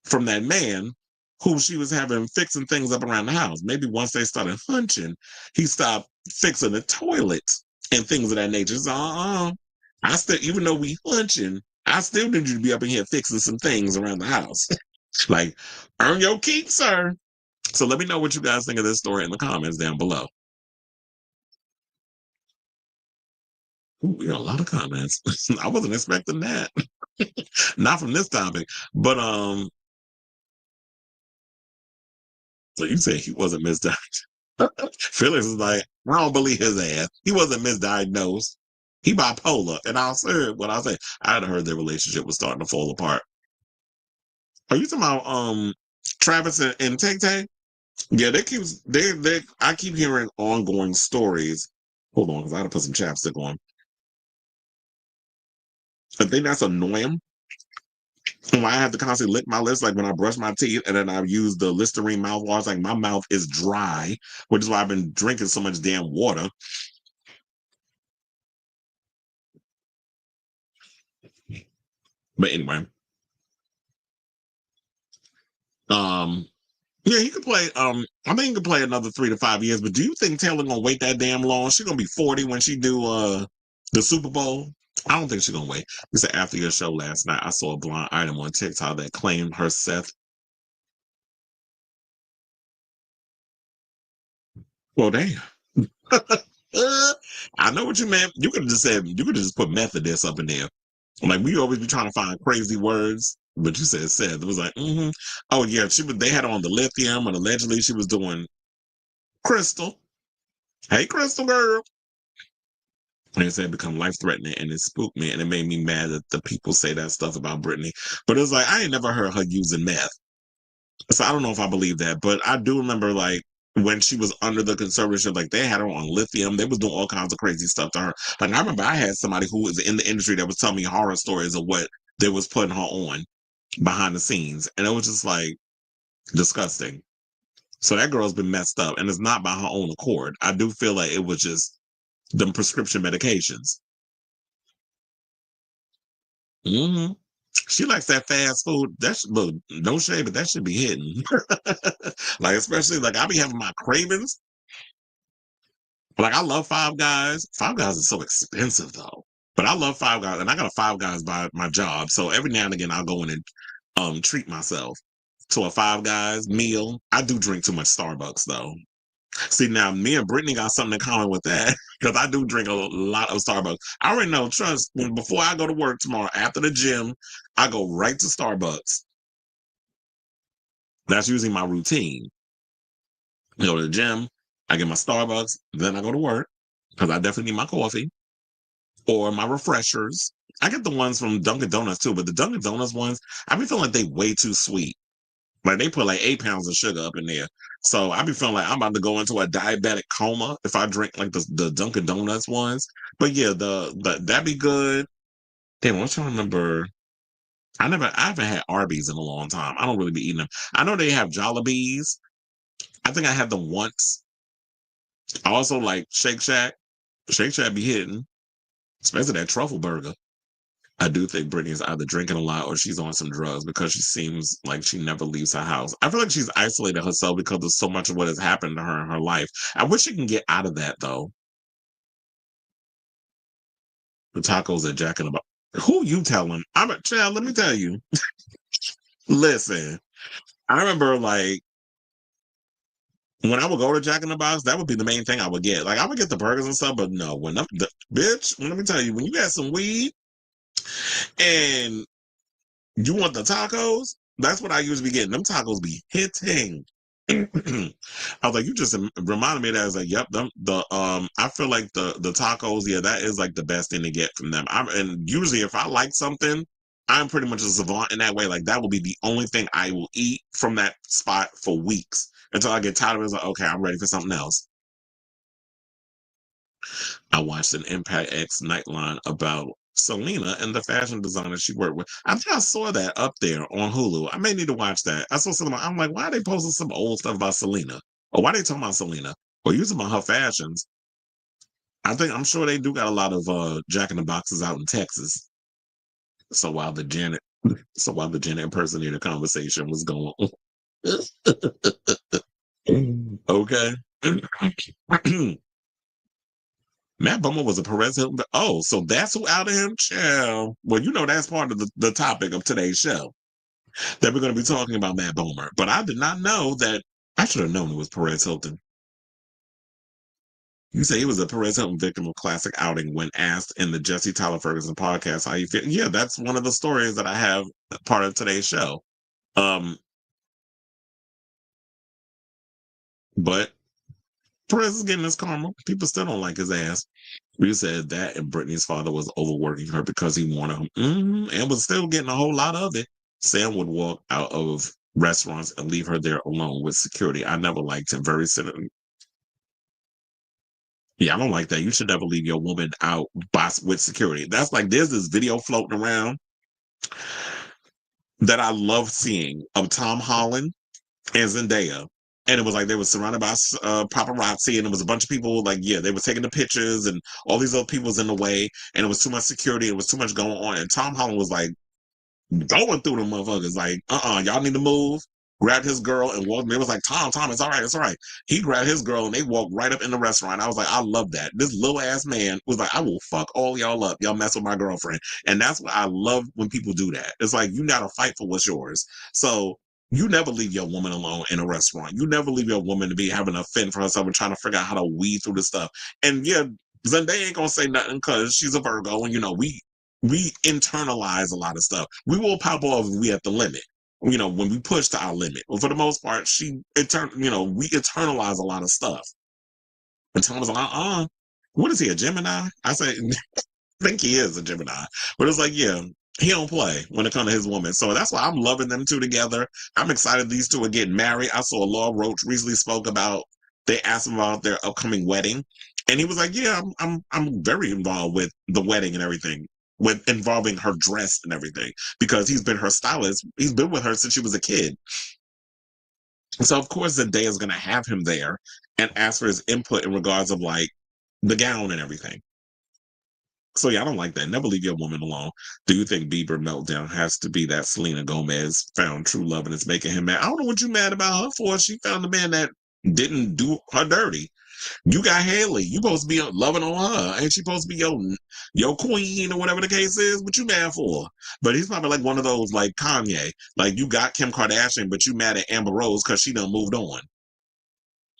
from that man who she was having fixing things up around the house. Maybe once they started hunching, he stopped fixing the toilets and things of that nature. So, I still, even though we hunching, I still need you to be up in here fixing some things around the house. Like, earn your keep, sir. So let me know what you guys think of this story in the comments down below. Ooh, we got a lot of comments. I wasn't expecting that. Not from this topic. But so you say he wasn't misdiagnosed. Felix is like, I don't believe his ass. He wasn't misdiagnosed. He bipolar. And I'll say what I'll say. I had heard their relationship was starting to fall apart. Are you talking about Travis and Tay Tay? Yeah, I keep hearing ongoing stories. Hold on, because I had to put some chapstick on. I think that's annoying. When I have to constantly lick my lips, like when I brush my teeth, and then I use the Listerine mouthwash, like my mouth is dry, which is why I've been drinking so much damn water. But anyway, Yeah, he could play. I think he could play another 3 to 5 years. But do you think Taylor gonna wait that damn long? She gonna be 40 when she do the Super Bowl. I don't think she's gonna wait. He said after your show last night, I saw a blind item on TikTok that claimed her Seth. Well, damn. I know what you meant. You could have just said you could have just put Methodist up in there. Like we always be trying to find crazy words, but you said Seth. It was like, oh yeah, she was. They had her on the lithium, and allegedly she was doing crystal. Hey, crystal girl. And it said become life threatening, and it spooked me, and it made me mad that the people say that stuff about Britney. But it was like I ain't never heard her using meth, so I don't know if I believe that. But I do remember like when she was under the conservatorship, like they had her on lithium. They was doing all kinds of crazy stuff to her. Like I remember I had somebody who was in the industry that was telling me horror stories of what they was putting her on behind the scenes, and it was just like disgusting. So that girl's been messed up, and it's not by her own accord. I do feel like it was just them prescription medications. Mm-hmm. She likes that fast food. That's look, no shade, but that should be hidden. Like especially like I be having my cravings. Like I love Five Guys. Five Guys is so expensive though. But I love Five Guys, and I got a Five Guys by my job. So every now and again I'll go in and treat myself to a Five Guys meal. I do drink too much Starbucks though. See, now me and Brittany got something in common with that because I do drink a lot of Starbucks. I already know, trust, before I go to work tomorrow after the gym, I go right to Starbucks. That's usually my routine. I go to the gym, I get my Starbucks, then I go to work because I definitely need my coffee or my refreshers. I get the ones from Dunkin' Donuts too, but the Dunkin' Donuts ones, I be feeling like they way too sweet. Like they put like 8 pounds of sugar up in there. So I be feeling like I'm about to go into a diabetic coma if I drink like the Dunkin' Donuts ones. But yeah, the that'd be good. Damn, I'm trying to remember. I haven't had Arby's in a long time. I don't really be eating them. I know they have Jollibees. I think I had them once. I also like Shake Shack. Shake Shack be hitting, especially that truffle burger. I do think Britney is either drinking a lot or she's on some drugs because she seems like she never leaves her house. I feel like she's isolated herself because of so much of what has happened to her in her life. I wish she can get out of that though. The tacos at Jack in the Box. Who you telling? I'm a child. Let me tell you. Listen, I remember like when I would go to Jack in the Box, that would be the main thing I would get. Like I would get the burgers and stuff, but no, bitch, let me tell you, when you got some weed and you want the tacos? That's what I usually be getting. Them tacos be hitting. I was like, you just reminded me of that. I was like, yep, I feel like the tacos, yeah, that is like the best thing to get from them. And usually if I like something, I'm pretty much a savant in that way. Like that will be the only thing I will eat from that spot for weeks until I get tired of it. It's like, okay, I'm ready for something else. I watched an Impact X Nightline about Selena and the fashion designer she worked with. I think I saw that up there on Hulu. I may need to watch that. I saw something. I'm like, why are they posting some old stuff about Selena? Or why are they talking about Selena? Or using about her fashions? I'm sure they do got a lot of Jack in the Boxes out in Texas. So while the Janet impersonator conversation was going on. Okay. Matt Bomer was a Perez Hilton. Oh, so that's who outed him? Chill. Well, you know that's part of the topic of today's show. That we're going to be talking about Matt Bomer. But I did not know that. I should have known it was Perez Hilton. You say he was a Perez Hilton victim of classic outing when asked in the Jesse Tyler Ferguson podcast how you feel. Yeah, that's one of the stories that I have part of today's show. But Perez is getting his karma. People still don't like his ass. We said that, and Britney's father was overworking her because he wanted him, and was still getting a whole lot of it. Sam would walk out of restaurants and leave her there alone with security. I never liked him. Very cynical. Yeah, I don't like that. You should never leave your woman out with security. That's like there's this video floating around that I love seeing of Tom Holland and Zendaya. And it was like they were surrounded by paparazzi, and it was a bunch of people. Like, yeah, they were taking the pictures, and all these other people was in the way, and it was too much security. It was too much going on, and Tom Holland was like going through them motherfuckers. Like, y'all need to move. grabbed his girl and walked. It was like, Tom, it's all right, it's all right. He grabbed his girl and they walked right up in the restaurant. I was like, I love that. This little ass man was like, I will fuck all y'all up. Y'all mess with my girlfriend. And that's what I love when people do that. It's like, you gotta fight for what's yours. So you never leave your woman alone in a restaurant. You never leave your woman to be having a fend for herself and trying to figure out how to weed through the stuff. And yeah, Zendaya ain't gonna say nothing because she's a Virgo, and we internalize a lot of stuff. We will pop off if we at the limit. When we push to our limit. Well, for the most part, we internalize a lot of stuff. And Tom was like, what is he, a Gemini? I say, I think he is a Gemini. But it's like, yeah, he don't play when it comes to his woman. So that's why I'm loving them two together. I'm excited these two are getting married. I saw Law Roach recently spoke about, they asked him about their upcoming wedding. And he was like, yeah, I'm very involved with the wedding and everything, with involving her dress and everything, because he's been her stylist. He's been with her since she was a kid. So of course Zendaya is going to have him there and ask for his input in regards of like the gown and everything. So yeah, I don't like that. Never leave your woman alone. Do you think Bieber meltdown has to be that Selena Gomez found true love and it's making him mad? I don't know what you mad about her for. She found a man that didn't do her dirty. You got Haley. You supposed to be loving on her. Ain't she supposed to be your queen or whatever the case is? What you mad for? But he's probably like one of those like Kanye. Like you got Kim Kardashian, but you mad at Amber Rose because she done moved on.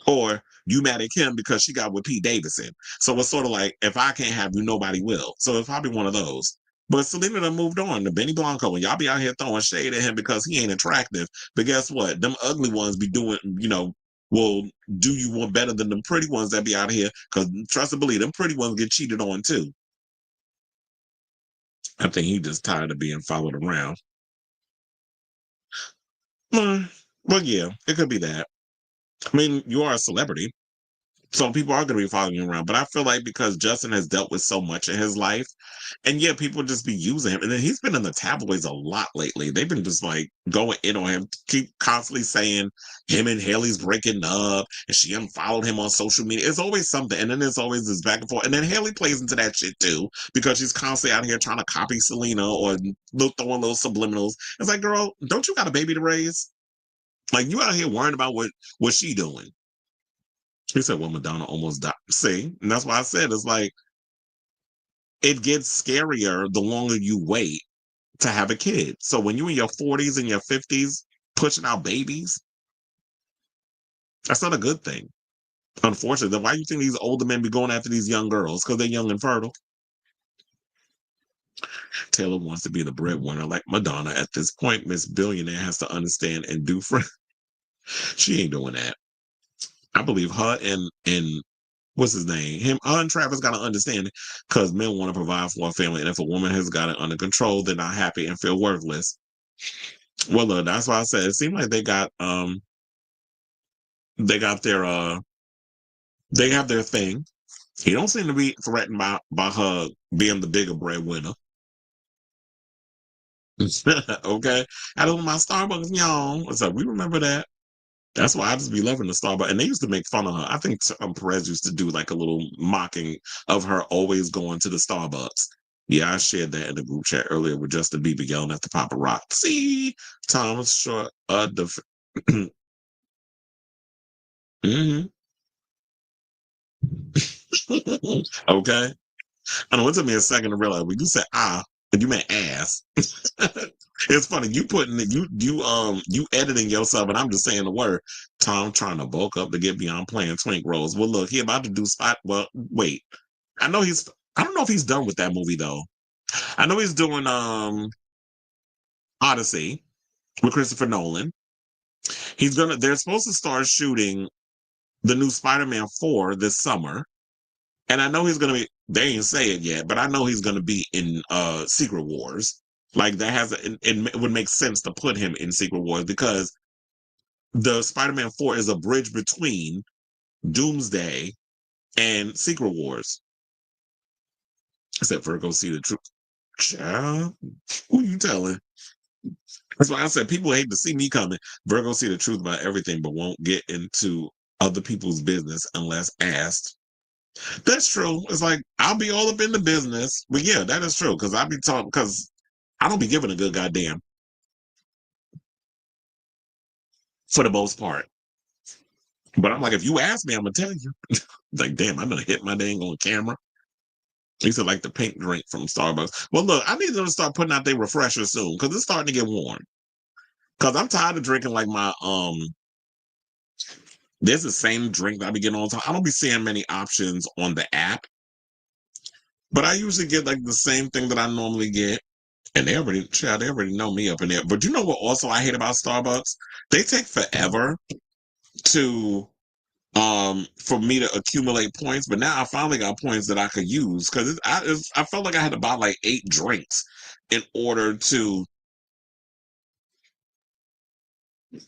Or you mad at Kim because she got with Pete Davidson. So it's sort of like, if I can't have you, nobody will. So it's probably one of those. But Selena done moved on to Benny Blanco, and y'all be out here throwing shade at him because he ain't attractive. But guess what? Them ugly ones be doing, will do you one better than them pretty ones that be out here, because trust and believe, them pretty ones get cheated on too. I think he just tired of being followed around. Well, yeah, it could be that. I mean, you are a celebrity, so people are going to be following you around. But I feel like because Justin has dealt with so much in his life, and yeah, people just be using him. And then he's been in the tabloids a lot lately. They've been just like going in on him, keep constantly saying him and Haley's breaking up, and she unfollowed him on social media. It's always something. And then there's always this back and forth. And then Haley plays into that shit too, because she's constantly out here trying to copy Selena or throwing little subliminals. It's like, girl, don't you got a baby to raise? Like, you out here worrying about what she doing. He said, well, Madonna almost died. See? And that's why I said, it's like, it gets scarier the longer you wait to have a kid. So when you're in your 40s and your 50s pushing out babies, that's not a good thing. Unfortunately, why do you think these older men be going after these young girls? Because they're young and fertile. Taylor wants to be the breadwinner like Madonna. At this point, Miss Billionaire has to understand and do for. She ain't doing that. I believe her and what's his name? Her and Travis got to understand it, because men want to provide for a family, and if a woman has got it under control, they're not happy and feel worthless. Well, look, that's why I said it seemed like they got their they have their thing. He don't seem to be threatened by her being the bigger breadwinner. Okay, I don't my Starbucks, y'all. So we remember that. That's why I just be loving the Starbucks. And they used to make fun of her. I think Perez used to do like a little mocking of her always going to the Starbucks. Yeah, I shared that in the group chat earlier with Justin Bieber yelling at the paparazzi. Thomas Short, mm-hmm. Okay. I know it took me a second to realize when you said and you meant ass. It's funny, you putting it, you editing yourself, and I'm just saying the word. Tom trying to bulk up to get beyond playing twink roles. Well, look, he about to do spot. Well, wait, I don't know if he's done with that movie though. I know he's doing Odyssey with Christopher Nolan. They're supposed to start shooting the new Spider-Man 4 this summer. And I know he's gonna be, they ain't say it yet, but I know he's gonna be in Secret Wars. Like it would make sense to put him in Secret Wars, because the Spider-Man 4 is a bridge between Doomsday and Secret Wars. I said, Virgo, see the truth. Child, who you telling? That's why I said people hate to see me coming. Virgo see the truth about everything, but won't get into other people's business unless asked. That's true. It's like, I'll be all up in the business. But yeah, that is true. Because I don't be giving a good goddamn. for the most part. But I'm like, if you ask me, I'm gonna tell you. Like, damn, I'm gonna hit my dang on camera. These are like the pink drink from Starbucks. Well, look, I need them to start putting out their refreshers soon because it's starting to get warm. Because I'm tired of drinking like my there's the same drink that I be getting all the time. I don't be seeing many options on the app, but I usually get like the same thing that I normally get. And they already know me up in there. But you know what also I hate about Starbucks? They take forever to for me to accumulate points, but now I finally got points that I could use because I felt like I had to buy like 8 drinks in order to,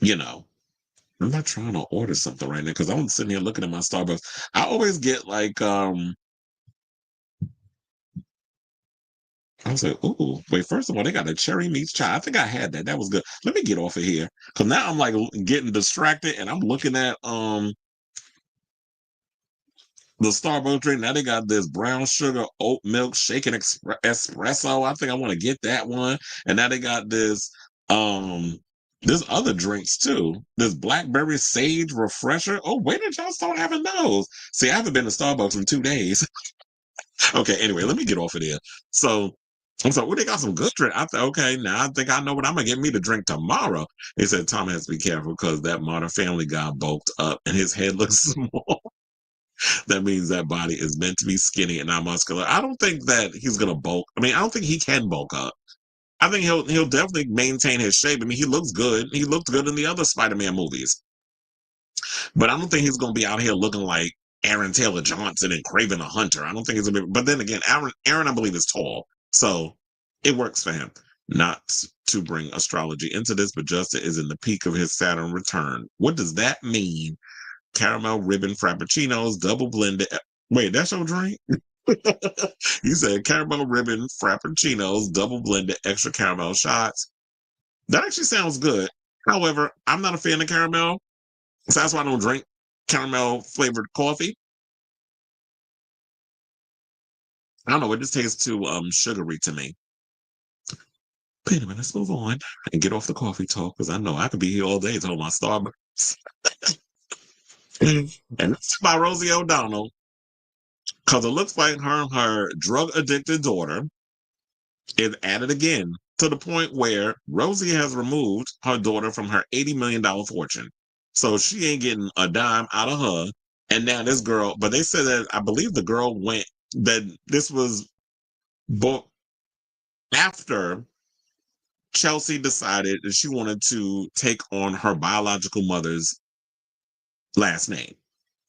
you know. I'm not trying to order something right now because I'm sitting here looking at my Starbucks. I always get like I was like, ooh, wait, first of all, they got a cherry meats chai. I think I had that. That was good. Let me get off of here. Cause now I'm like getting distracted and I'm looking at the Starbucks drink. Now they got this brown sugar oat milk shaken espresso. I think I want to get that one. And now they got this there's other drinks too. This blackberry sage refresher. Oh, when did y'all start having those? See, I haven't been to Starbucks in 2 days. Okay, anyway, let me get off of there. So I'm sorry, well, they got some good drink. I thought, okay, now I think I know what I'm gonna get me to drink tomorrow. He said Tom has to be careful because that Modern Family guy bulked up and his head looks small. That means that body is meant to be skinny and not muscular. I don't think that he's gonna bulk. I mean, I don't think he can bulk up. I think he'll definitely maintain his shape. I mean, he looks good. He looked good in the other Spider-Man movies. But I don't think he's gonna be out here looking like Aaron Taylor Johnson and Craven the Hunter. I don't think he's gonna be. But then again, Aaron, I believe, is tall, so it works for him. Not to bring astrology into this, but Justin is in the peak of his Saturn return. What does that mean? Caramel ribbon frappuccinos, double blended. Wait, that's your drink? You said caramel ribbon frappuccinos, double blended extra caramel shots. That actually sounds good. However, I'm not a fan of caramel, so that's why I don't drink caramel flavored coffee. I don't know, it just tastes too sugary to me. But anyway, let's move on and get off the coffee talk because I know I could be here all day talking about Starbucks. And that's by Rosie O'Donnell because it looks like her drug addicted daughter is at it again to the point where Rosie has removed her daughter from her $80 million fortune. So she ain't getting a dime out of her. And now this girl, but they said that I believe the girl went, that this was booked after Chelsea decided that she wanted to take on her biological mother's last name.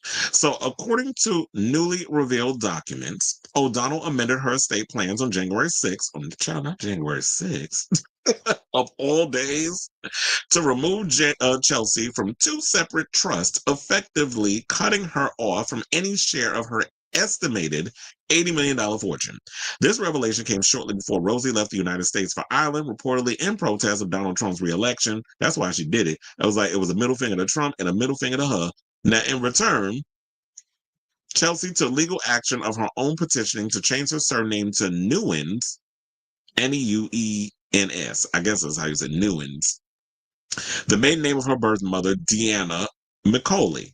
So, according to newly revealed documents, O'Donnell amended her estate plans on January 6th, on the child, not January 6th, of all days, to remove Chelsea from 2 separate trusts, effectively cutting her off from any share of her estimated $80 million fortune. This revelation came shortly before Rosie left the United States for Ireland, reportedly in protest of Donald Trump's re-election. That's why she did it. It was like it was a middle finger to Trump and a middle finger to her. Now, in return, Chelsea took legal action of her own petitioning to change her surname to Newens, Neuens. I guess that's how you say Newens. The maiden name of her birth mother, Deanna McCauley,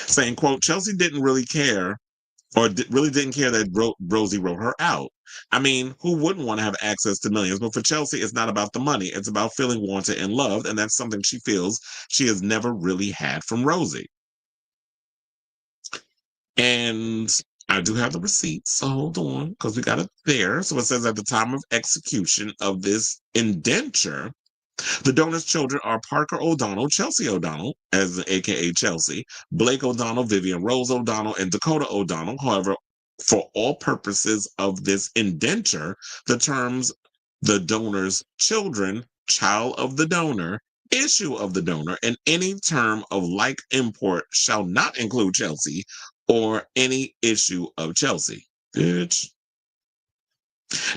saying, quote, Chelsea didn't really care or really didn't care that Rosie wrote her out. I mean, who wouldn't want to have access to millions? But for Chelsea, it's not about the money. It's about feeling wanted and loved, and that's something she feels she has never really had from Rosie. And I do have the receipts, so hold on, because we got it there. So it says at the time of execution of this indenture, the donors' children are Parker O'Donnell, Chelsea O'Donnell, as aka Chelsea, Blake O'Donnell, Vivian Rose O'Donnell, and Dakota O'Donnell. However, for all purposes of this indenture, the terms the donor's children, child of the donor, issue of the donor, and any term of like import shall not include Chelsea or any issue of Chelsea. Bitch.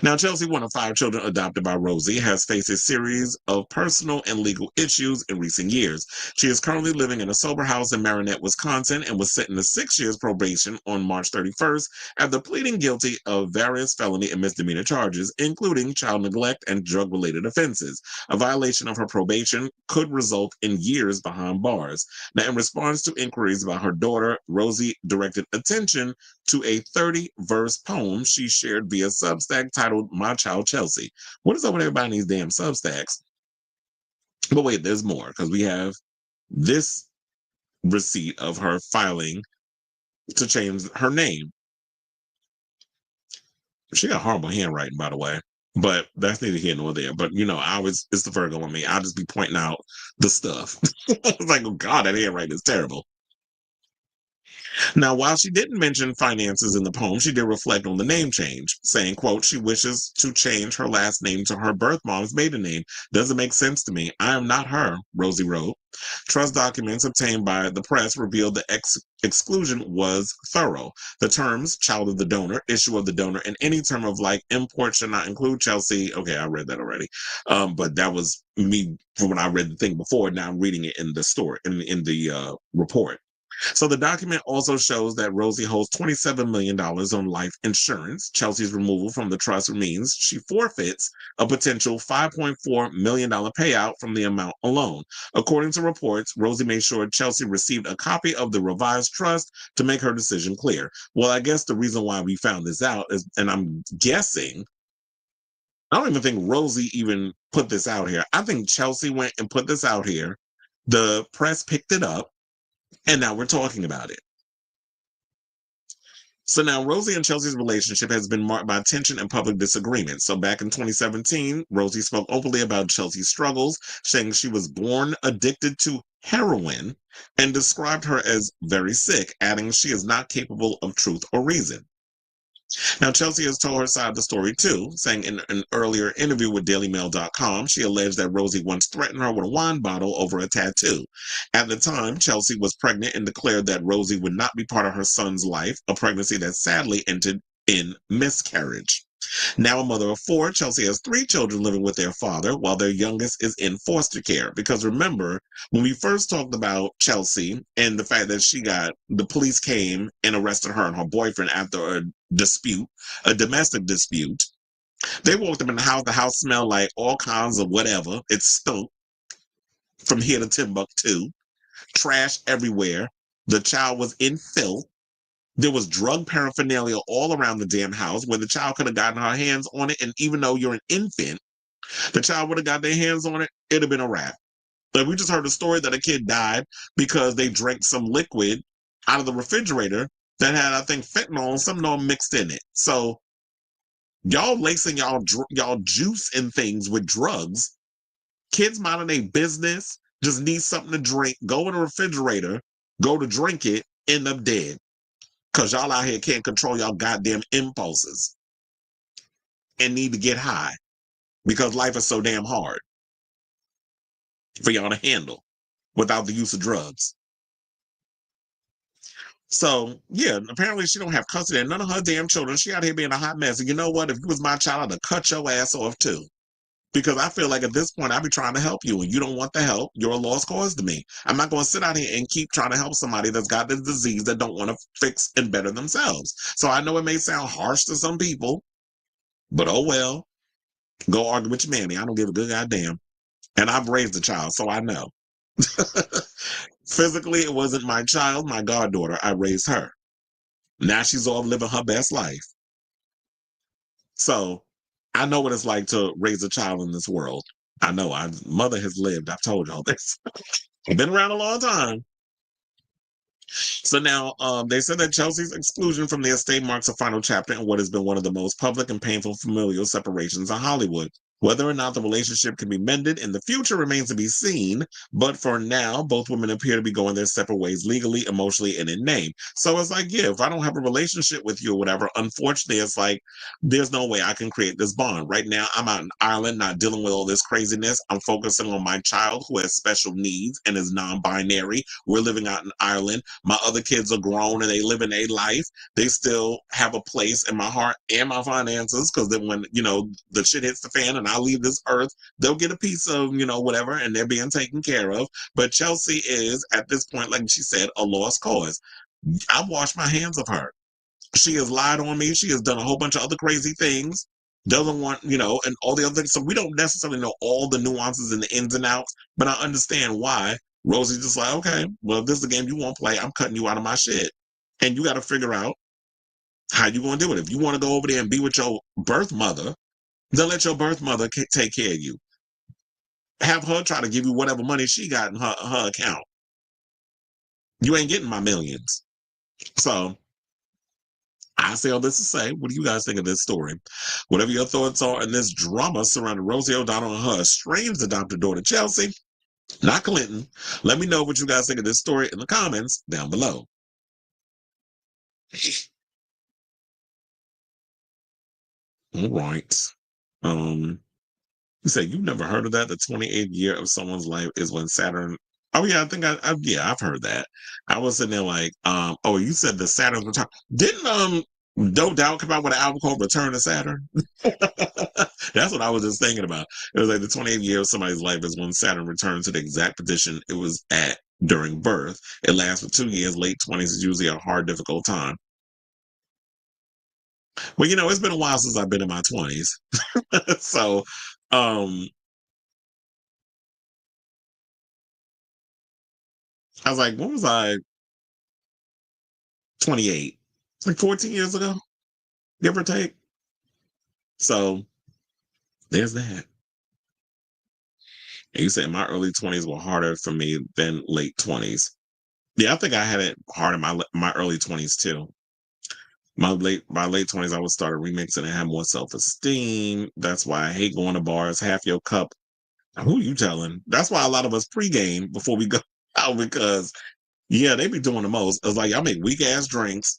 Now, Chelsea, one of 5 children adopted by Rosie, has faced a series of personal and legal issues in recent years. She is currently living in a sober house in Marinette, Wisconsin, and was sentenced to 6 years probation on March 31st after pleading guilty of various felony and misdemeanor charges, including child neglect and drug-related offenses. A violation of her probation could result in years behind bars. Now, in response to inquiries about her daughter, Rosie directed attention to a 30-verse poem she shared via Substack titled My Child Chelsea. What is up with everybody in these damn Substacks? But wait, there's more, because we have this receipt of her filing to change her name. She got horrible handwriting, by the way, but that's neither here nor there. But, you know, it's the Virgo on me. I'll just be pointing out the stuff. It's like, oh God, that handwriting is terrible. Now, while she didn't mention finances in the poem, she did reflect on the name change, saying, quote, she wishes to change her last name to her birth mom's maiden name. Doesn't make sense to me. I am not her, Rosie wrote. Trust documents obtained by the press revealed the exclusion was thorough. The terms, child of the donor, issue of the donor, and any term of like import should not include Chelsea. Okay, I read that already. But that was me from when I read the thing before. Now I'm reading it in the story, in the report. So the document also shows that Rosie holds $27 million on life insurance. Chelsea's removal from the trust means she forfeits a potential $5.4 million payout from the amount alone. According to reports, Rosie made sure Chelsea received a copy of the revised trust to make her decision clear. Well, I guess the reason why we found this out is, and I'm guessing, I don't even think Rosie even put this out here. I think Chelsea went and put this out here. The press picked it up. And now we're talking about it. So now Rosie and Chelsea's relationship has been marked by tension and public disagreement. So back in 2017, Rosie spoke openly about Chelsea's struggles, saying she was born addicted to heroin and described her as very sick, adding she is not capable of truth or reason. Now, Chelsea has told her side of the story too, saying in an earlier interview with DailyMail.com, she alleged that Rosie once threatened her with a wine bottle over a tattoo. At the time, Chelsea was pregnant and declared that Rosie would not be part of her son's life, a pregnancy that sadly ended in miscarriage. Now a mother of 4, Chelsea has 3 children living with their father, while their youngest is in foster care. Because remember, when we first talked about Chelsea and the fact that the police came and arrested her and her boyfriend after a domestic dispute, they walked up in the house smelled like all kinds of whatever. It stunk from here to Timbuktu, trash everywhere. The child was in filth. There was drug paraphernalia all around the damn house where the child could have gotten her hands on it. And even though you're an infant, the child would have got their hands on it. It'd have been a wrap. Like we just heard a story that a kid died because they drank some liquid out of the refrigerator that had, I think, fentanyl and something mixed in it. So y'all lacing y'all juice and things with drugs. Kids minding their business, just need something to drink, go in the refrigerator, go to drink it, end up dead. Because y'all out here can't control y'all goddamn impulses and need to get high because life is so damn hard for y'all to handle without the use of drugs. So, yeah, apparently she don't have custody of none of her damn children. She out here being a hot mess. And you know what? If you was my child, I'd have cut your ass off too. Because I feel like at this point, I'd be trying to help you and you don't want the help. You're a lost cause to me. I'm not going to sit out here and keep trying to help somebody that's got this disease that don't want to fix and better themselves. So I know it may sound harsh to some people, but oh well. Go argue with your mammy. I don't give a good goddamn. And I've raised a child, so I know. Physically, it wasn't my child, my goddaughter. I raised her. Now she's off living her best life. So I know what it's like to raise a child in this world. I know. Mother has lived. I've told y'all this. I've been around a long time. So now they said that Chelsea's exclusion from the estate marks a final chapter in what has been one of the most public and painful familial separations in Hollywood. Whether or not the relationship can be mended in the future remains to be seen, but for now, both women appear to be going their separate ways legally, emotionally, and in name. So it's like, yeah, if I don't have a relationship with you or whatever, unfortunately, it's like, there's no way I can create this bond. Right now, I'm out in Ireland, not dealing with all this craziness. I'm focusing on my child who has special needs and is non-binary. We're living out in Ireland. My other kids are grown and they live in a life. They still have a place in my heart and my finances, because then when, the shit hits the fan and I leave this earth, they'll get a piece of, whatever, and they're being taken care of. But Chelsea is, at this point, like she said, a lost cause. I've washed my hands of her. She has lied on me. She has done a whole bunch of other crazy things. Doesn't want, and all the other things. So we don't necessarily know all the nuances and the ins and outs, but I understand why. Rosie's just like, okay, well, if this is a game you won't play, I'm cutting you out of my shit. And you got to figure out how you going to do it. If you want to go over there and be with your birth mother, then let your birth mother take care of you. Have her try to give you whatever money she got in her account. You ain't getting my millions. So I say all this to say, what do you guys think of this story? Whatever your thoughts are in this drama surrounding Rosie O'Donnell and her estranged adopted daughter Chelsea, not Clinton, let me know what you guys think of this story in the comments down below. All right. You say you've never heard of that? The 28th year of someone's life is when Saturn. Oh yeah, I think I've heard that. I was sitting there like, oh, you said the Saturn's return. Didn't No Doubt come out with an album called Return to Saturn? That's what I was just thinking about. It was like the 28th year of somebody's life is when Saturn returns to the exact position it was at during birth. It lasts for 2 years. Late 20s is usually a hard, difficult time. Well, it's been a while since I've been in my 20s. So, I was like, when was I? 28. It's like 14 years ago, give or take. So, there's that. And you said my early 20s were harder for me than late 20s. Yeah, I think I had it hard in my early 20s too. My late 20s, I would start remixing and have more self-esteem. That's why I hate going to bars. Half your cup. Who you telling? That's why a lot of us pregame before we go out, because yeah, they be doing the most. It's like, y'all make weak ass drinks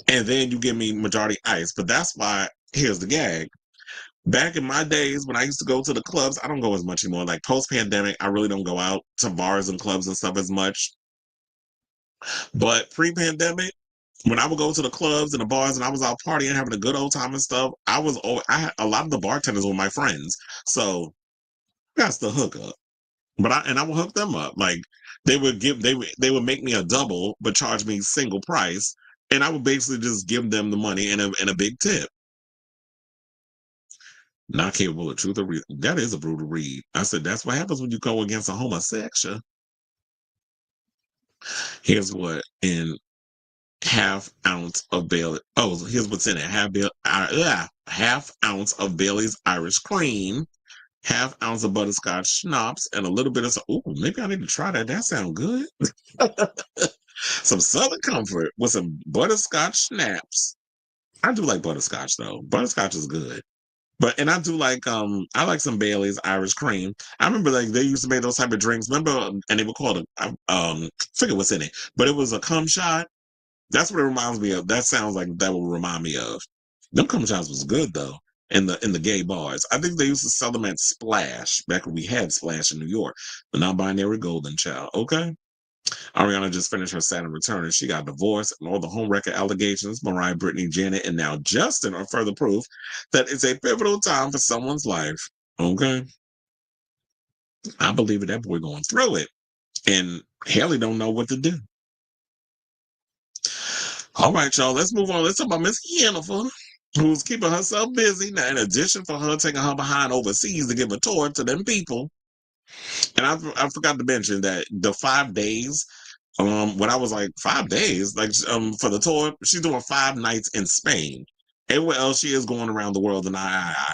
and then you give me majority ice. But that's why, here's the gag. Back in my days when I used to go to the clubs, I don't go as much anymore. Like post-pandemic, I really don't go out to bars and clubs and stuff as much. But pre-pandemic, when I would go to the clubs and the bars and I was out partying, having a good old time and stuff, I had a lot of the bartenders were my friends. So that's the hookup. But I would hook them up. Like they would make me a double, but charge me single price. And I would basically just give them the money and a big tip. Not capable of truth or reason. That is a brutal read. I said, that's what happens when you go against a homosexual. Here's what in half ounce of Bailey. Oh, here's what's in it. Half ounce of Bailey's Irish cream, half ounce of butterscotch schnapps, and a little bit of, maybe I need to try that. That sounds good. Some Southern Comfort with some butterscotch schnapps. I do like butterscotch though. Butterscotch is good. And I do like I like some Bailey's Irish cream. I remember like they used to make those type of drinks. Remember, and they were called forget what's in it, but it was a cum shot. That's what it reminds me of. That sounds like that will remind me of. Them cum shots was good though in the gay bars. I think they used to sell them at Splash back when we had Splash in New York. The non-binary golden child. Okay. Ariana just finished her Saturn return and she got divorced, and all the home record allegations, Mariah, Britney, Janet, and now Justin are further proof that it's a pivotal time for someone's life. Okay. I believe it. That boy going through it. And Haley don't know what to do. All right, y'all. Let's move on. Let's talk about Miss Jennifer, who's keeping herself busy. Now, in addition for her taking her behind overseas to give a tour to them people. And I forgot to mention that the 5 days, when I was like 5 days, like for the tour, she's doing 5 nights in Spain. Everywhere else she is going around the world, and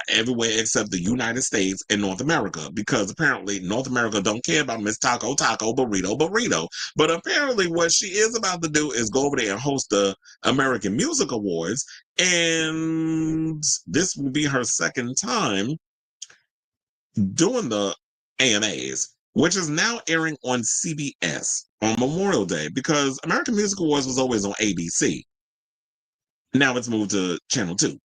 everywhere except the United States and North America, because apparently North America don't care about Miss Taco Burrito. But apparently what she is about to do is go over there and host the American Music Awards, and this will be her second time doing the AMAs, which is now airing on CBS on Memorial Day because American Music Awards was always on ABC. Now it's moved to Channel 2.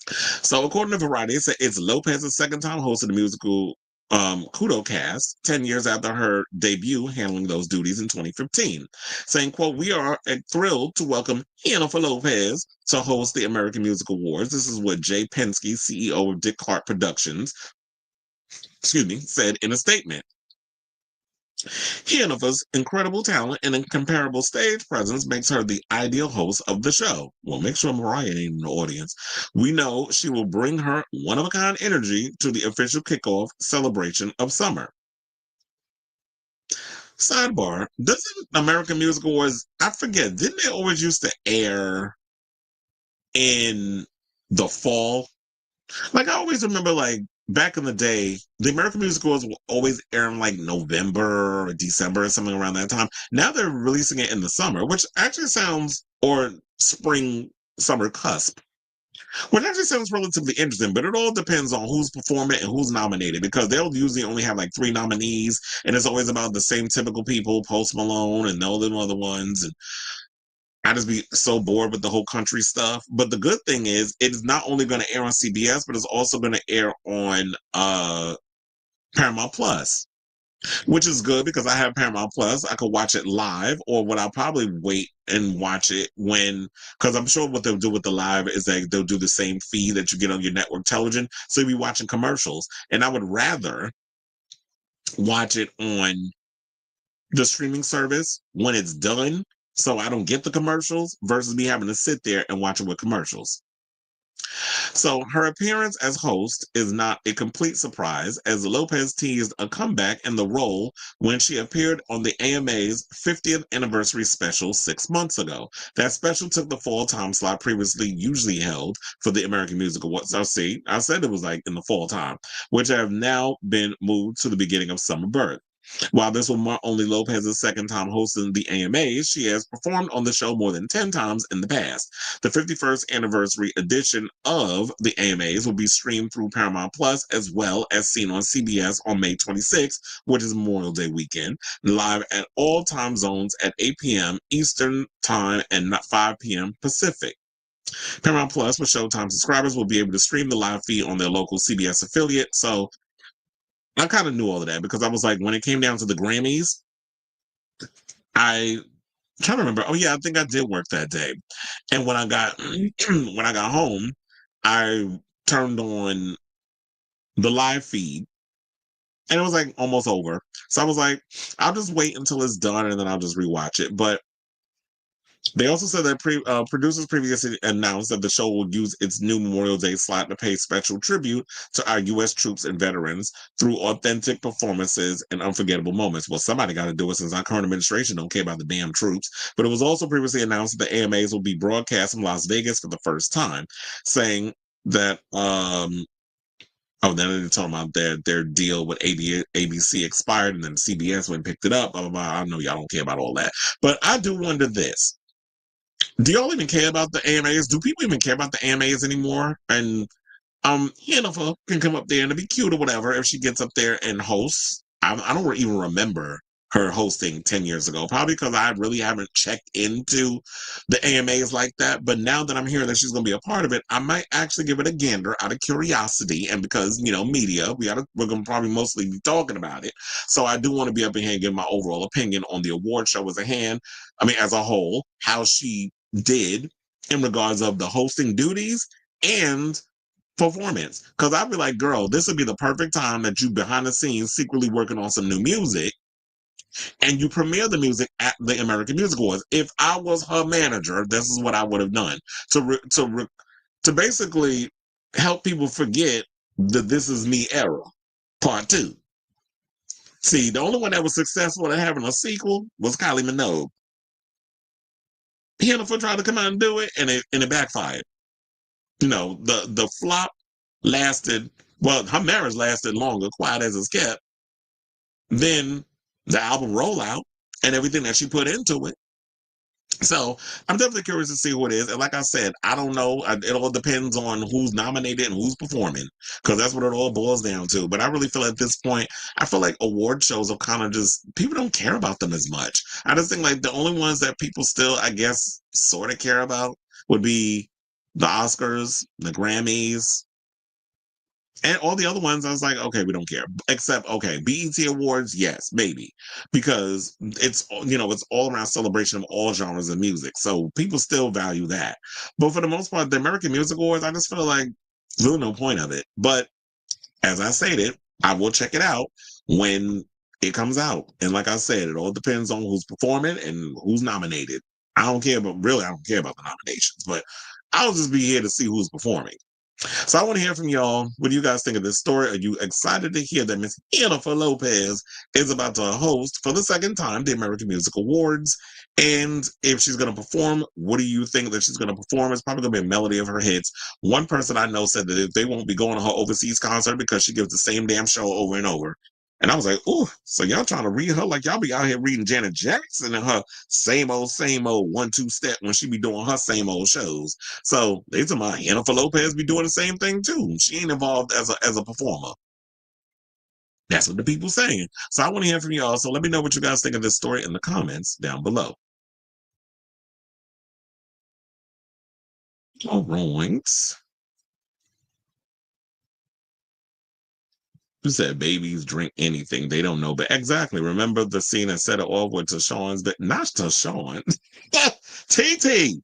So according to Variety, it's Lopez's second time hosting the musical Kudo cast 10 years after her debut handling those duties in 2015, saying, quote, "We are thrilled to welcome Jennifer Lopez to host the American Music Awards." This is what Jay Penske, CEO of Dick Clark Productions, said in a statement. Jennifer's incredible talent and incomparable stage presence makes her the ideal host of the show. Well, make sure Mariah ain't in the audience. We know she will bring her one-of-a-kind energy to the official kickoff celebration of summer. Sidebar, doesn't American Music Awards, I forget, didn't they always used to air in the fall? Like, I always remember, like, back in the day, the American Music Awards were always airing like November or December or something around that time. Now they're releasing it in the summer, which actually sounds, or spring, summer cusp, which actually sounds relatively interesting, but it all depends on who's performing and who's nominated, because they'll usually only have like 3 nominees, and it's always about the same typical people, Post Malone and all them other ones, and I just be so bored with the whole country stuff. But the good thing is, it is not only going to air on CBS, but it's also going to air on Paramount Plus, which is good because I have Paramount Plus. I could watch it live, or what I'll probably wait and watch it when, because I'm sure what they'll do with the live is that they'll do the same feed that you get on your network television. So you'll be watching commercials. And I would rather watch it on the streaming service when it's done, so I don't get the commercials, versus me having to sit there and watch it with commercials. So her appearance as host is not a complete surprise, as Lopez teased a comeback in the role when she appeared on the AMA's 50th anniversary special 6 months ago. That special took the fall time slot previously usually held for the American Music Awards. I said it was like in the fall time, which have now been moved to the beginning of summer birth. While this will mark only Lopez's second time hosting the AMAs, she has performed on the show more than 10 times in the past. The 51st anniversary edition of the AMAs will be streamed through Paramount Plus, as well as seen on CBS on May 26th, which is Memorial Day weekend, live at all time zones at 8 p.m. Eastern Time and 5 p.m. Pacific. Paramount Plus, with Showtime subscribers, will be able to stream the live feed on their local CBS affiliate. So I kind of knew all of that, because I was like, when it came down to the Grammys, I trying to remember. Oh yeah, I think I did work that day. And when I got home, I turned on the live feed, and it was like almost over. So I was like, I'll just wait until it's done, and then I'll just rewatch it. But they also said that producers previously announced that the show will use its new Memorial Day slot to pay special tribute to our U.S. troops and veterans through authentic performances and unforgettable moments. Well, somebody got to do it, since our current administration don't care about the damn troops. But it was also previously announced that the AMAs will be broadcast from Las Vegas for the first time, saying that then they're talking about their deal with ABC expired, and then CBS went and picked it up. Blah, blah, blah. I know y'all don't care about all that, but I do wonder this. Do y'all even care about the AMAs? Do people even care about the AMAs anymore? And Jennifer can come up there and be cute or whatever if she gets up there and hosts. I don't even remember her hosting 10 years ago, probably because I really haven't checked into the AMAs like that. But now that I'm hearing that she's going to be a part of it, I might actually give it a gander out of curiosity, and because, media, we're going to probably mostly be talking about it. So I do want to be up in here and give my overall opinion on the award show as a whole, how she did in regards of the hosting duties and performance. Because I'd be like, girl, this would be the perfect time that you behind the scenes secretly working on some new music, and you premiere the music at the American Music Awards. If I was her manager, this is what I would have done to basically help people forget the This Is Me era, part 2. See, the only one that was successful at having a sequel was Kylie Minogue. Jennifer tried to come out and do it, and it backfired. The flop lasted, well, her marriage lasted longer, quiet as it's kept, than the album rollout and everything that she put into it. So I'm definitely curious to see who it is. And like I said, I don't know. It all depends on who's nominated and who's performing, because that's what it all boils down to. But I really feel at this point, I feel like award shows are kind of just, people don't care about them as much. I just think like the only ones that people still, I guess, sort of care about would be the Oscars, the Grammys, and all the other ones. I was like, okay, we don't care. Except, okay, BET Awards, yes, maybe, because it's, you know, it's all around celebration of all genres of music, so people still value that. But for the most part, the American Music Awards, I just feel like there's really no point of it. But as I stated, I will check it out when it comes out. And like I said, it all depends on who's performing and who's nominated. I don't care about, really, I don't care about the nominations, but I'll just be here to see who's performing. So I want to hear from y'all. What do you guys think of this story? Are you excited to hear that Miss Jennifer Lopez is about to host for the second time the American Music Awards? And if she's going to perform, what do you think that she's going to perform? It's probably going to be a melody of her hits. One person I know said that they won't be going to her overseas concert because she gives the same damn show over and over. And I was like, oh, so y'all trying to read her like y'all be out here reading Janet Jackson and her same old 1-2 step when she be doing her same old shows. So they talking about Jennifer Lopez be doing the same thing too. She ain't involved as a performer. That's what the people saying. So I want to hear from y'all. So let me know what you guys think of this story in the comments down below. All right. You said babies drink anything. They don't know. But exactly. Remember the scene that set it off with Tashawn's, but not Tashawn. TT.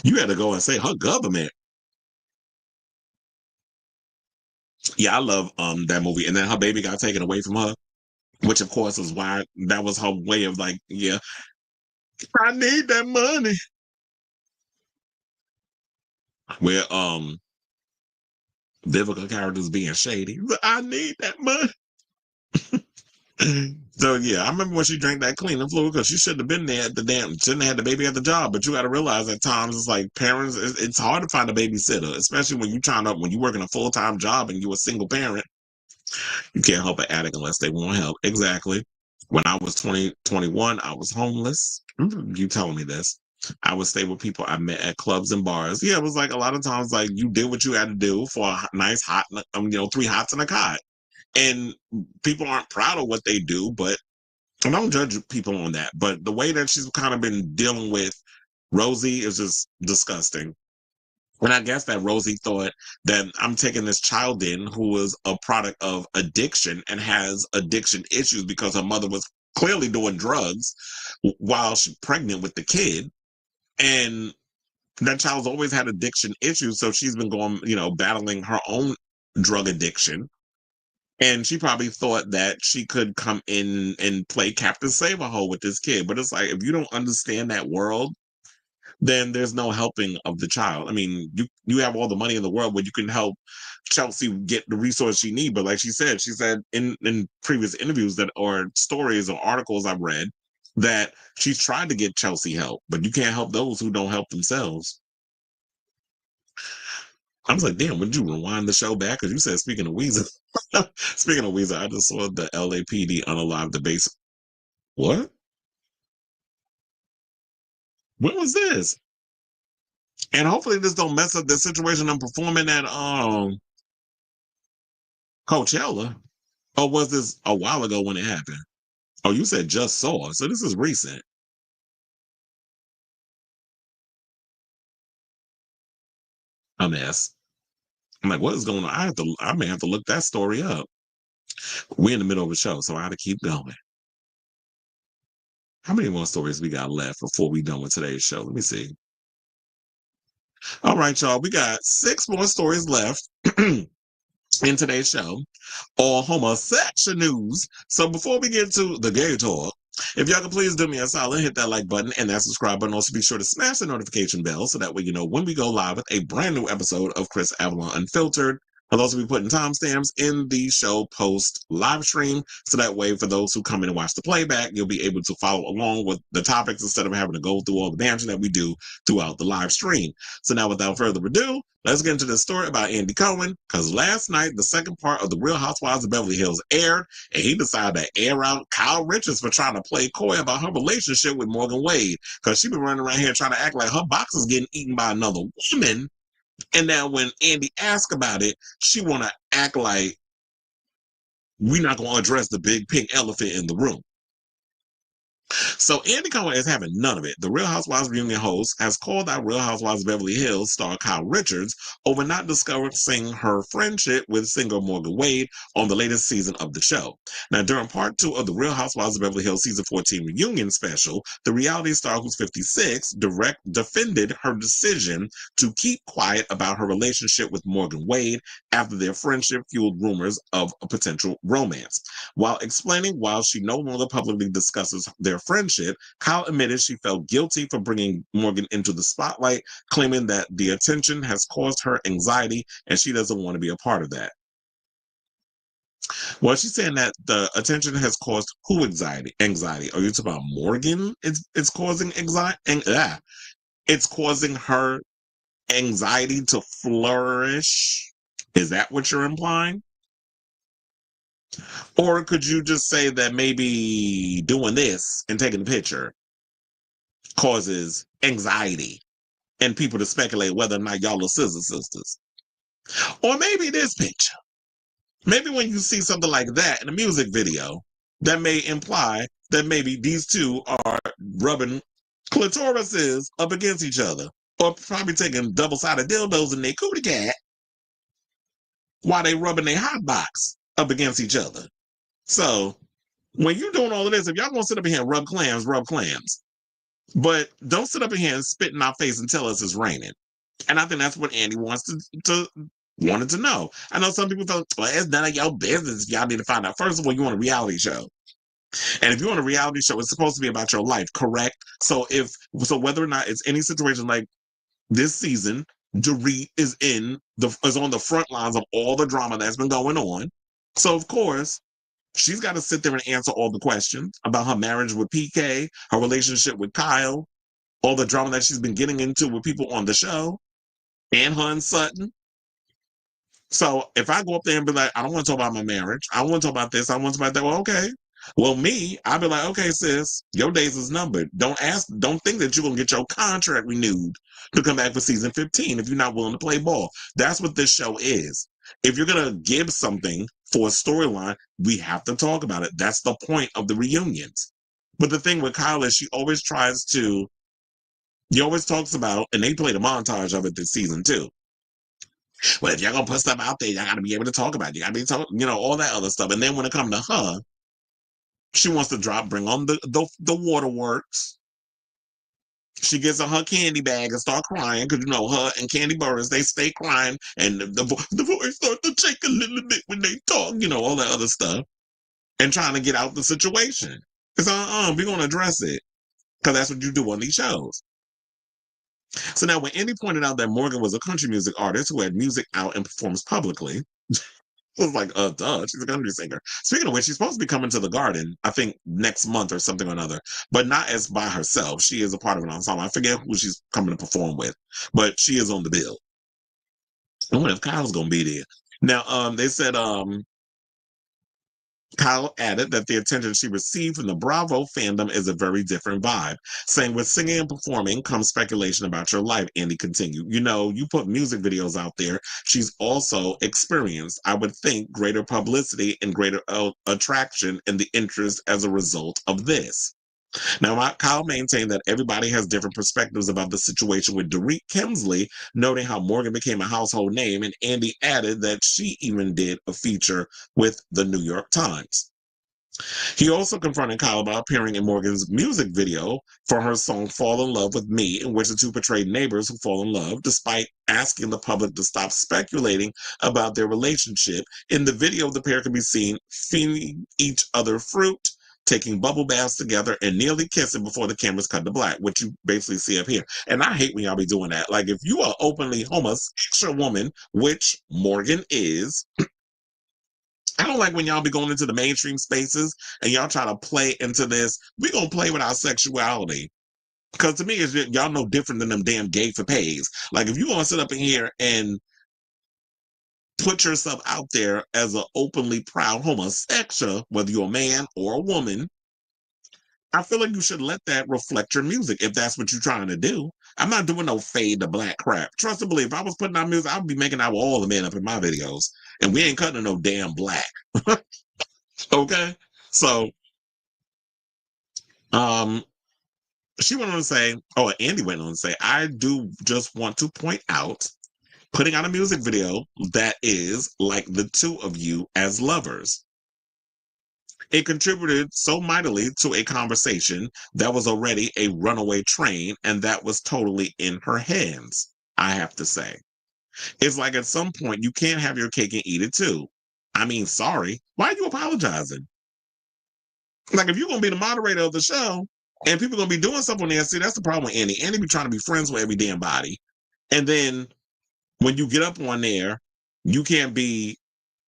You had to go and say her government. Yeah, I love that movie. And then her baby got taken away from her, which of course is why that was her way of like, yeah, I need that money. Where Vivica characters being shady, but I need that money. So yeah, I remember when she drank that cleaning fluid because she shouldn't have been there at the damn, shouldn't have had the baby at the job. But you got to realize at times it's like parents, it's hard to find a babysitter, especially when when you work in a full-time job and you're a single parent. You can't help an addict unless they want help. Exactly. When I was 21, I was homeless. You telling me this? I would stay with people I met at clubs and bars. Yeah, it was like a lot of times, like you did what you had to do for a nice hot, 3 hots and a cot. And people aren't proud of what they do, but I don't judge people on that. But the way that she's kind of been dealing with Rosie is just disgusting. And I guess that Rosie thought that I'm taking this child in who was a product of addiction and has addiction issues because her mother was clearly doing drugs while she's pregnant with the kid. And that child's always had addiction issues. So she's been going, battling her own drug addiction. And she probably thought that she could come in and play Captain Save-A-Ho with this kid. But it's like, if you don't understand that world, then there's no helping of the child. I mean, you have all the money in the world where you can help Chelsea get the resource she needs. But like she said in previous interviews that or stories or articles I've read that she's tried to get Chelsea help, but you can't help those who don't help themselves. I was like, damn, would you rewind the show back? Because you said, speaking of Weezer. Speaking of Weezer, I just saw the LAPD unalive the base. What? When was this? And hopefully this don't mess up the situation I'm performing at Coachella. Or was this a while ago when it happened? Oh, you said just saw. So this is recent. A mess. I'm like, what is going on? I may have to look that story up. We're in the middle of a show, so I got to keep going. How many more stories we got left before we done with today's show? Let me see. All right, y'all. We got 6 more stories left in today's show. All homosexual news. So before we get to the gay talk, if y'all can please do me a solid, hit that like button and that subscribe button. Also be sure to smash the notification bell so that way you know when we go live with a brand new episode of Chris Avalon Unfiltered. I'll also be putting timestamps in the show post live stream. So that way, for those who come in and watch the playback, you'll be able to follow along with the topics instead of having to go through all the banter that we do throughout the live stream. So now, without further ado, let's get into this story about Andy Cohen. Because last night, the second part of The Real Housewives of Beverly Hills aired, and he decided to air out Kyle Richards for trying to play coy about her relationship with Morgan Wade. Because she been running around here trying to act like her box is getting eaten by another woman. And now when Andy asked about it, she want to act like we're not going to address the big pink elephant in the room. So Andy Cohen is having none of it. The Real Housewives reunion host has called out Real Housewives of Beverly Hills star Kyle Richards over not discussing her friendship with singer Morgan Wade on the latest season of the show. Now, during part 2 of the Real Housewives of Beverly Hills season 14 reunion special, the reality star, who's 56, defended her decision to keep quiet about her relationship with Morgan Wade after their friendship fueled rumors of a potential romance. While explaining why she no longer publicly discusses their friendship, Kyle admitted she felt guilty for bringing Morgan into the spotlight, claiming that the attention has caused her anxiety and she doesn't want to be a part of that. Well, she's saying that the attention has caused who anxiety? Anxiety. Are you talking about Morgan? It's causing anxiety. It's causing her anxiety to flourish. Is that what you're implying? Or could you just say that maybe doing this and taking a picture causes anxiety and people to speculate whether or not y'all are scissor sisters? Or maybe this picture. Maybe when you see something like that in a music video, that may imply that maybe these two are rubbing clitorises up against each other. Or probably taking double-sided dildos in their cootie cat while they rubbing their hot box up against each other. So, when you're doing all of this, if y'all gonna sit up in here and rub clams, rub clams. But don't sit up in here and spit in our face and tell us it's raining. And I think that's what Andy wanted to know. I know some people felt, well, it's none of your business. Y'all need to find out. First of all, you want a reality show. And if you want a reality show, it's supposed to be about your life, correct? So whether or not it's any situation like this season, Dorit is on the front lines of all the drama that's been going on. So of course, she's got to sit there and answer all the questions about her marriage with PK, her relationship with Kyle, all the drama that she's been getting into with people on the show, and her and Sutton. So if I go up there and be like, I don't want to talk about my marriage, I want to talk about this, I want to talk about that, well, okay. Well, I'll be like, okay, sis, your days is numbered. Don't think that you're going to get your contract renewed to come back for season 15 if you're not willing to play ball. That's what this show is. If you're going to give something for a storyline, we have to talk about it. That's the point of the reunions. But the thing with Kyle is she always talks about, and they played a montage of it this season too. Well, if you're going to put stuff out there, you got to be able to talk about it. You got to be talking, all that other stuff. And then when it comes to her, she wants to bring on the waterworks. She gets on her candy bag and start crying because, her and Candy Burris, they stay crying and the voice starts to shake a little bit when they talk, all that other stuff, and trying to get out the situation. It's we're going to address it because that's what you do on these shows. So now when Andy pointed out that Morgan was a country music artist who had music out and performs publicly, it was like, duh, she's a country singer. Speaking of which, she's supposed to be coming to the Garden, I think next month or something or another, but not as by herself. She is a part of an ensemble. I forget who she's coming to perform with, but she is on the bill. I wonder if Kyle's going to be there. Now, they said, Kyle added that the attention she received from the Bravo fandom is a very different vibe, saying with singing and performing comes speculation about your life. Andy continued, you put music videos out there. She's also experienced, I would think, greater publicity and greater attraction and the interest as a result of this. Now, Kyle maintained that everybody has different perspectives about the situation with Dorit Kemsley, noting how Morgan became a household name, and Andy added that she even did a feature with the New York Times. He also confronted Kyle about appearing in Morgan's music video for her song Fall in Love with Me, in which the two portrayed neighbors who fall in love, despite asking the public to stop speculating about their relationship. In the video, the pair can be seen feeding each other fruit, taking bubble baths together, and nearly kissing before the cameras cut to black, which you basically see up here. And I hate when y'all be doing that. Like, if you are openly homosexual woman, which Morgan is, I don't like when y'all be going into the mainstream spaces and y'all try to play into this. We gonna play with our sexuality. Because to me, it's y'all no different than them damn gay for pays. Like, if you gonna sit up in here and put yourself out there as an openly proud homosexual, whether you're a man or a woman, I feel like you should let that reflect your music if that's what you're trying to do. I'm not doing no fade to black crap. Trust and believe, if I was putting out music, I would be making out with all the men up in my videos. And we ain't cutting no damn black. Okay? So, she went on to say, Andy went on to say, I do just want to point out, putting out a music video that is like the two of you as lovers. It contributed so mightily to a conversation that was already a runaway train, and that was totally in her hands, I have to say. It's like at some point you can't have your cake and eat it too. I mean, sorry. Why are you apologizing? Like, if you're going to be the moderator of the show and people going to be doing stuff on there, see, that's the problem with Andy. Andy be trying to be friends with every damn body. And then when you get up on there, you can't be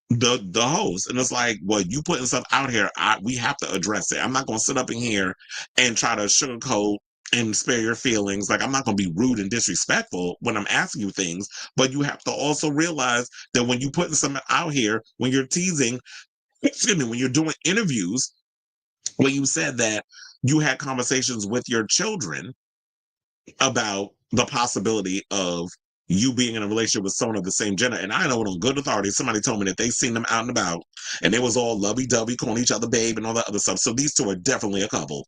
the host. And it's like, well, you putting stuff out here, we have to address it. I'm not going to sit up in here and try to sugarcoat and spare your feelings. Like, I'm not going to be rude and disrespectful when I'm asking you things, but you have to also realize that when you putting something out here, when you're teasing, when you're doing interviews, when you said that you had conversations with your children about the possibility of you being in a relationship with someone of the same gender. And I know it on good authority. Somebody told me that they seen them out and about and they was all lovey-dovey, calling each other babe and all that other stuff. So these two are definitely a couple.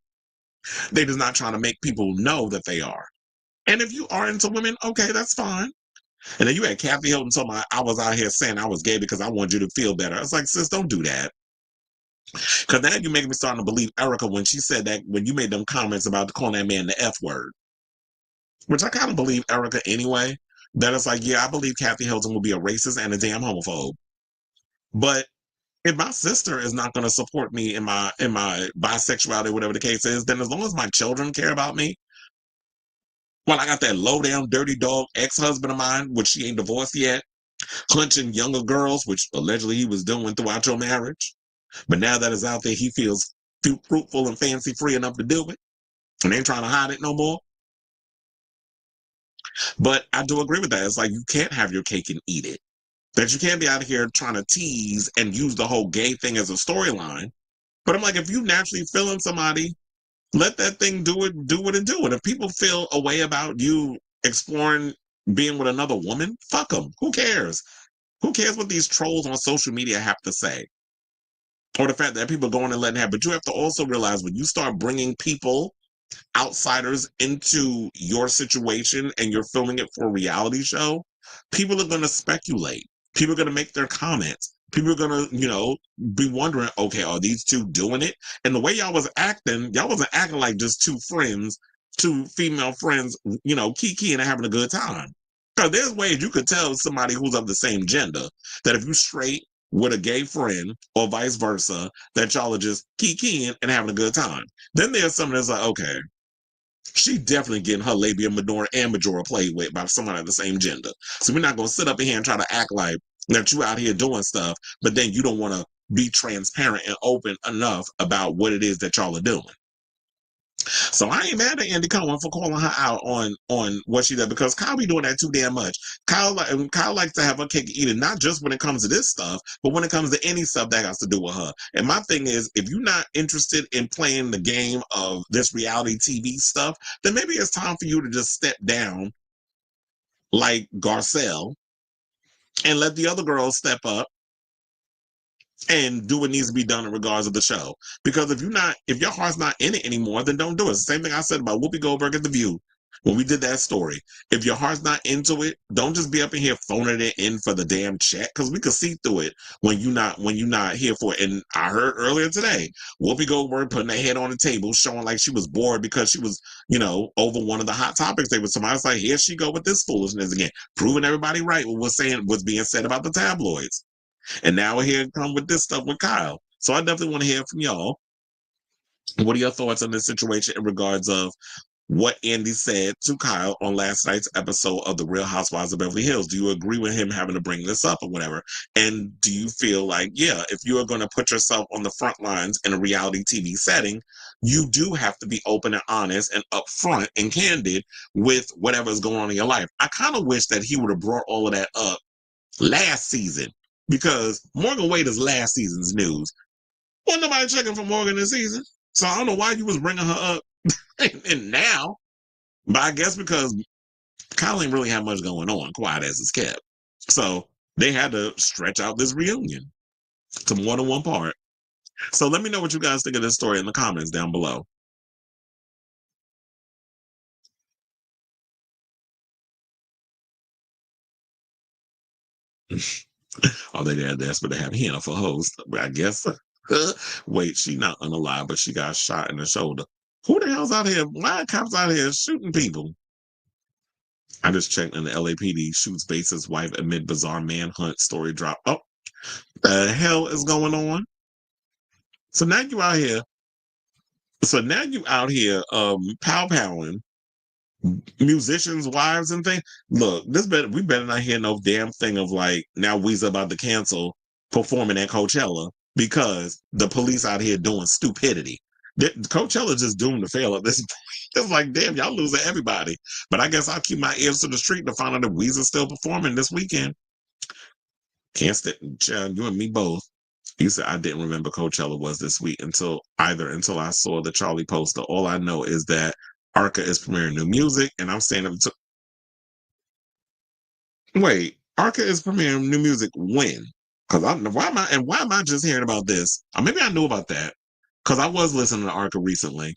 They just not trying to make people know that they are. And if you are into women, okay, that's fine. And then you had Kathy Hilton told me I was out here saying I was gay because I wanted you to feel better. I was like, sis, don't do that. Because now you're making me starting to believe Erica when she said that, when you made them comments about calling that man the F word. Which I kind of believe Erica anyway. That it's like, yeah, I believe Kathy Hilton will be a racist and a damn homophobe. But if my sister is not going to support me in my bisexuality, whatever the case is, then as long as my children care about me, well, I got that low down dirty dog ex-husband of mine, which she ain't divorced yet, hunching younger girls, which allegedly he was doing throughout your marriage. But now that it's out there, he feels fruitful and fancy free enough to do it, and ain't trying to hide it no more. But I do agree with that. It's like, you can't have your cake and eat it. That you can't be out here trying to tease and use the whole gay thing as a storyline. But I'm like, if you naturally feeling somebody, let that thing do what it do. And if people feel a way about you exploring being with another woman, fuck them. Who cares? Who cares what these trolls on social media have to say? Or the fact that people are going and letting happen. But you have to also realize, when you start bringing people, outsiders, into your situation and you're filming it for a reality show, people are going to speculate. People are going to make their comments. People are going to, be wondering, okay, are these two doing it? And the way y'all wasn't acting like just two friends, two female friends, Keke and having a good time. Because there's ways you could tell somebody who's of the same gender that if you straight with a gay friend or vice versa, that y'all are just kikiing and having a good time. Then there's something that's like, okay, she definitely getting her labia minora and majora played with by somebody of the same gender. So we're not going to sit up in here and try to act like that you out here doing stuff, but then you don't want to be transparent and open enough about what it is that y'all are doing. So I ain't mad at Andy Cohen for calling her out on what she did, because Kyle be doing that too damn much. Kyle likes to have her cake and eat it, not just when it comes to this stuff, but when it comes to any stuff that has to do with her. And my thing is, if you're not interested in playing the game of this reality TV stuff, then maybe it's time for you to just step down like Garcelle and let the other girls step up and do what needs to be done in regards of the show. Because if your heart's not in it anymore, then don't do it. It's the same thing I said about Whoopi Goldberg at The View when we did that story. If your heart's not into it, don't just be up in here phoning it in for the damn check, because we could see through it when you're not here for it. And I heard earlier today, Whoopi Goldberg putting her head on the table, showing like she was bored because she was, over one of the hot topics. They was somebody's like, here she go with this foolishness again, proving everybody right what was being said about the tabloids. And now we're here to come with this stuff with Kyle. So I definitely want to hear from y'all. What are your thoughts on this situation in regards of what Andy said to Kyle on last night's episode of The Real Housewives of Beverly Hills? Do you agree with him having to bring this up or whatever? And do you feel like, yeah, if you are going to put yourself on the front lines in a reality TV setting, you do have to be open and honest and upfront and candid with whatever's going on in your life? I kind of wish that he would have brought all of that up last season, because Morgan Wade is last season's news. Wasn't nobody checking for Morgan this season. So I don't know why you was bringing her up and now, but I guess because Kyle ain't really have much going on, quiet as it's kept. So they had to stretch out this reunion to more than one part. So let me know what you guys think of this story in the comments down below. Oh, they got desperate to have Hannah for host, I guess. Wait, she not unalive, but she got shot in the shoulder. Who the hell's out here? Why are cops out here shooting people? I just checked and the LAPD shoots base's wife amid bizarre manhunt story drop. Oh, the hell is going on? So now you out here. Pow-powing musicians' wives and things. Look, we better not hear no damn thing of like now Weezer about to cancel performing at Coachella because the police out here doing stupidity. Coachella just doomed to fail at this point. It's like, damn, y'all losing everybody. But I guess I'll keep my ears to the street to find out that Weezer's still performing this weekend. Can't stand, you and me both. You said I didn't remember Coachella was this week until I saw the Charlie poster. All I know is that RHOBH is premiering new music, and I'm saying wait, RHOBH is premiering new music when? Because why am I just hearing about this? Or maybe I knew about that because I was listening to RHOBH recently.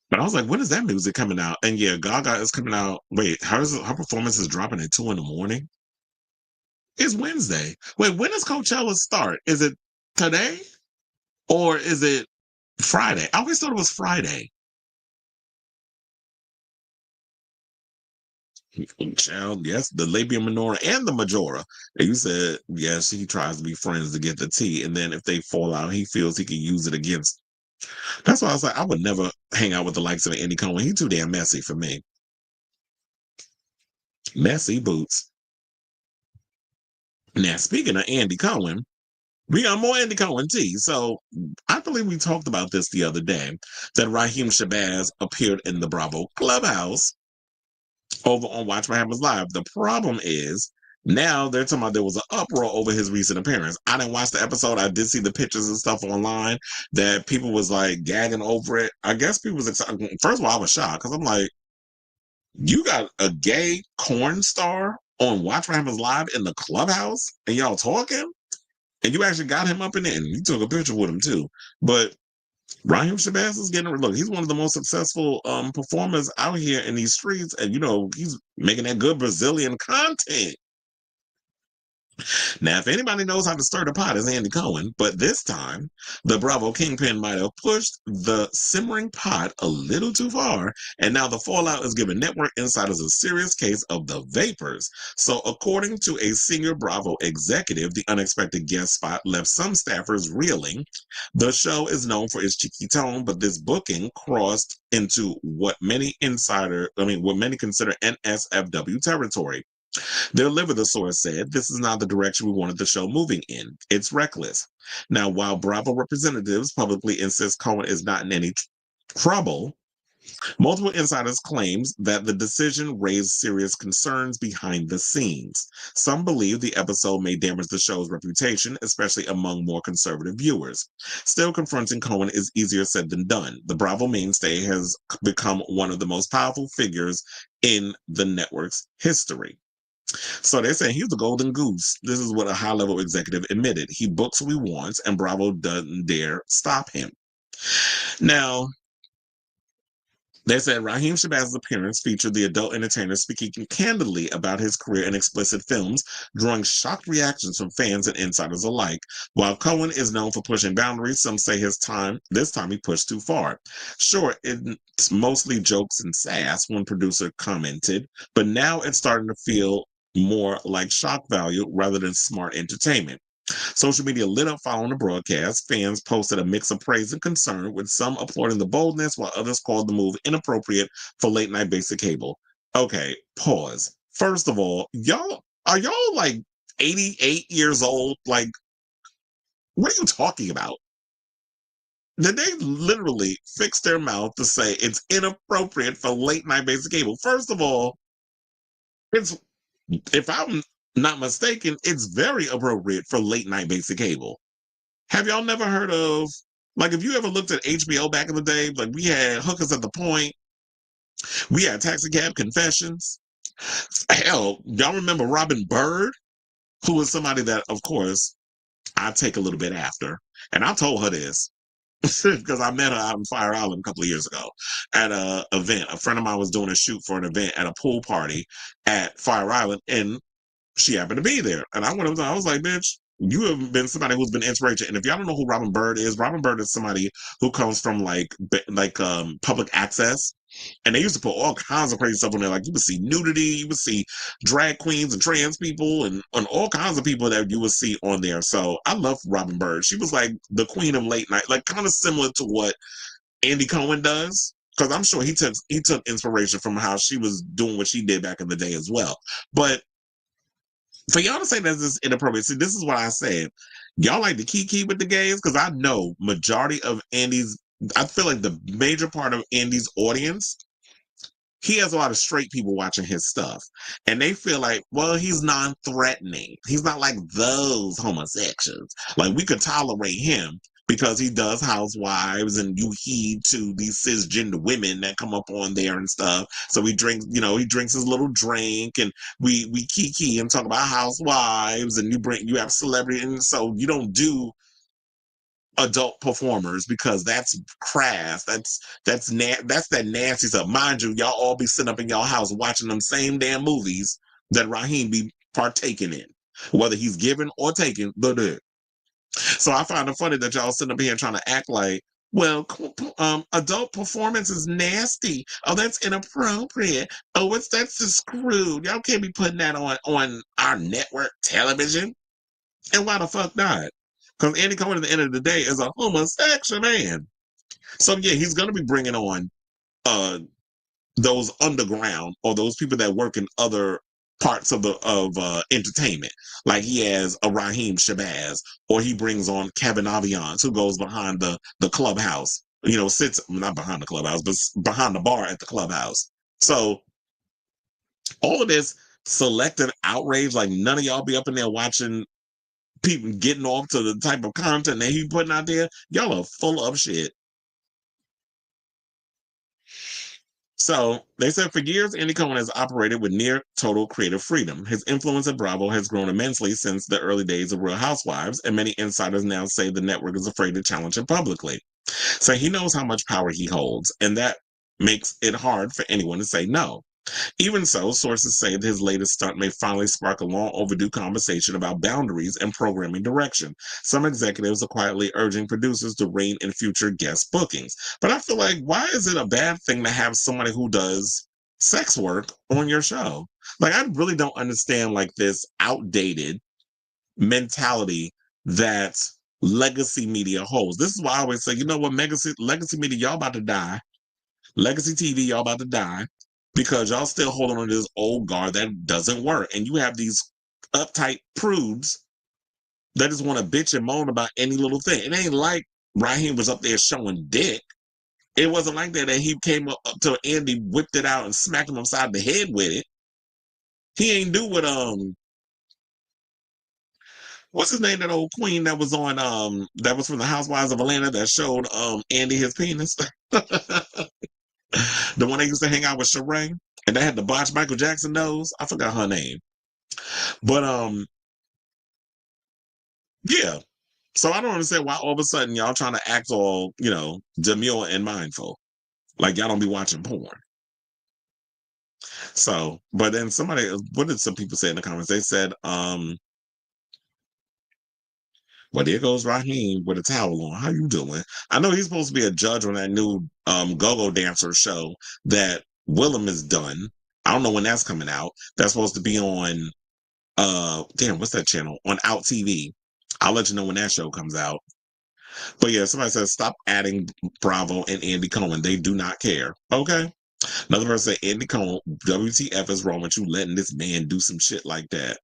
But I was like, when is that music coming out? And yeah, Gaga is coming out. Wait, her performance is dropping at 2 a.m? It's Wednesday. Wait, when does Coachella start? Is it today? Or is it Friday? I always thought it was Friday. Child, yes, the labia minora and the majora. And you said, yes, he tries to be friends to get the tea. And then if they fall out, he feels he can use it against. That's why I was like, I would never hang out with the likes of Andy Cohen. He's too damn messy for me. Messy boots. Now, speaking of Andy Cohen, we got more Andy Cohen tea. So I believe we talked about this the other day, that Raheem Shabazz appeared in the Bravo Clubhouse over on Watch What Happens Live. The problem is now they're talking about there was an uproar over his recent appearance. I didn't watch the episode. I did see the pictures and stuff online that people was like gagging over it. I guess people was excited. First of all, I was shocked because I'm like, you got a gay corn star on Watch What Happens Live in the Clubhouse and y'all talking? And you actually got him up in there and you took a picture with him too. But Raheem Shabazz is he's one of the most successful performers out here in these streets. And, he's making that good Brazilian content. Now, if anybody knows how to stir the pot, it's Andy Cohen. But this time, the Bravo Kingpin might have pushed the simmering pot a little too far. And now the fallout is giving network insiders a serious case of the vapors. So according to a senior Bravo executive, the unexpected guest spot left some staffers reeling. The show is known for its cheeky tone, but this booking crossed into what many consider NSFW territory. Deliver, the source said, this is not the direction we wanted the show moving in. It's reckless. Now, while Bravo representatives publicly insist Cohen is not in any trouble, multiple insiders claims that the decision raised serious concerns behind the scenes. Some believe the episode may damage the show's reputation, especially among more conservative viewers. Still, confronting Cohen is easier said than done. The Bravo mainstay has become one of the most powerful figures in the network's history. So they're saying he's the golden goose. This is what a high-level executive admitted. He books what he wants, and Bravo doesn't dare stop him. Now, they said Raheem Shabazz's appearance featured the adult entertainer speaking candidly about his career in explicit films, drawing shocked reactions from fans and insiders alike. While Cohen is known for pushing boundaries, some say this time he pushed too far. Sure, it's mostly jokes and sass, one producer commented, but now it's starting to feel more like shock value rather than smart entertainment. Social media lit up following the broadcast. Fans posted a mix of praise and concern, with some applauding the boldness while others called the move inappropriate for late night basic cable. Okay, pause. First of all, are y'all like 88 years old? Like, what are you talking about? Did they literally fix their mouth to say it's inappropriate for late night basic cable? First of all, if I'm not mistaken, it's very appropriate for late night basic cable. Have y'all never heard of, like, if you ever looked at HBO back in the day, like we had Hookers at the Point, we had Taxi Cab Confessions. Hell, y'all remember Robin Bird, who was somebody that, of course, I take a little bit after. And I told her this because I met her out in Fire Island a couple of years ago at an event. A friend of mine was doing a shoot for an event at a pool party at Fire Island, and she happened to be there. And I was like, bitch, you have been somebody who's been inspiration. And if y'all don't know who Robin Bird is somebody who comes from like public access. And they used to put all kinds of crazy stuff on there. Like you would see nudity, you would see drag queens and trans people and all kinds of people that you would see on there. So I love Robin Bird. She was like the queen of late night, like kind of similar to what Andy Cohen does. Because I'm sure he took inspiration from how she was doing what she did back in the day as well. But for y'all to say that this is inappropriate, see, this is what I said. Y'all like the Keke with the gays? Because I know majority of Andy's, I feel like the major part of Andy's audience, he has a lot of straight people watching his stuff. And they feel like, well, he's non-threatening. He's not like those homosexuals. Like, we could tolerate him because he does Housewives and you heed to these cisgender women that come up on there and stuff. So he drinks his little drink and we kiki and talk about Housewives and you have celebrity. And so you don't do adult performers because that's crass. That's that nasty stuff. Mind you, y'all all be sitting up in y'all house watching them same damn movies that Raheem be partaking in, whether he's given or taken. So I find it funny that y'all sitting up here trying to act like, well, adult performance is nasty. Oh, that's inappropriate. Oh, that's just screwed. Y'all can't be putting that on our network television. And why the fuck not? Because Andy Cohen at the end of the day is a homosexual man. So yeah, he's going to be bringing on those underground or those people that work in other parts of entertainment. Like he has a Raheem Shabazz, or he brings on Kevin Aviance, who goes behind the clubhouse. Sits not behind the clubhouse, but behind the bar at the clubhouse. So all of this selective outrage, like none of y'all be up in there watching people getting off to the type of content that he putting out there. Y'all are full of shit. So they said for years, Andy Cohen has operated with near total creative freedom. His influence at Bravo has grown immensely since the early days of Real Housewives, and many insiders now say the network is afraid to challenge him publicly. So he knows how much power he holds, and that makes it hard for anyone to say no. Even so, sources say that his latest stunt may finally spark a long overdue conversation about boundaries and programming direction. Some executives are quietly urging producers to rein in future guest bookings. But I feel like, why is it a bad thing to have somebody who does sex work on your show? Like, I really don't understand like this outdated mentality that legacy media holds. This is why I always say, you know what, legacy media, y'all about to die. Legacy TV, y'all about to die. Because y'all still holding on to this old guard that doesn't work. And you have these uptight prudes that just want to bitch and moan about any little thing. It ain't like Raheem was up there showing dick. It wasn't like that he came up to Andy, whipped it out, and smacked him upside the head with it. He ain't do what, what's his name, that old queen that was on, that was from the Housewives of Atlanta that showed Andy his penis? The one that used to hang out with Sheree and they had the botched Michael Jackson nose. I forgot her name. But yeah. So I don't understand why all of a sudden y'all trying to act all, demure and mindful. Like y'all don't be watching porn. So, but then what did some people say in the comments? They said, well, there goes Raheem with a towel on. How you doing? I know he's supposed to be a judge on that new go-go dancer show that Willem has done. I don't know when that's coming out. That's supposed to be on what's that channel? On Out TV. I'll let you know when that show comes out. But yeah, somebody says stop adding Bravo and Andy Cohen. They do not care. Okay. Another person said, Andy Cohen, WTF is wrong with you letting this man do some shit like that.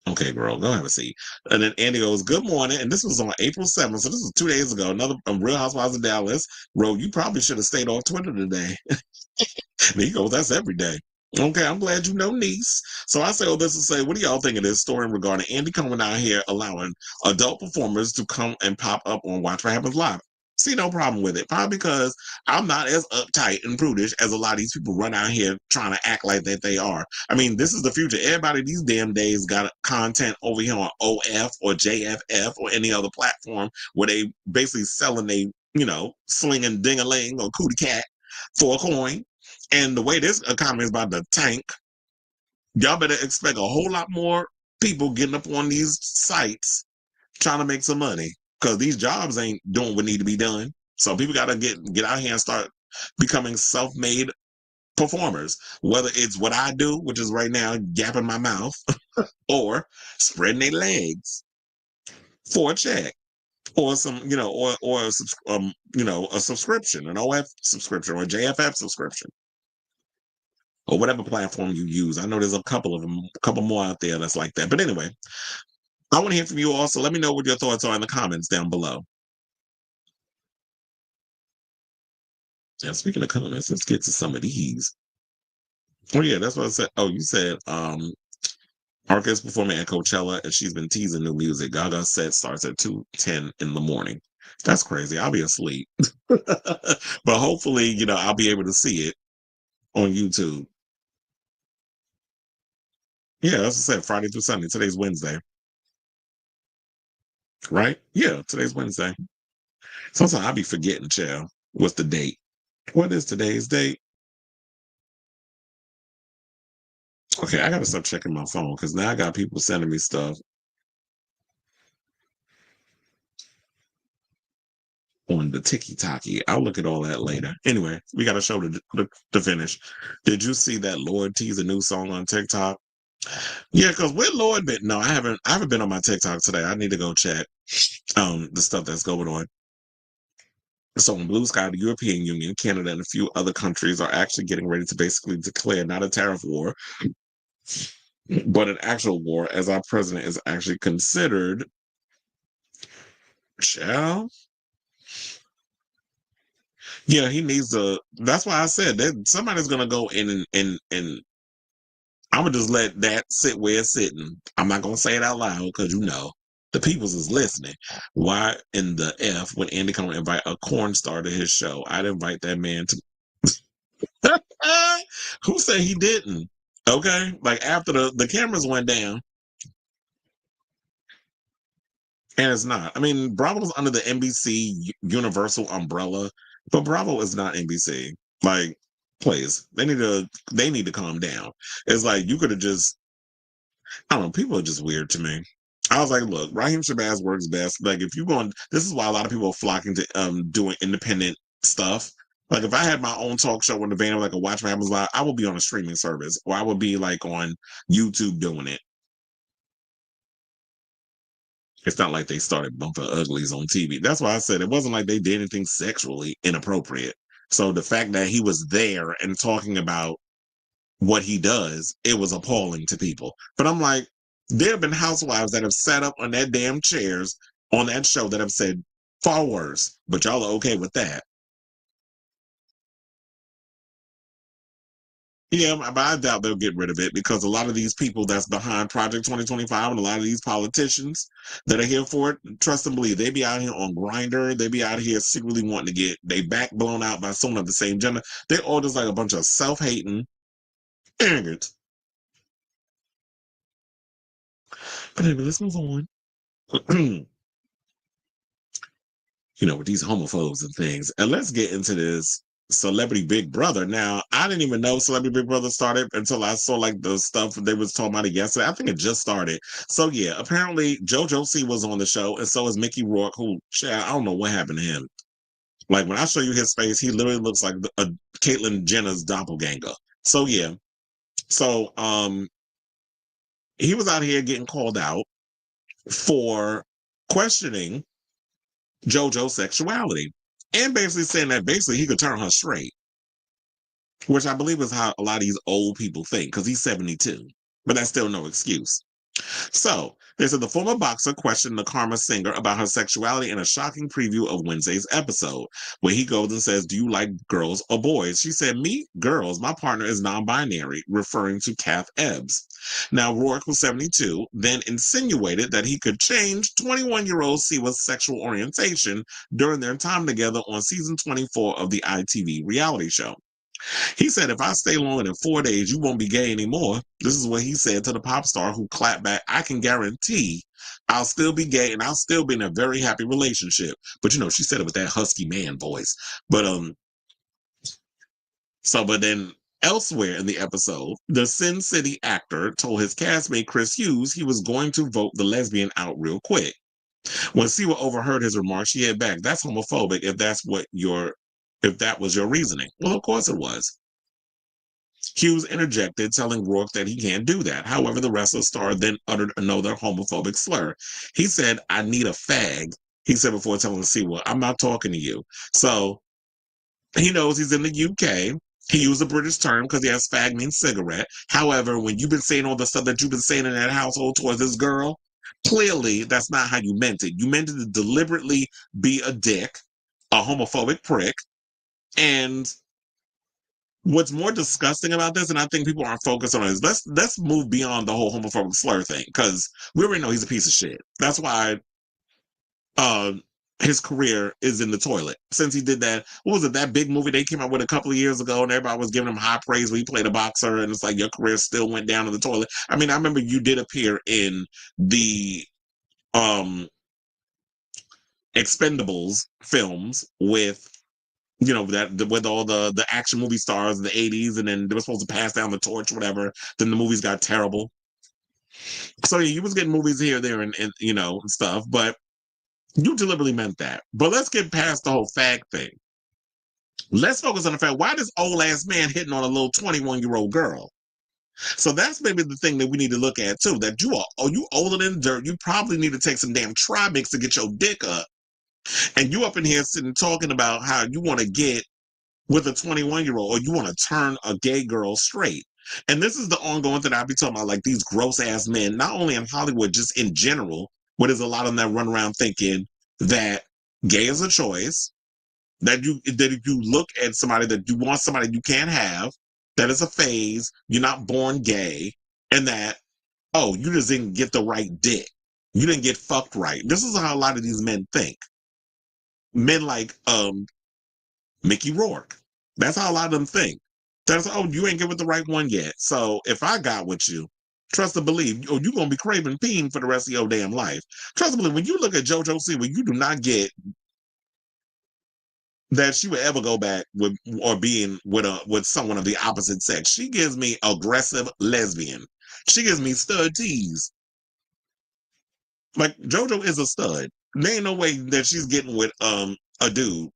Okay, girl, go have a seat. And then Andy goes, good morning. And this was on April 7th. So this was 2 days ago. Another Real Housewives of Dallas wrote, you probably should have stayed off Twitter today. And he goes, that's every day. Okay, I'm glad you know niece. So I say all this to say, what do y'all think of this story regarding Andy coming out here allowing adult performers to come and pop up on Watch What Happens Live? See no problem with it. Probably because I'm not as uptight and prudish as a lot of these people run out here trying to act like that they are. I mean, this is the future. Everybody these damn days got content over here on OF or JFF or any other platform where they basically selling they, slinging ding-a-ling or cootie cat for a coin. And the way this economy is about to tank, y'all better expect a whole lot more people getting up on these sites trying to make some money. Because these jobs ain't doing what need to be done. So people got to get out here and start becoming self-made performers. Whether it's what I do, which is right now gapping my mouth, or spreading their legs for a check, or some, or a subscription, an OF subscription or a JFF subscription, or whatever platform you use. I know there's a couple of them, a couple more out there that's like that. But anyway, I want to hear from you also. Let me know what your thoughts are in the comments down below. Yeah, speaking of comments, let's get to some of these. Oh yeah, that's what I said. Oh, you said Arca is performing at Coachella and she's been teasing new music. Gaga's set starts at 2:10 in the morning. That's crazy. I'll be asleep. But hopefully, I'll be able to see it on YouTube. Yeah, as I said, Friday through Sunday. Today's Wednesday. Right? Yeah, today's Wednesday. Sometimes I'll be forgetting, child. What's the date? What is today's date? Okay, I gotta start checking my phone because now I got people sending me stuff on the TikTok. I'll look at all that later. Anyway, we got a show to finish. Did you see that Lord tease a new song on TikTok? Yeah, because where Lord been? No, I haven't been on my TikTok today. I need to go check the stuff that's going on. So in Blue Sky, the European Union, Canada, and a few other countries are actually getting ready to basically declare not a tariff war, but an actual war, as our president is actually considered. Child. Yeah, he needs to. That's why I said that somebody's gonna go in and I'm gonna just let that sit where it's sitting. I'm not gonna say it out loud because the peoples is listening. Why in the F would Andy come and invite a corn star to his show? I'd invite that man to. Who said he didn't? Okay, like after the cameras went down, and it's not. I mean, Bravo's under the NBC Universal umbrella, but Bravo is not NBC. Like, please, they need to calm down. It's like you could have just. I don't know. People are just weird to me. I was like, look, Raheem Shabazz works best. Like, if you're going, this is why a lot of people are flocking to doing independent stuff. Like, if I had my own talk show in the van, like a Watch What Happens Live, I would be on a streaming service, or I would be like on YouTube doing it. It's not like they started bumping uglies on TV. That's why I said it wasn't like they did anything sexually inappropriate. So the fact that he was there and talking about what he does, it was appalling to people. But I'm like, there have been housewives that have sat up on that damn chairs on that show that have said far worse, but y'all are okay with that. Yeah, but I doubt they'll get rid of it because a lot of these people that's behind Project 2025 and a lot of these politicians that are here for it, trust and believe, they be out here on Grindr. They be out here secretly wanting to get their back blown out by someone of the same gender. They're all just like a bunch of self-hating arrogant. But anyway, let's move on. With these homophobes and things. And let's get into this Celebrity Big Brother. Now, I didn't even know Celebrity Big Brother started until I saw like the stuff they was talking about it yesterday. I think it just started. So yeah, apparently JoJo C was on the show, and so is Mickey Rourke, who I don't know what happened to him. Like when I show you his face, he literally looks like a Caitlyn Jenner's doppelganger. So yeah. So he was out here getting called out for questioning JoJo's sexuality and basically saying that basically he could turn her straight, which I believe is how a lot of these old people think because he's 72, but that's still no excuse. So, they said the former boxer questioned the Karma singer about her sexuality in a shocking preview of Wednesday's episode, where he goes and says, "Do you like girls or boys?" She said, "Me, girls. My partner is non-binary," referring to Kath Ebbs. Now, Rourke was 72, then insinuated that he could change 21-year-old Siwa's sexual orientation during their time together on season 24 of the ITV reality show. He said, "If I stay longer than 4 days, you won't be gay anymore." This is what he said to the pop star, who clapped back, "I can guarantee I'll still be gay and I'll still be in a very happy relationship." But she said it with that husky man voice. But then elsewhere in the episode, the Sin City actor told his castmate Chris Hughes he was going to vote the lesbian out real quick. When Siwa overheard his remarks, she hit back, "That's homophobic if that was your reasoning." Well, of course it was. Hughes interjected, telling Rourke that he can't do that. However, the wrestler star then uttered another homophobic slur. He said, "I need a fag," he said before telling Siwa, "I'm not talking to you." So he knows he's in the UK. He used a British term because he has fag means cigarette. However, when you've been saying all the stuff that you've been saying in that household towards this girl, clearly that's not how you meant it. You meant it to deliberately be a dick, a homophobic prick, and what's more disgusting about this, and I think people aren't focused on it, is let's move beyond the whole homophobic slur thing, because we already know he's a piece of shit. That's why his career is in the toilet. Since he did that, what was it, that big movie they came out with a couple of years ago, and everybody was giving him high praise where he played a boxer, and it's like your career still went down in the toilet. I mean, I remember you did appear in the Expendables films with with all the action movie stars in the 80s, and then they were supposed to pass down the torch, whatever. Then the movies got terrible. So yeah, you was getting movies here, there, and stuff, but you deliberately meant that. But let's get past the whole fag thing. Let's focus on the fact, why this old ass man hitting on a little 21-year-old girl? So that's maybe the thing that we need to look at too, that you older than dirt. You probably need to take some damn Trimix to get your dick up. And you up in here sitting talking about how you want to get with a 21-year-old, or you want to turn a gay girl straight. And this is the ongoing thing I be talking about, like these gross ass men, not only in Hollywood, just in general, where there's a lot of them that run around thinking that gay is a choice, that if you look at somebody, that you want somebody you can't have, that is a phase, you're not born gay, and that, oh, you just didn't get the right dick. You didn't get fucked right. This is how a lot of these men think. Men like Mickey Rourke. That's how a lot of them think. That's, oh, you ain't get with the right one yet. So if I got with you, trust and believe, you're going to be craving peen for the rest of your damn life. Trust and believe, when you look at JoJo Siwa, you do not get that she would ever go back with or being with someone of the opposite sex. She gives me aggressive lesbian. She gives me stud tease. Like, JoJo is a stud. There ain't no way that she's getting with a dude.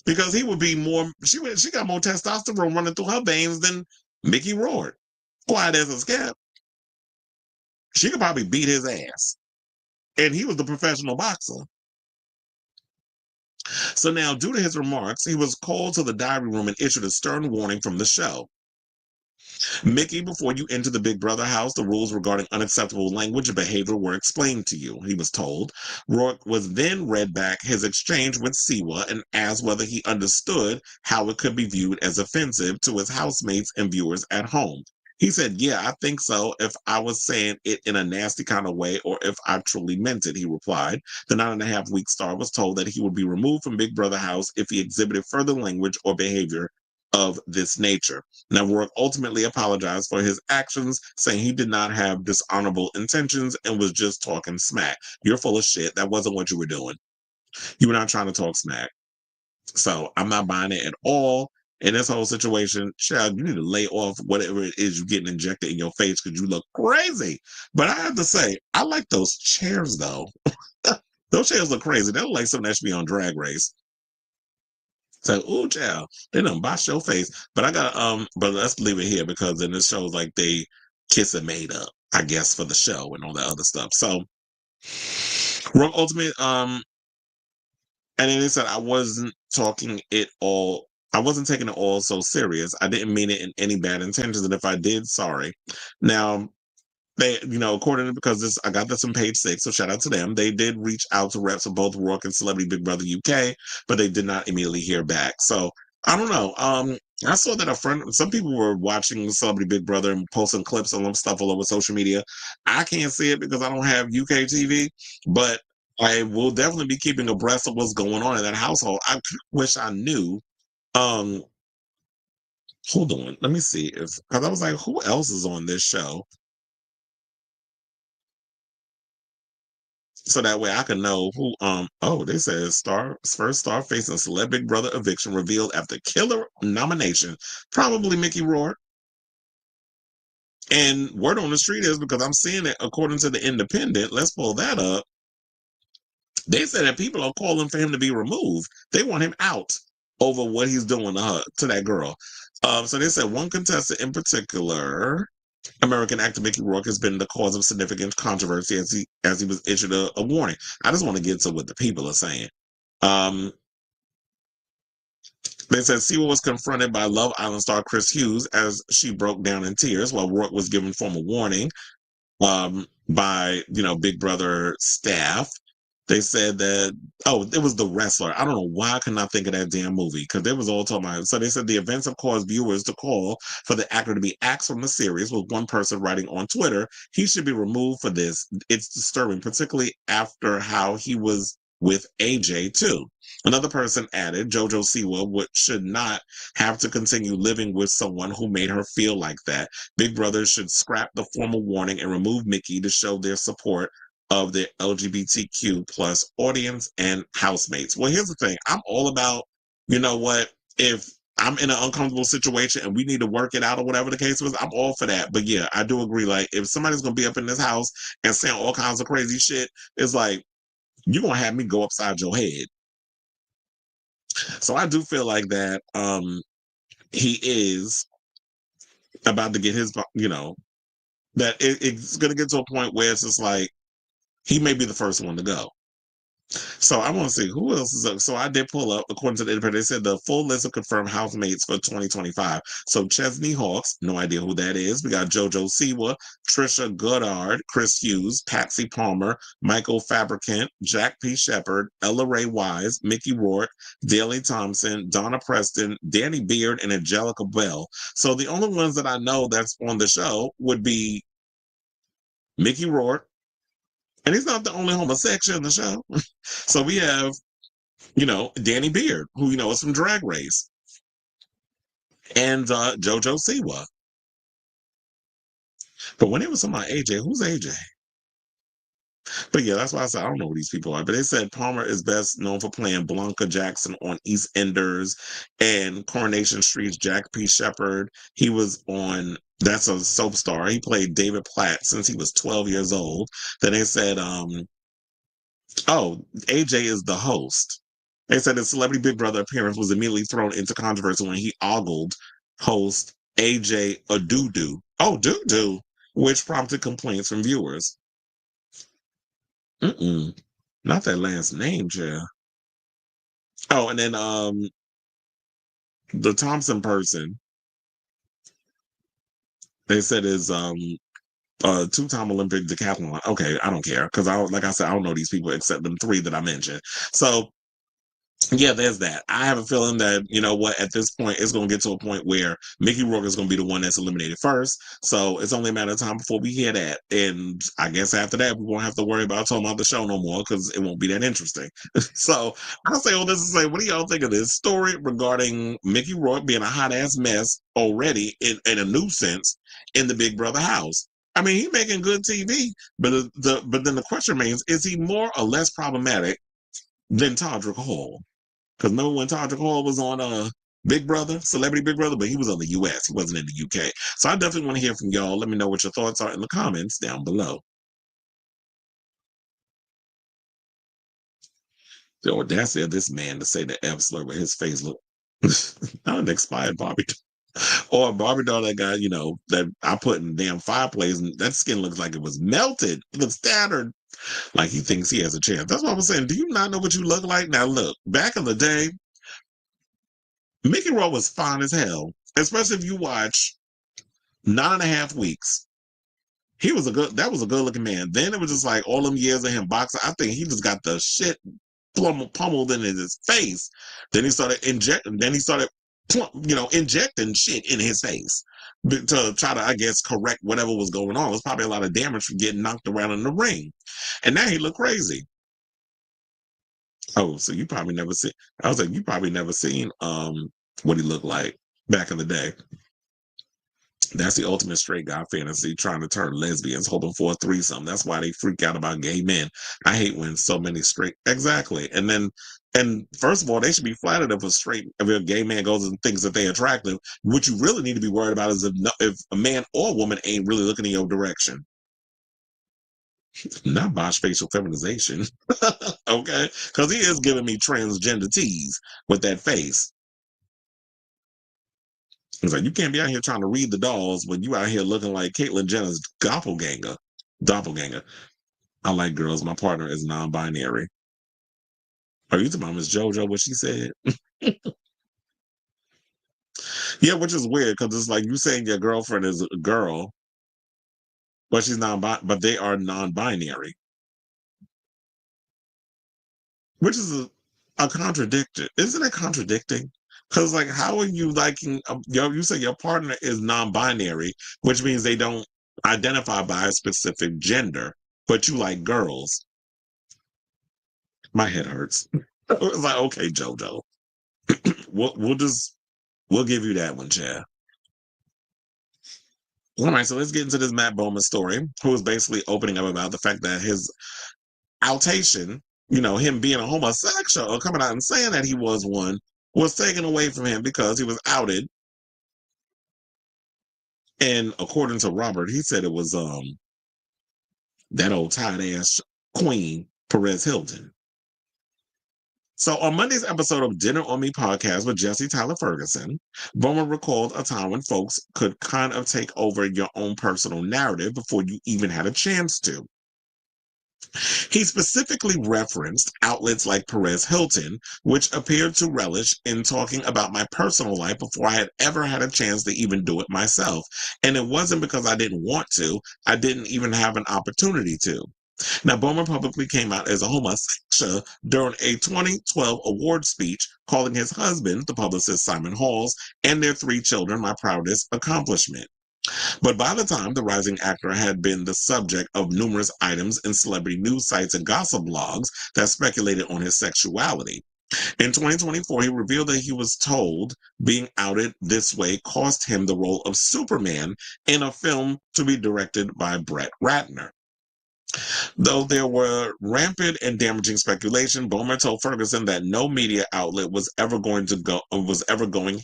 Because he would be more, she got more testosterone running through her veins than Mickey Rourke. Quiet as a scab. She could probably beat his ass. And he was the professional boxer. So now, due to his remarks, he was called to the diary room and issued a stern warning from the show. "Mickey, before you enter the Big Brother house, the rules regarding unacceptable language and behavior were explained to you," he was told. Rourke was then read back his exchange with Siwa and asked whether he understood how it could be viewed as offensive to his housemates and viewers at home. He said, "Yeah, I think so, if I was saying it in a nasty kind of way or if I truly meant it," he replied. The 9.5-week star was told that he would be removed from Big Brother house if he exhibited further language or behavior of this nature. Now, Rourke ultimately apologized for his actions, saying he did not have dishonorable intentions and was just talking smack. You're full of shit. That wasn't what you were doing. You were not trying to talk smack. So I'm not buying it at all. In this whole situation, child, you need to lay off whatever it is you're getting injected in your face because you look crazy. But I have to say, I like those chairs, though. Those chairs look crazy. They look like something that should be on Drag Race. So, ooh, child, they done box your face. But I got but let's leave it here because then it shows like they kiss and made up, I guess, for the show and all that other stuff. So Rourke Ultimate, and then they said I wasn't taking it all so serious. I didn't mean it in any bad intentions, and if I did, sorry. Now, they, according to, because I got this on page 6, so shout out to them. They did reach out to reps of both Rourke and Celebrity Big Brother UK, but they did not immediately hear back. So I don't know. I saw that some people were watching Celebrity Big Brother and posting clips and stuff all over social media. I can't see it because I don't have UK TV, but I will definitely be keeping abreast of what's going on in that household. I wish I knew. Um, Hold on, let me see because I was like, who else is on this show? So that way I can know who. They said first star facing celeb Big Brother eviction revealed after killer nomination, probably Mickey Rourke. And word on the street is, because I'm seeing it according to the Independent. Let's pull that up. They said that people are calling for him to be removed. They want him out over what he's doing to her, to that girl. So they said one contestant in particular, American actor Mickey Rourke, has been the cause of significant controversy as he was issued a warning. I just want to get to what the people are saying. They said Siwa was confronted by Love Island star Chris Hughes as she broke down in tears, while Rourke was given formal warning by Big Brother staff. They said that, it was The Wrestler. I don't know why I could not think of that damn movie, because they was all talking about it. So they said the events have caused viewers to call for the actor to be axed from the series, with one person writing on Twitter, he should be removed for this. It's disturbing, particularly after how he was with AJ too. Another person added, JoJo Siwa should not have to continue living with someone who made her feel like that. Big Brother should scrap the formal warning and remove Mickey to show their support of the LGBTQ plus audience and housemates. Well, here's the thing. I'm all about, if I'm in an uncomfortable situation and we need to work it out or whatever the case was, I'm all for that. But yeah, I do agree. Like, if somebody's going to be up in this house and saying all kinds of crazy shit, it's like, you're going to have me go upside your head. So I do feel like that he is about to get his, that it's going to get to a point where it's just like, he may be the first one to go. So I want to see who else is up. So I did pull up, according to the Independent, they said the full list of confirmed housemates for 2025. So Chesney Hawks, no idea who that is. We got JoJo Siwa, Trisha Goddard, Chris Hughes, Patsy Palmer, Michael Fabricant, Jack P. Shepard, Ella Ray Wise, Mickey Rourke, Daley Thompson, Donna Preston, Danny Beard, and Angelica Bell. So the only ones that I know that's on the show would be Mickey Rourke, and he's not the only homosexual in the show. So we have, Danny Beard, who, is from Drag Race, and JoJo Siwa. But when it was talking about AJ, who's AJ? But yeah, that's why I said I don't know who these people are. But they said Palmer is best known for playing Blanca Jackson on EastEnders and Coronation Street's Jack P. Shepard. He was on, that's a soap star. He played David Platt since he was 12 years old. Then they said, AJ is the host. They said his Celebrity Big Brother appearance was immediately thrown into controversy when he ogled host AJ Adudu. Oh, Dudu, which prompted complaints from viewers. Not that last name, Jill. Oh, and then the Thompson person, they said is two-time Olympic decathlon. Okay, I don't care, because like I said, I don't know these people except them 3 that I mentioned. So yeah, there's that. I have a feeling that, at this point, it's going to get to a point where Mickey Rourke is going to be the one that's eliminated first. So it's only a matter of time before we hear that. And I guess after that, we won't have to worry about talking about the show no more, because it won't be that interesting. So I'll say all this to say, what do y'all think of this story regarding Mickey Rourke being a hot-ass mess already in a nuisance in the Big Brother house? I mean, he's making good TV, but then the question remains, is he more or less problematic than Todrick Hall? Because remember when Todrick Hall was on Big Brother, Celebrity Big Brother, but he was on the US. He wasn't in the UK. So I definitely want to hear from y'all. Let me know what your thoughts are in the comments down below. The audacity of this man to say the F slur with his face look not an expired Barbie doll. Or a Barbie doll that got, that I put in the damn fireplace, and that skin looks like it was melted. It looks tattered. Like he thinks he has a chance. That's what I was saying. Do you not know what you look like? Now look, back in the day, Mickey Rourke was fine as hell, especially if you watch 9.5 Weeks. That was a good looking man. Then it was just like all them years of him boxing. I think he just got the shit pummeled in his face. Then he started injecting. Then he started, injecting shit in his face to try to, I guess, correct whatever was going on. It was probably a lot of damage from getting knocked around in the ring, and now he looked crazy. Oh, so you probably never seen. I was like, you probably never seen what he looked like back in the day. That's the ultimate straight guy fantasy, trying to turn lesbians, hoping for a threesome. That's why they freak out about gay men. I hate when so many straight. Exactly. And first of all, they should be flattered if a gay man goes and thinks that they're attractive. What you really need to be worried about is if a man or a woman ain't really looking in your direction. Not by facial feminization. Okay? Because he is giving me transgender tease with that face. It's like, you can't be out here trying to read the dolls when you out here looking like Caitlyn Jenner's doppelganger. I like girls. My partner is non-binary. Are you talking about Miss JoJo, what she said? Yeah, which is weird because it's like you saying your girlfriend is a girl, but she's but they are non-binary. Which is a contradiction. Isn't it contradicting? Because, like, how are you liking, you say your partner is non-binary, which means they don't identify by a specific gender, but you like girls. My head hurts. It's like, okay, JoJo. We'll give you that one, Chad. All right, so let's get into this Matt Bomer story, who is basically opening up about the fact that his outation, him being a homosexual or coming out and saying that he was one, was taken away from him because he was outed. And according to Robert, he said it was that old tight ass queen, Perez Hilton. So on Monday's episode of Dinner on Me podcast with Jesse Tyler Ferguson, Bomer recalled a time when folks could kind of take over your own personal narrative before you even had a chance to. He specifically referenced outlets like Perez Hilton, which appeared to relish in talking about my personal life before I had ever had a chance to even do it myself. And it wasn't because I didn't want to, I didn't even have an opportunity to. Now, Bomer publicly came out as a homosexual during a 2012 award speech, calling his husband, the publicist Simon Halls, and their 3 children my proudest accomplishment. But by the time the rising actor had been the subject of numerous items in celebrity news sites and gossip blogs that speculated on his sexuality. In 2024, he revealed that he was told being outed this way cost him the role of Superman in a film to be directed by Brett Ratner. Though there were rampant and damaging speculation, Bomer told Ferguson that no media outlet was ever going,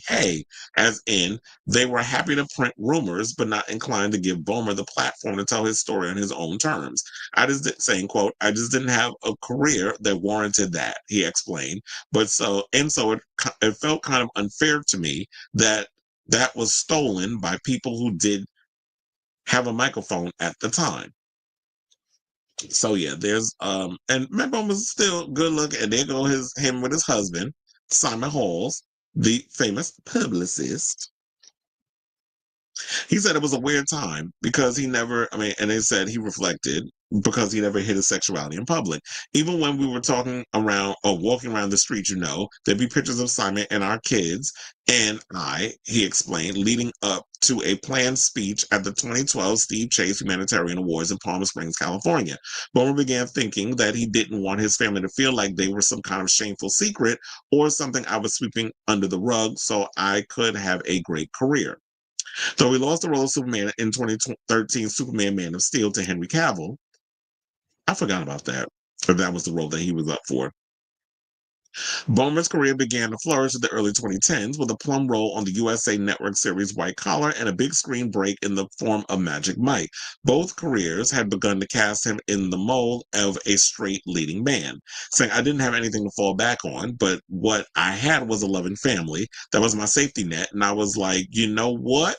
hey, as in, they were happy to print rumors, but not inclined to give Bomer the platform to tell his story on his own terms. I just didn't have a career that warranted that, he explained. So it felt kind of unfair to me that was stolen by people who did have a microphone at the time. So yeah, there's and Matt Bomer was still good looking, and there go him with his husband, Simon Halls, the famous publicist. He said it was a weird time because and they said he reflected because he never hid his sexuality in public. Even when we were talking around or walking around the street, there'd be pictures of Simon and our kids and he explained, leading up to a planned speech at the 2012 Steve Chase Humanitarian Awards in Palm Springs, California. Bomer began thinking that he didn't want his family to feel like they were some kind of shameful secret or something I was sweeping under the rug so I could have a great career. Though he lost the role of Superman in 2013 Superman Man of Steel to Henry Cavill, I forgot about that. Or that was the role that he was up for. Bomer's career began to flourish in the early 2010s with a plum role on the USA Network series White Collar and a big screen break in the form of Magic Mike. Both careers had begun to cast him in the mold of a straight leading man, saying, I didn't have anything to fall back on, but what I had was a loving family. That was my safety net. And I was like, you know what?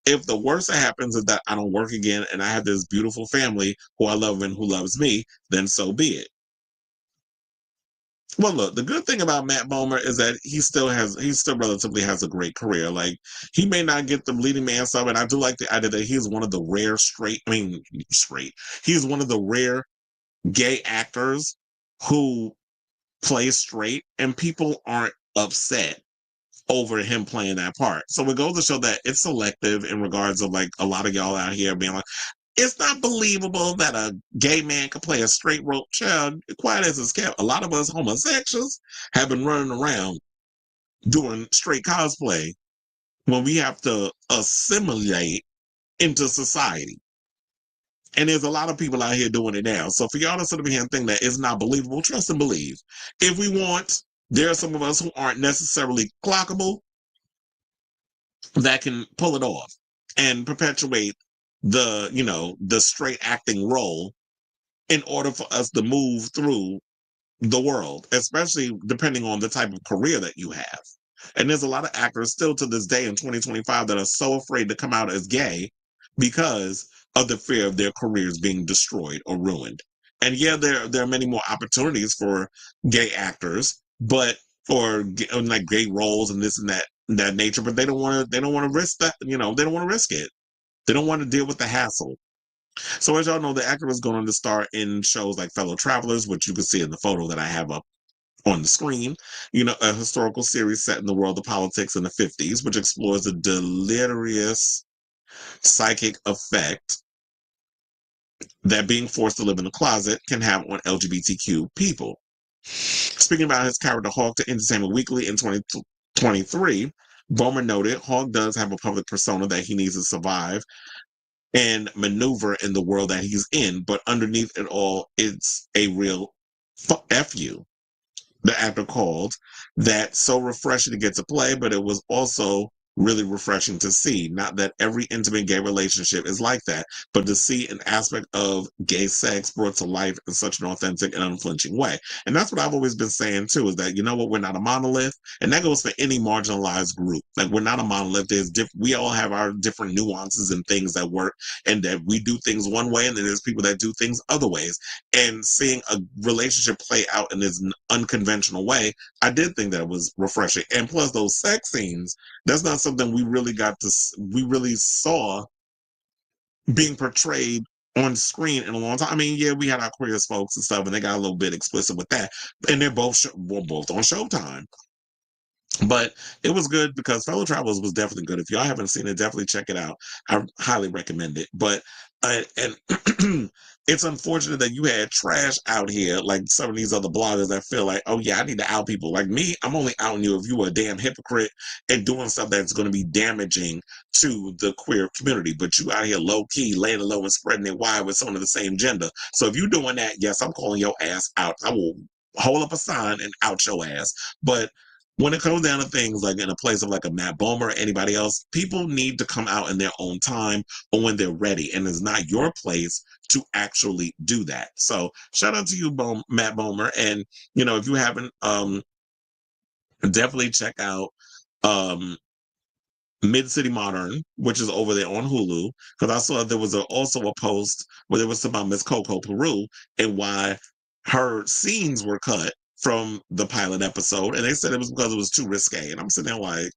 If the worst that happens is that I don't work again and I have this beautiful family who I love and who loves me, then so be it. Well, look, the good thing about Matt Bomer is that he still relatively has a great career. Like, he may not get the leading man stuff, and I do like the idea that he's one of the rare he's one of the rare gay actors who play straight, and people aren't upset over him playing that part. So it goes to show that it's selective in regards of like a lot of y'all out here being like, it's not believable that a gay man could play a straight rope child. Quiet as it's kept. A lot of us homosexuals have been running around doing straight cosplay when we have to assimilate into society. And there's a lot of people out here doing it now. So for y'all to sit up here and think that it's not believable, trust and believe. If we want, there are some of us who aren't necessarily clockable that can pull it off and perpetuate the straight acting role in order for us to move through the world, especially depending on the type of career that you have. And there's a lot of actors still to this day in 2025 that are so afraid to come out as gay because of the fear of their careers being destroyed or ruined. And yeah, there are many more opportunities for gay actors, or like gay roles and this and that nature, but they don't want to risk that. They don't want to risk it. They don't want to deal with the hassle. So as y'all know, the actor is going to star in shows like Fellow Travelers, which you can see in the photo that I have up on the screen, a historical series set in the world of politics in the 50s, which explores the deleterious psychic effect that being forced to live in a closet can have on LGBTQ people. Speaking about his character Hawk to Entertainment Weekly in 2023, Bomer noted Hawk does have a public persona that he needs to survive and maneuver in the world that he's in, but underneath it all, it's a real F you. The actor called that so refreshing to get to play, but it was also really refreshing to see. Not that every intimate gay relationship is like that, but to see an aspect of gay sex brought to life in such an authentic and unflinching way. And that's what I've always been saying too, is that, you know what, we're not a monolith. And that goes for any marginalized group. Like, we're not a monolith. We all have our different nuances and things that work, and that we do things one way, and then there's people that do things other ways. And seeing a relationship play out in this unconventional way, I did think that it was refreshing. And plus those sex scenes, that's not something we really saw being portrayed on screen in a long time. I mean, yeah, we had our queer folks and stuff, and they got a little bit explicit with that, and they're both on Showtime. But it was good because Fellow Travelers was definitely good. If y'all haven't seen it, definitely check it out. I highly recommend it. But and it's unfortunate that you had trash out here, like some of these other bloggers that feel like, oh yeah, I need to out people. Like me, I'm only outing you if you were a damn hypocrite and doing stuff that's going to be damaging to the queer community. But you out here low key, laying low and spreading it wide with someone of the same gender. So if you're doing that, yes, I'm calling your ass out. I will hold up a sign and out your ass. But when it comes down to things like in a place of like a Matt Bomer or anybody else, people need to come out in their own time or when they're ready. And it's not your place to actually do that. So shout out to you, Matt Bomer. And, if you haven't, definitely check out Mid-City Modern, which is over there on Hulu, because I saw there was also a post where there was about Miss Coco Peru and why her scenes were cut from the pilot episode, and they said it was because it was too risque. And I'm sitting there like,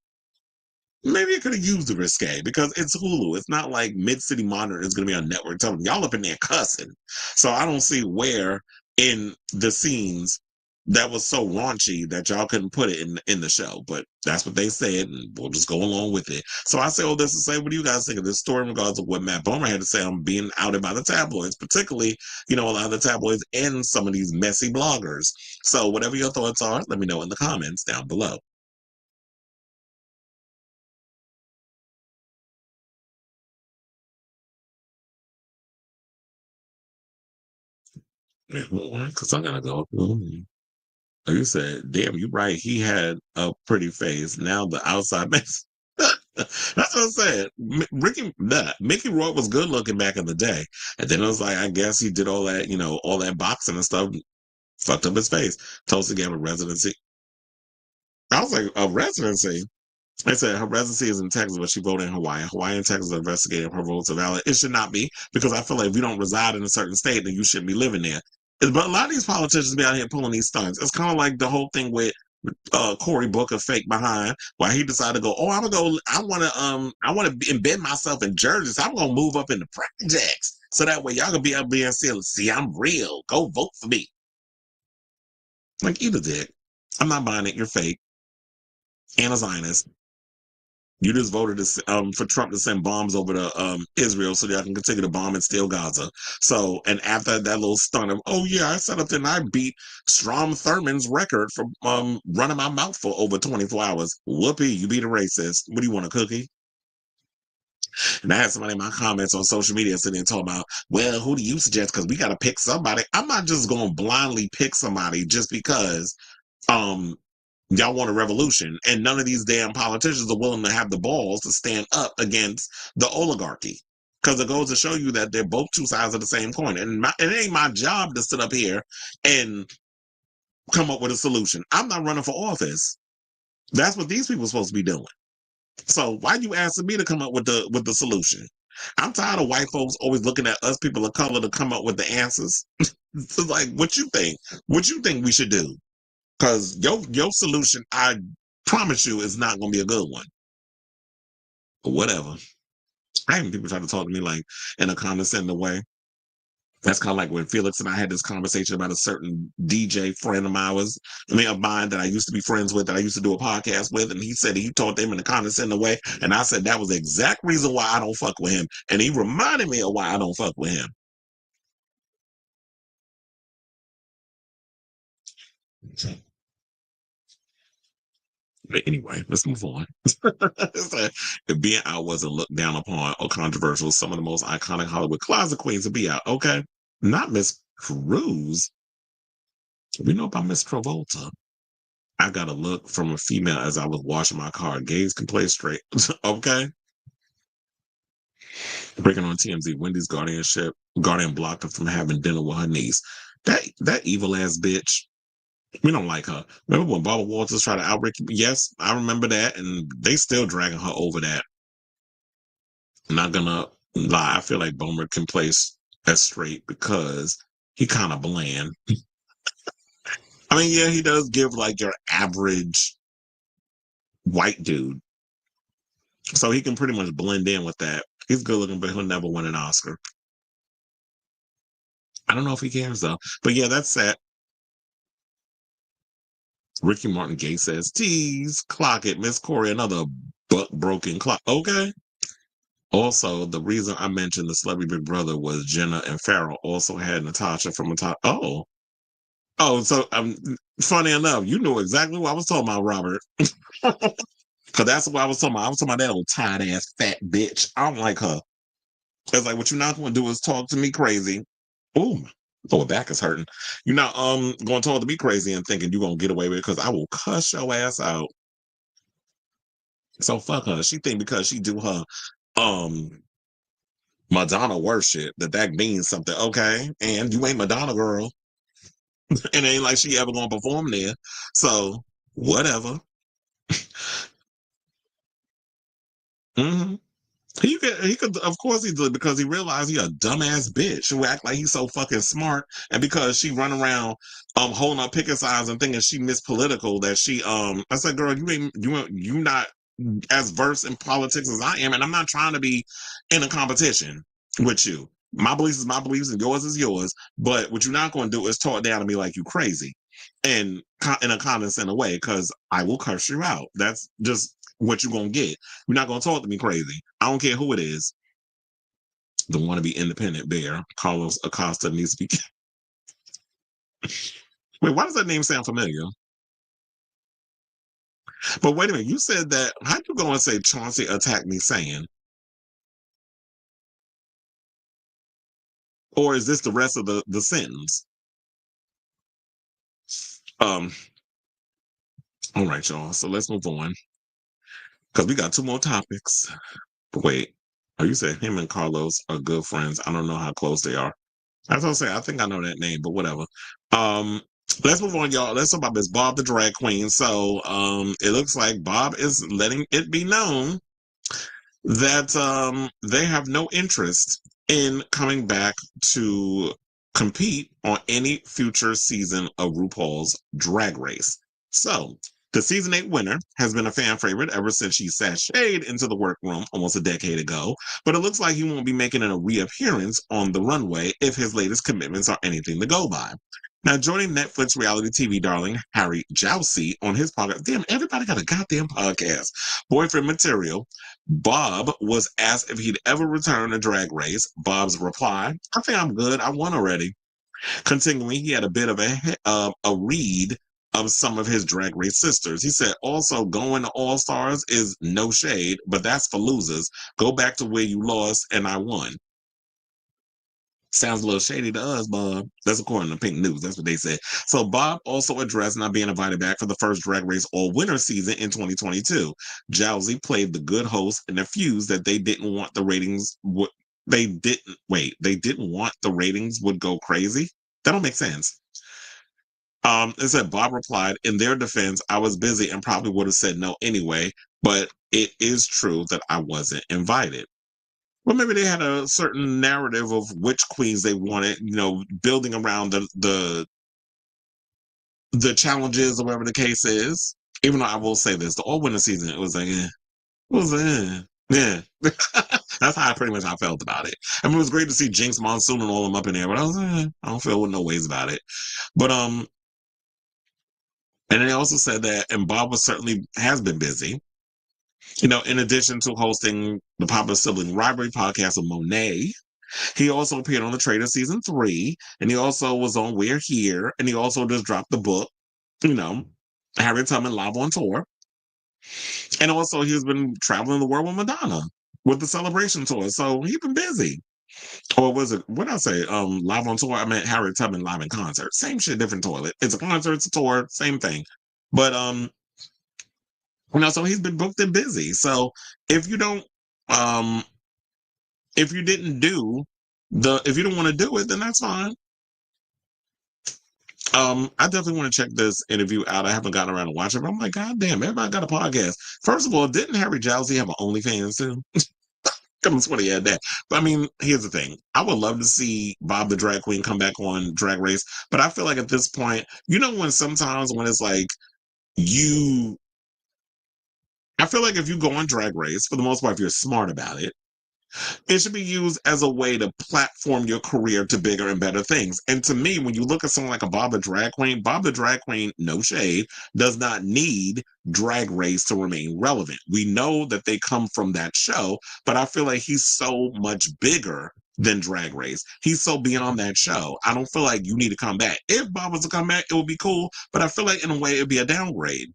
maybe it could have used the risque because it's Hulu. It's not like Mid-City Modern is going to be on network television. Y'all up in there cussing. So I don't see where in the scenes that was so raunchy that y'all couldn't put it in the show. But that's what they said, and we'll just go along with it. So I say all this to say, what do you guys think of this story in regards to what Matt Bomer had to say on being outed by the tabloids, particularly, a lot of the tabloids and some of these messy bloggers. So whatever your thoughts are, let me know in the comments down below. Because I'm going to go. You said, damn, you right. He had a pretty face. Now the outside makes. That's what I said. Mickey Rourke was good looking back in the day. And then it was like, I guess he did all that, all that boxing and stuff, fucked up his face. Tulsa gave him a residency. I was like, a residency? They said her residency is in Texas, but she voted in Hawaii. Hawaii and Texas are investigating if her votes are valid. It should not be, because I feel like if you don't reside in a certain state, then you shouldn't be living there. But a lot of these politicians be out here pulling these stunts. It's kind of like the whole thing with Cory Booker fake behind, why he decided to go, I want to embed myself in Jersey, so I'm gonna move up in the projects, so that way y'all can be up being silly. See, I'm real. Go vote for me. Like, eat a dick. I'm not buying it. You're fake. And a Zionist. You just voted for Trump to send bombs over to Israel so y'all can continue to bomb and steal Gaza. So, and after that little stunt of, I sat up there and I beat Strom Thurmond's record for running my mouth for over 24 hours. Whoopee, you beat a racist. What do you want, a cookie? And I had somebody in my comments on social media sitting there talking about, well, who do you suggest? Because we got to pick somebody. I'm not just going to blindly pick somebody just because y'all want a revolution, and none of these damn politicians are willing to have the balls to stand up against the oligarchy. Because it goes to show you that they're both two sides of the same coin. And it ain't my job to sit up here and come up with a solution. I'm not running for office. That's what these people are supposed to be doing. So why you asking me to come up with the solution? I'm tired of white folks always looking at us people of color to come up with the answers. It's like, what you think? What you think we should do? Because your solution, I promise you, is not going to be a good one. But whatever. I have people try to talk to me like in a condescending way. That's kind of like when Felix and I had this conversation about a certain DJ friend of mine that I used to be friends with, that I used to do a podcast with, and he said he taught them in a condescending way, and I said that was the exact reason why I don't fuck with him, and he reminded me of why I don't fuck with him. But anyway, let's move on. If being out wasn't looked down upon or controversial, some of the most iconic Hollywood closet queens would be out. Okay, not Miss Cruz. We know about Miss Travolta. I got a look from a female as I was washing my car. Gays can play straight. Okay. Breaking on TMZ, Wendy's guardian blocked her from having dinner with her niece. That evil ass bitch. We don't like her. Remember when Barbara Walters tried to out Ricky? Yes, I remember that, and they still dragging her over that. I'm not gonna lie. I feel like Bomer can play as straight because he kind of bland. I mean, yeah, he does give like your average white dude, so he can pretty much blend in with that. He's good looking, but he'll never win an Oscar. I don't know if he cares though. But yeah, that's sad. Ricky Martin Gay says, tease, clock it, Miss Corey, another butt broken clock. Okay. Also, the reason I mentioned the Celebrity Big Brother was Jenna and Farrell also had Natasha from Natasha. Oh, so funny enough, you knew exactly what I was talking about, Robert. Because that's what I was talking about. I was talking about that old tight ass fat bitch. I don't like her. It's like, what you're not going to do is talk to me crazy. Ooh, my back is hurting. You're not going to talk to me crazy and thinking you're going to get away with it, because I will cuss your ass out. So fuck her. She think because she do her Madonna worship that means something. Okay, and you ain't Madonna, girl. It ain't like she ever gonna perform there. So whatever. Mm-hmm. He could, of course he did, because he realized he a dumbass bitch who act like he's so fucking smart, and because she run around holding up picket signs and thinking she Miss Political, that she I said, girl, you not as versed in politics as I am, and I'm not trying to be in a competition with you. My beliefs is my beliefs and yours is yours, but what you're not going to do is talk down to me like you crazy and in a condescending way, because I will curse you out. That's just what you're going to get. You're not going to talk to me crazy. I don't care who it is. The wannabe independent bear, Carlos Acosta, needs to be. Wait, why does that name sound familiar? But wait a minute, you said that. How you going to say Chauncey attacked me saying? Or is this the rest of the sentence? All right, y'all. So let's move on because we got 2 more topics. Wait, oh, you said him and Carlos are good friends. I don't know how close they are. As I say, I think I know that name, but whatever. Let's move on, y'all. Let's talk about Miss Bob the drag queen. So, it looks like Bob is letting it be known that they have no interest in coming back to compete on any future season of RuPaul's Drag Race. So, the season 8 winner has been a fan favorite ever since she sashayed into the workroom almost a decade ago, but it looks like he won't be making a reappearance on the runway if his latest commitments are anything to go by. Now, joining Netflix reality TV darling Harry Jowsey on his podcast, damn, everybody got a goddamn podcast, Boyfriend Material, Bob was asked if he'd ever return to Drag Race. Bob's reply, I think I'm good. I won already. Continuing, he had a bit of a read of some of his Drag Race sisters. He said, also going to All Stars is no shade, but that's for losers. Go back to where you lost and I won. Sounds a little shady to us, Bob. That's according to Pink News. That's what they said. So Bob also addressed not being invited back for the first Drag Race All-Winner season in 2022. Jowsey played the good host and refused that they didn't want the ratings. They didn't want the ratings would go crazy. That don't make sense. It said Bob replied, in their defense, I was busy and probably would have said no anyway, but it is true that I wasn't invited. Well, maybe they had a certain narrative of which queens they wanted, building around the challenges or whatever the case is. Even though I will say this, the all-winner season, it was like, yeah. That's how pretty much I felt about it. I mean, it was great to see Jinx, Monsoon, and all them up in there, but I was like, I don't feel with no ways about it. But and they also said that, and Bob has been busy. In addition to hosting the popular sibling rivalry podcast with Monet, he also appeared on The Traitor season 3, and he also was on We're Here, and he also just dropped the book, Harriet Tubman Live on Tour. And also he's been traveling the world with Madonna with the Celebration Tour. So he's been busy. Or was it, what did I say? Live on Tour, I meant Harriet Tubman Live in Concert. Same shit, different toilet. It's a concert, it's a tour, same thing. But so he's been booked and busy. So if you don't if you didn't do if you don't want to do it, then that's fine. I definitely want to check this interview out. I haven't gotten around to watching it, but I'm like, God damn, everybody got a podcast. First of all, didn't Harry Jowsey have an OnlyFans too? Come on, he had that. But I mean, here's the thing. I would love to see Bob the drag queen come back on Drag Race, but I feel like at this point, when sometimes when it's like I feel like if you go on Drag Race, for the most part, if you're smart about it, it should be used as a way to platform your career to bigger and better things. And to me, when you look at someone like a Bob the Drag Queen, no shade, does not need Drag Race to remain relevant. We know that they come from that show, but I feel like he's so much bigger than Drag Race. He's so beyond that show. I don't feel like you need to come back. If Bob was to come back, it would be cool, but I feel like in a way it'd be a downgrade,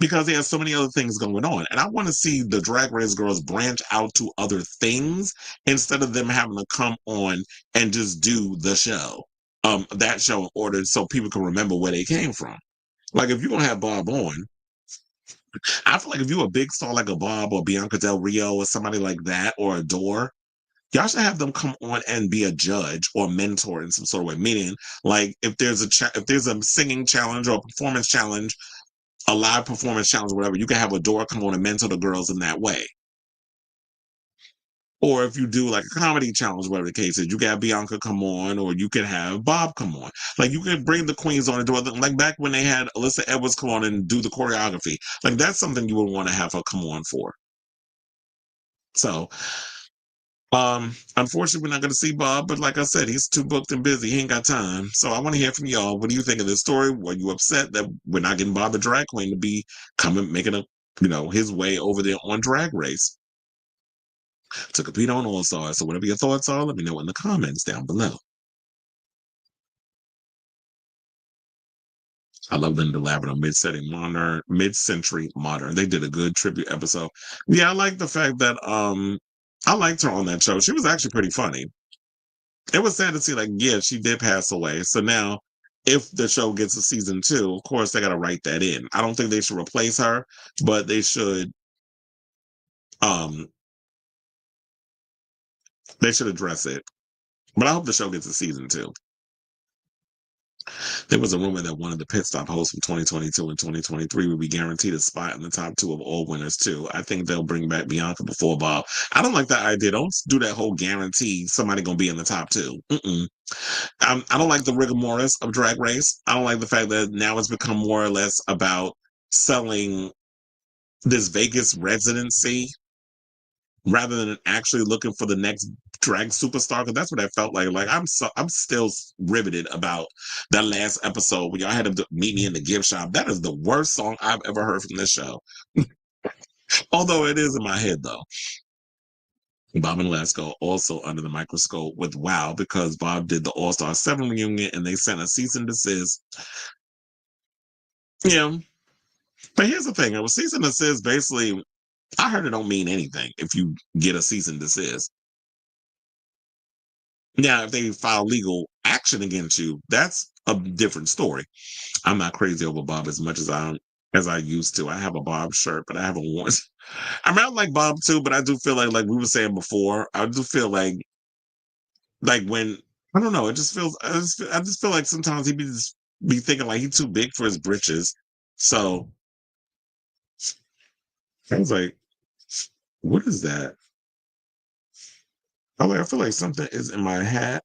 because he has so many other things going on. And I want to see the Drag Race girls branch out to other things instead of them having to come on and just do the show, that show in order so people can remember where they came from. Like if you're going to have Bob on, I feel like if you're a big star like a Bob or Bianca Del Rio or somebody like that, or Adore, y'all should have them come on and be a judge or mentor in some sort of way. Meaning, like if there's a singing challenge or a performance challenge, a live performance challenge, whatever, you can have Adore come on and mentor the girls in that way. Or if you do like a comedy challenge, whatever the case is, you can have Bianca come on, or you can have Bob come on. Like you can bring the queens on and do other, like back when they had Alyssa Edwards come on and do the choreography. Like that's something you would want to have her come on for. So, unfortunately, we're not going to see Bob, but like I said, he's too booked and busy. He ain't got time. So I want to hear from y'all. What do you think of this story? Were you upset that we're not getting Bob the drag queen to be making his way over there on Drag Race to compete on All Stars? So whatever your thoughts are, let me know in the comments down below. I love them elaborate on mid-century modern. They did a good tribute episode. Yeah, I like the fact that I liked her on that show. She was actually pretty funny. It was sad to see, like, yeah, she did pass away. So now if the show gets a season 2, of course they got to write that in. I don't think they should replace her, but they should address it. But I hope the show gets a season 2. There was a rumor that one of the pit stop hosts from 2022 and 2023 would be guaranteed a spot in the top 2 of all winners too. I think they'll bring back Bianca before Bob. I don't like that idea. Don't do that whole guarantee somebody gonna be in the top 2. I don't like the rigor mortis of Drag Race. I don't like the fact that now it's become more or less about selling this Vegas residency rather than actually looking for the next drag superstar, because that's what I felt like. Like I'm still riveted about that last episode when y'all had to meet me in the gift shop. That is the worst song I've ever heard from this show. Although it is in my head though. Bob and Lasco also under the microscope with WoW because Bob did the All-Star 7 reunion and they sent a cease and desist. Yeah. But here's the thing. A cease and desist basically, I heard it don't mean anything if you get a cease and desist. Now, if they file legal action against you, that's a different story. I'm not crazy over Bob as much as I used to. I have a Bob shirt, but I haven't worn. I mean, I like Bob too, but I do feel like we were saying before, I do feel like when I don't know, it just feels. I just feel like sometimes he be thinking like he's too big for his britches. So I was like, what is that? I feel like something is in my hat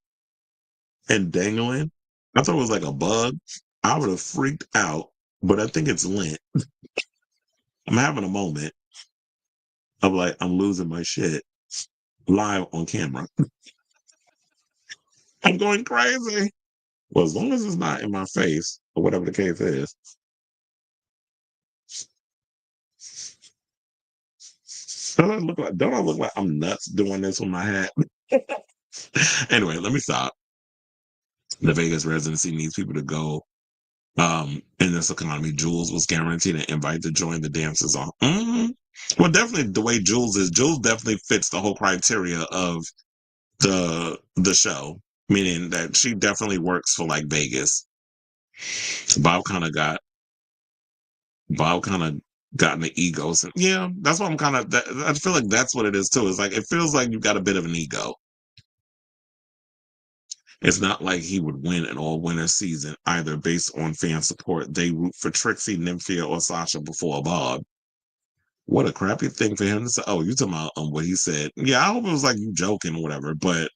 and dangling. I thought it was like a bug. I would have freaked out, but I think it's lint. I'm having a moment of like, I'm losing my shit live on camera. I'm going crazy. Well, as long as it's not in my face or whatever the case is. Don't I look like I'm nuts doing this with my hat? Anyway, let me stop. The Vegas residency needs people to go in this economy. Jules was guaranteed an invite to join the dances on. Well, definitely the way Jules is, Jules definitely fits the whole criteria of the show, meaning that she definitely works for like Vegas. Bob kind of got in the ego. So, yeah, that's what I'm I feel like that's what it is too. It's like, it feels like you've got a bit of an ego. It's not like he would win an all-winner season either based on fan support. They root for Trixie, Nymphia, or Sasha before Bob. What a crappy thing for him to say. Oh, you talking about what he said. Yeah, I hope it was like you joking or whatever, but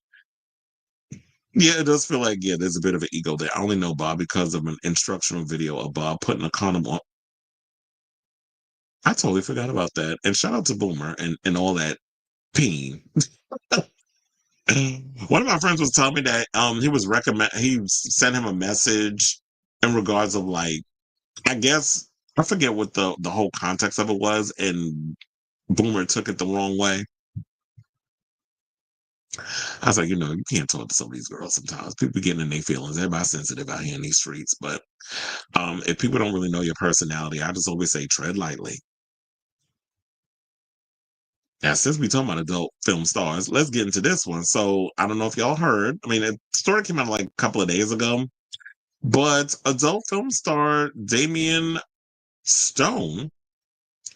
yeah, it does feel like, yeah, there's a bit of an ego there. I only know Bob because of an instructional video of Bob putting a condom on. I totally forgot about that. And shout out to Bomer and all that peen. One of my friends was telling me that he sent him a message in regards of like, I guess I forget what the whole context of it was, and Boomer took it the wrong way. I was like, you can't talk to some of these girls sometimes. People getting in their feelings. Everybody's sensitive out here in these streets. But if people don't really know your personality, I just always say tread lightly. Now, since we talking about adult film stars, let's get into this one. So I don't know if y'all heard. I mean, the story came out like a couple of days ago, but adult film star Damien Stone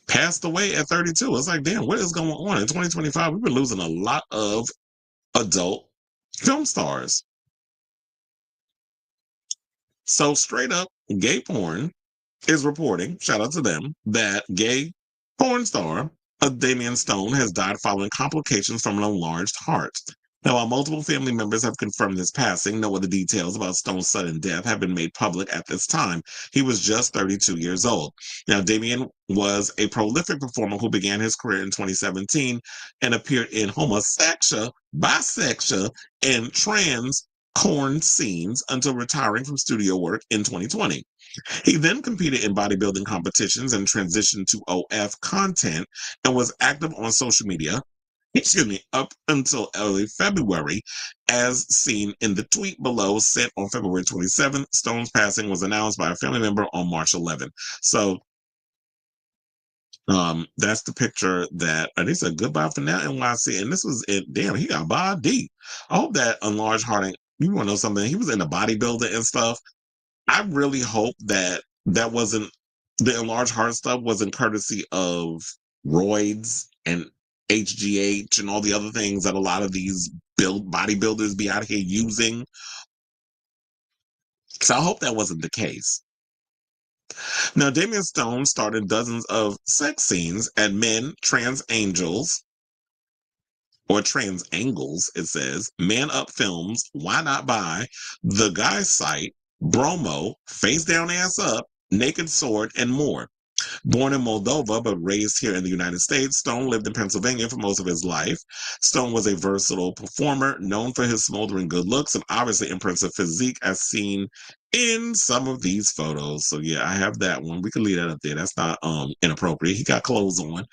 passed away at 32. It's like, damn, what is going on? In 2025, we've been losing a lot of adult film stars. So straight up, gay porn is reporting, shout out to them, that gay porn star Damien Stone has died following complications from an enlarged heart. Now, while multiple family members have confirmed his passing, no other details about Stone's sudden death have been made public at this time. He was just 32 years old. Now, Damien was a prolific performer who began his career in 2017 and appeared in homosexual, bisexual, and trans porn scenes until retiring from studio work in 2020. He then competed in bodybuilding competitions and transitioned to OF content and was active on social media, up until early February, as seen in the tweet below sent on February 27th. Stone's passing was announced by a family member on March 11th. So that's the picture that they said goodbye for now, NYC. And this was it. Damn, he got body. I hope that enlarged heart. You want to know something? He was in the bodybuilding and stuff. I really hope that wasn't the enlarged heart stuff wasn't courtesy of roids and HGH and all the other things that a lot of these bodybuilders be out here using. So I hope that wasn't the case. Now, Damien Stone starred in dozens of sex scenes at Men, Trans Angels, or Trans Angles, it says, Man Up Films, Why Not Buy, The Guy Site, Bromo, Face Down Ass Up, Naked Sword, and more. Born in Moldova but raised here in the United States, Stone lived in Pennsylvania for most of his life. Stone was a versatile performer, known for his smoldering good looks and obviously impressive physique as seen in some of these photos. So yeah, I have that one. We can leave that up there. That's not inappropriate. He got clothes on.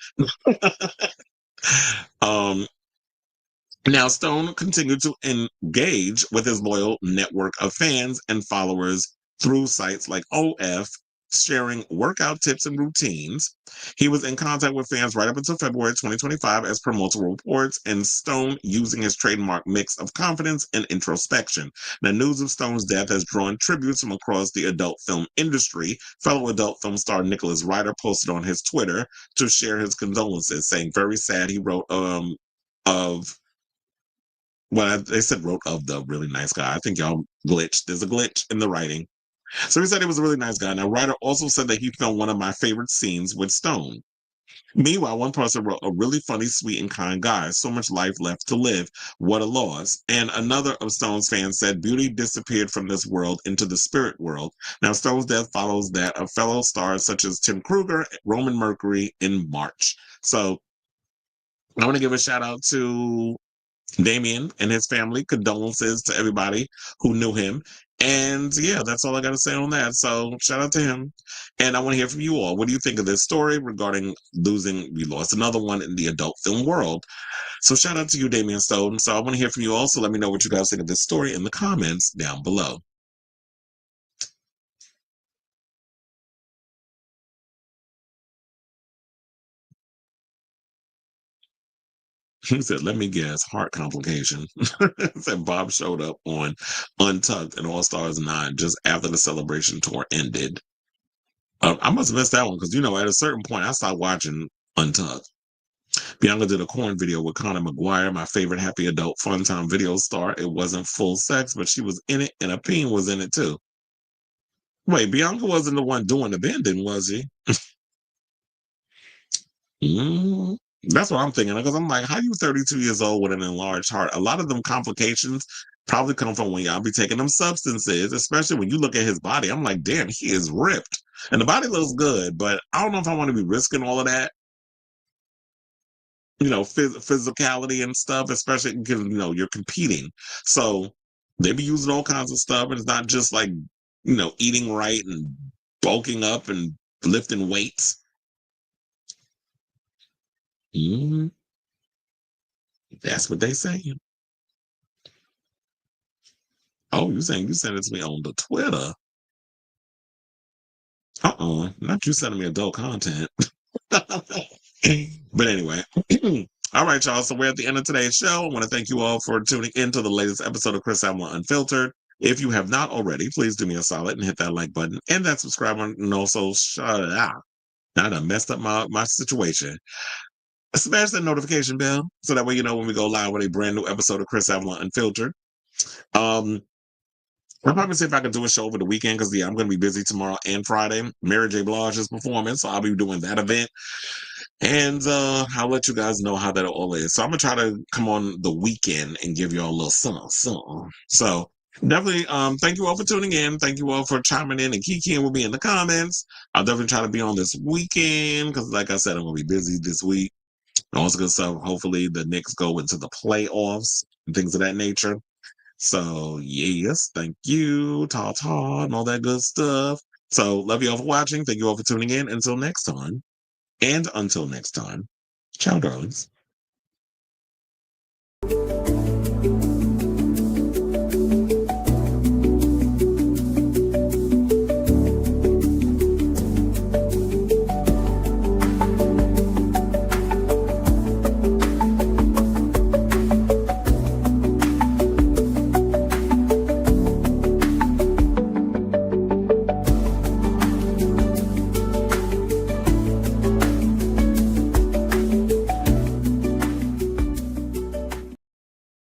Now, Stone continued to engage with his loyal network of fans and followers through sites like OF, sharing workout tips and routines. He was in contact with fans right up until February 2025, as per multiple reports, and Stone using his trademark mix of confidence and introspection. Now, news of Stone's death has drawn tributes from across the adult film industry. Fellow adult film star Nicholas Ryder posted on his Twitter to share his condolences, saying, very sad. He wrote they said wrote of the really nice guy. I think y'all glitched. There's a glitch in the writing. So he said he was a really nice guy. Now, Ryder also said that he filmed one of my favorite scenes with Stone. Meanwhile, one person wrote, a really funny, sweet, and kind guy. So much life left to live. What a loss. And another of Stone's fans said, beauty disappeared from this world into the spirit world. Now, Stone's death follows that of fellow stars such as Tim Kruger, Roman Mercury in March. So I want to give a shout out to Damien and his family. Condolences to everybody who knew him. And yeah, that's all I got to say on that. So shout out to him. And I want to hear from you all. What do you think of this story regarding we lost another one in the adult film world? So shout out to you, Damien Stone. So I want to hear from you also. Let me know what you guys think of this story in the comments down below. He said, let me guess, heart complication. Said Bob showed up on Untucked and All Stars 9 just after the celebration tour ended. I must have missed that one because, at a certain point, I stopped watching Untucked. Bianca did a corn video with Conor McGuire, my favorite happy adult fun time video star. It wasn't full sex, but she was in it, and Apeen was in it too. Wait, Bianca wasn't the one doing the bending, was she? That's what I'm thinking, because I'm like, how you 32 years old with an enlarged heart? A lot of them complications probably come from when y'all be taking them substances, especially when you look at his body. I'm like, damn, he is ripped. And the body looks good, but I don't know if I want to be risking all of that, physicality and stuff, especially because, you're competing. So they be using all kinds of stuff, and it's not just like, eating right and bulking up and lifting weights. That's what they say. Oh, you saying you sent it to me on the Twitter? Not you sending me adult content. But anyway, all right, y'all. So we're at the end of today's show. I want to thank you all for tuning into the latest episode of Chris Samler Unfiltered. If you have not already, please do me a solid and hit that like button and that subscribe button, and also shut it out. Now I done messed up my situation. Smash that notification bell so that way you know when we go live with a brand new episode of Chris Samler Unfiltered. I'll probably see if I can do a show over the weekend because, I'm going to be busy tomorrow and Friday. Mary J. Blige is performing, so I'll be doing that event. And I'll let you guys know how that all is. So I'm going to try to come on the weekend and give you all a little song. So definitely thank you all for tuning in. Thank you all for chiming in and Keke will be in the comments. I'll definitely try to be on this weekend because, like I said, I'm going to be busy this week. All good stuff. Hopefully the Knicks go into the playoffs and things of that nature. So, yes, thank you, ta-ta, and all that good stuff. So, love you all for watching. Thank you all for tuning in. Until next time, ciao, darlings.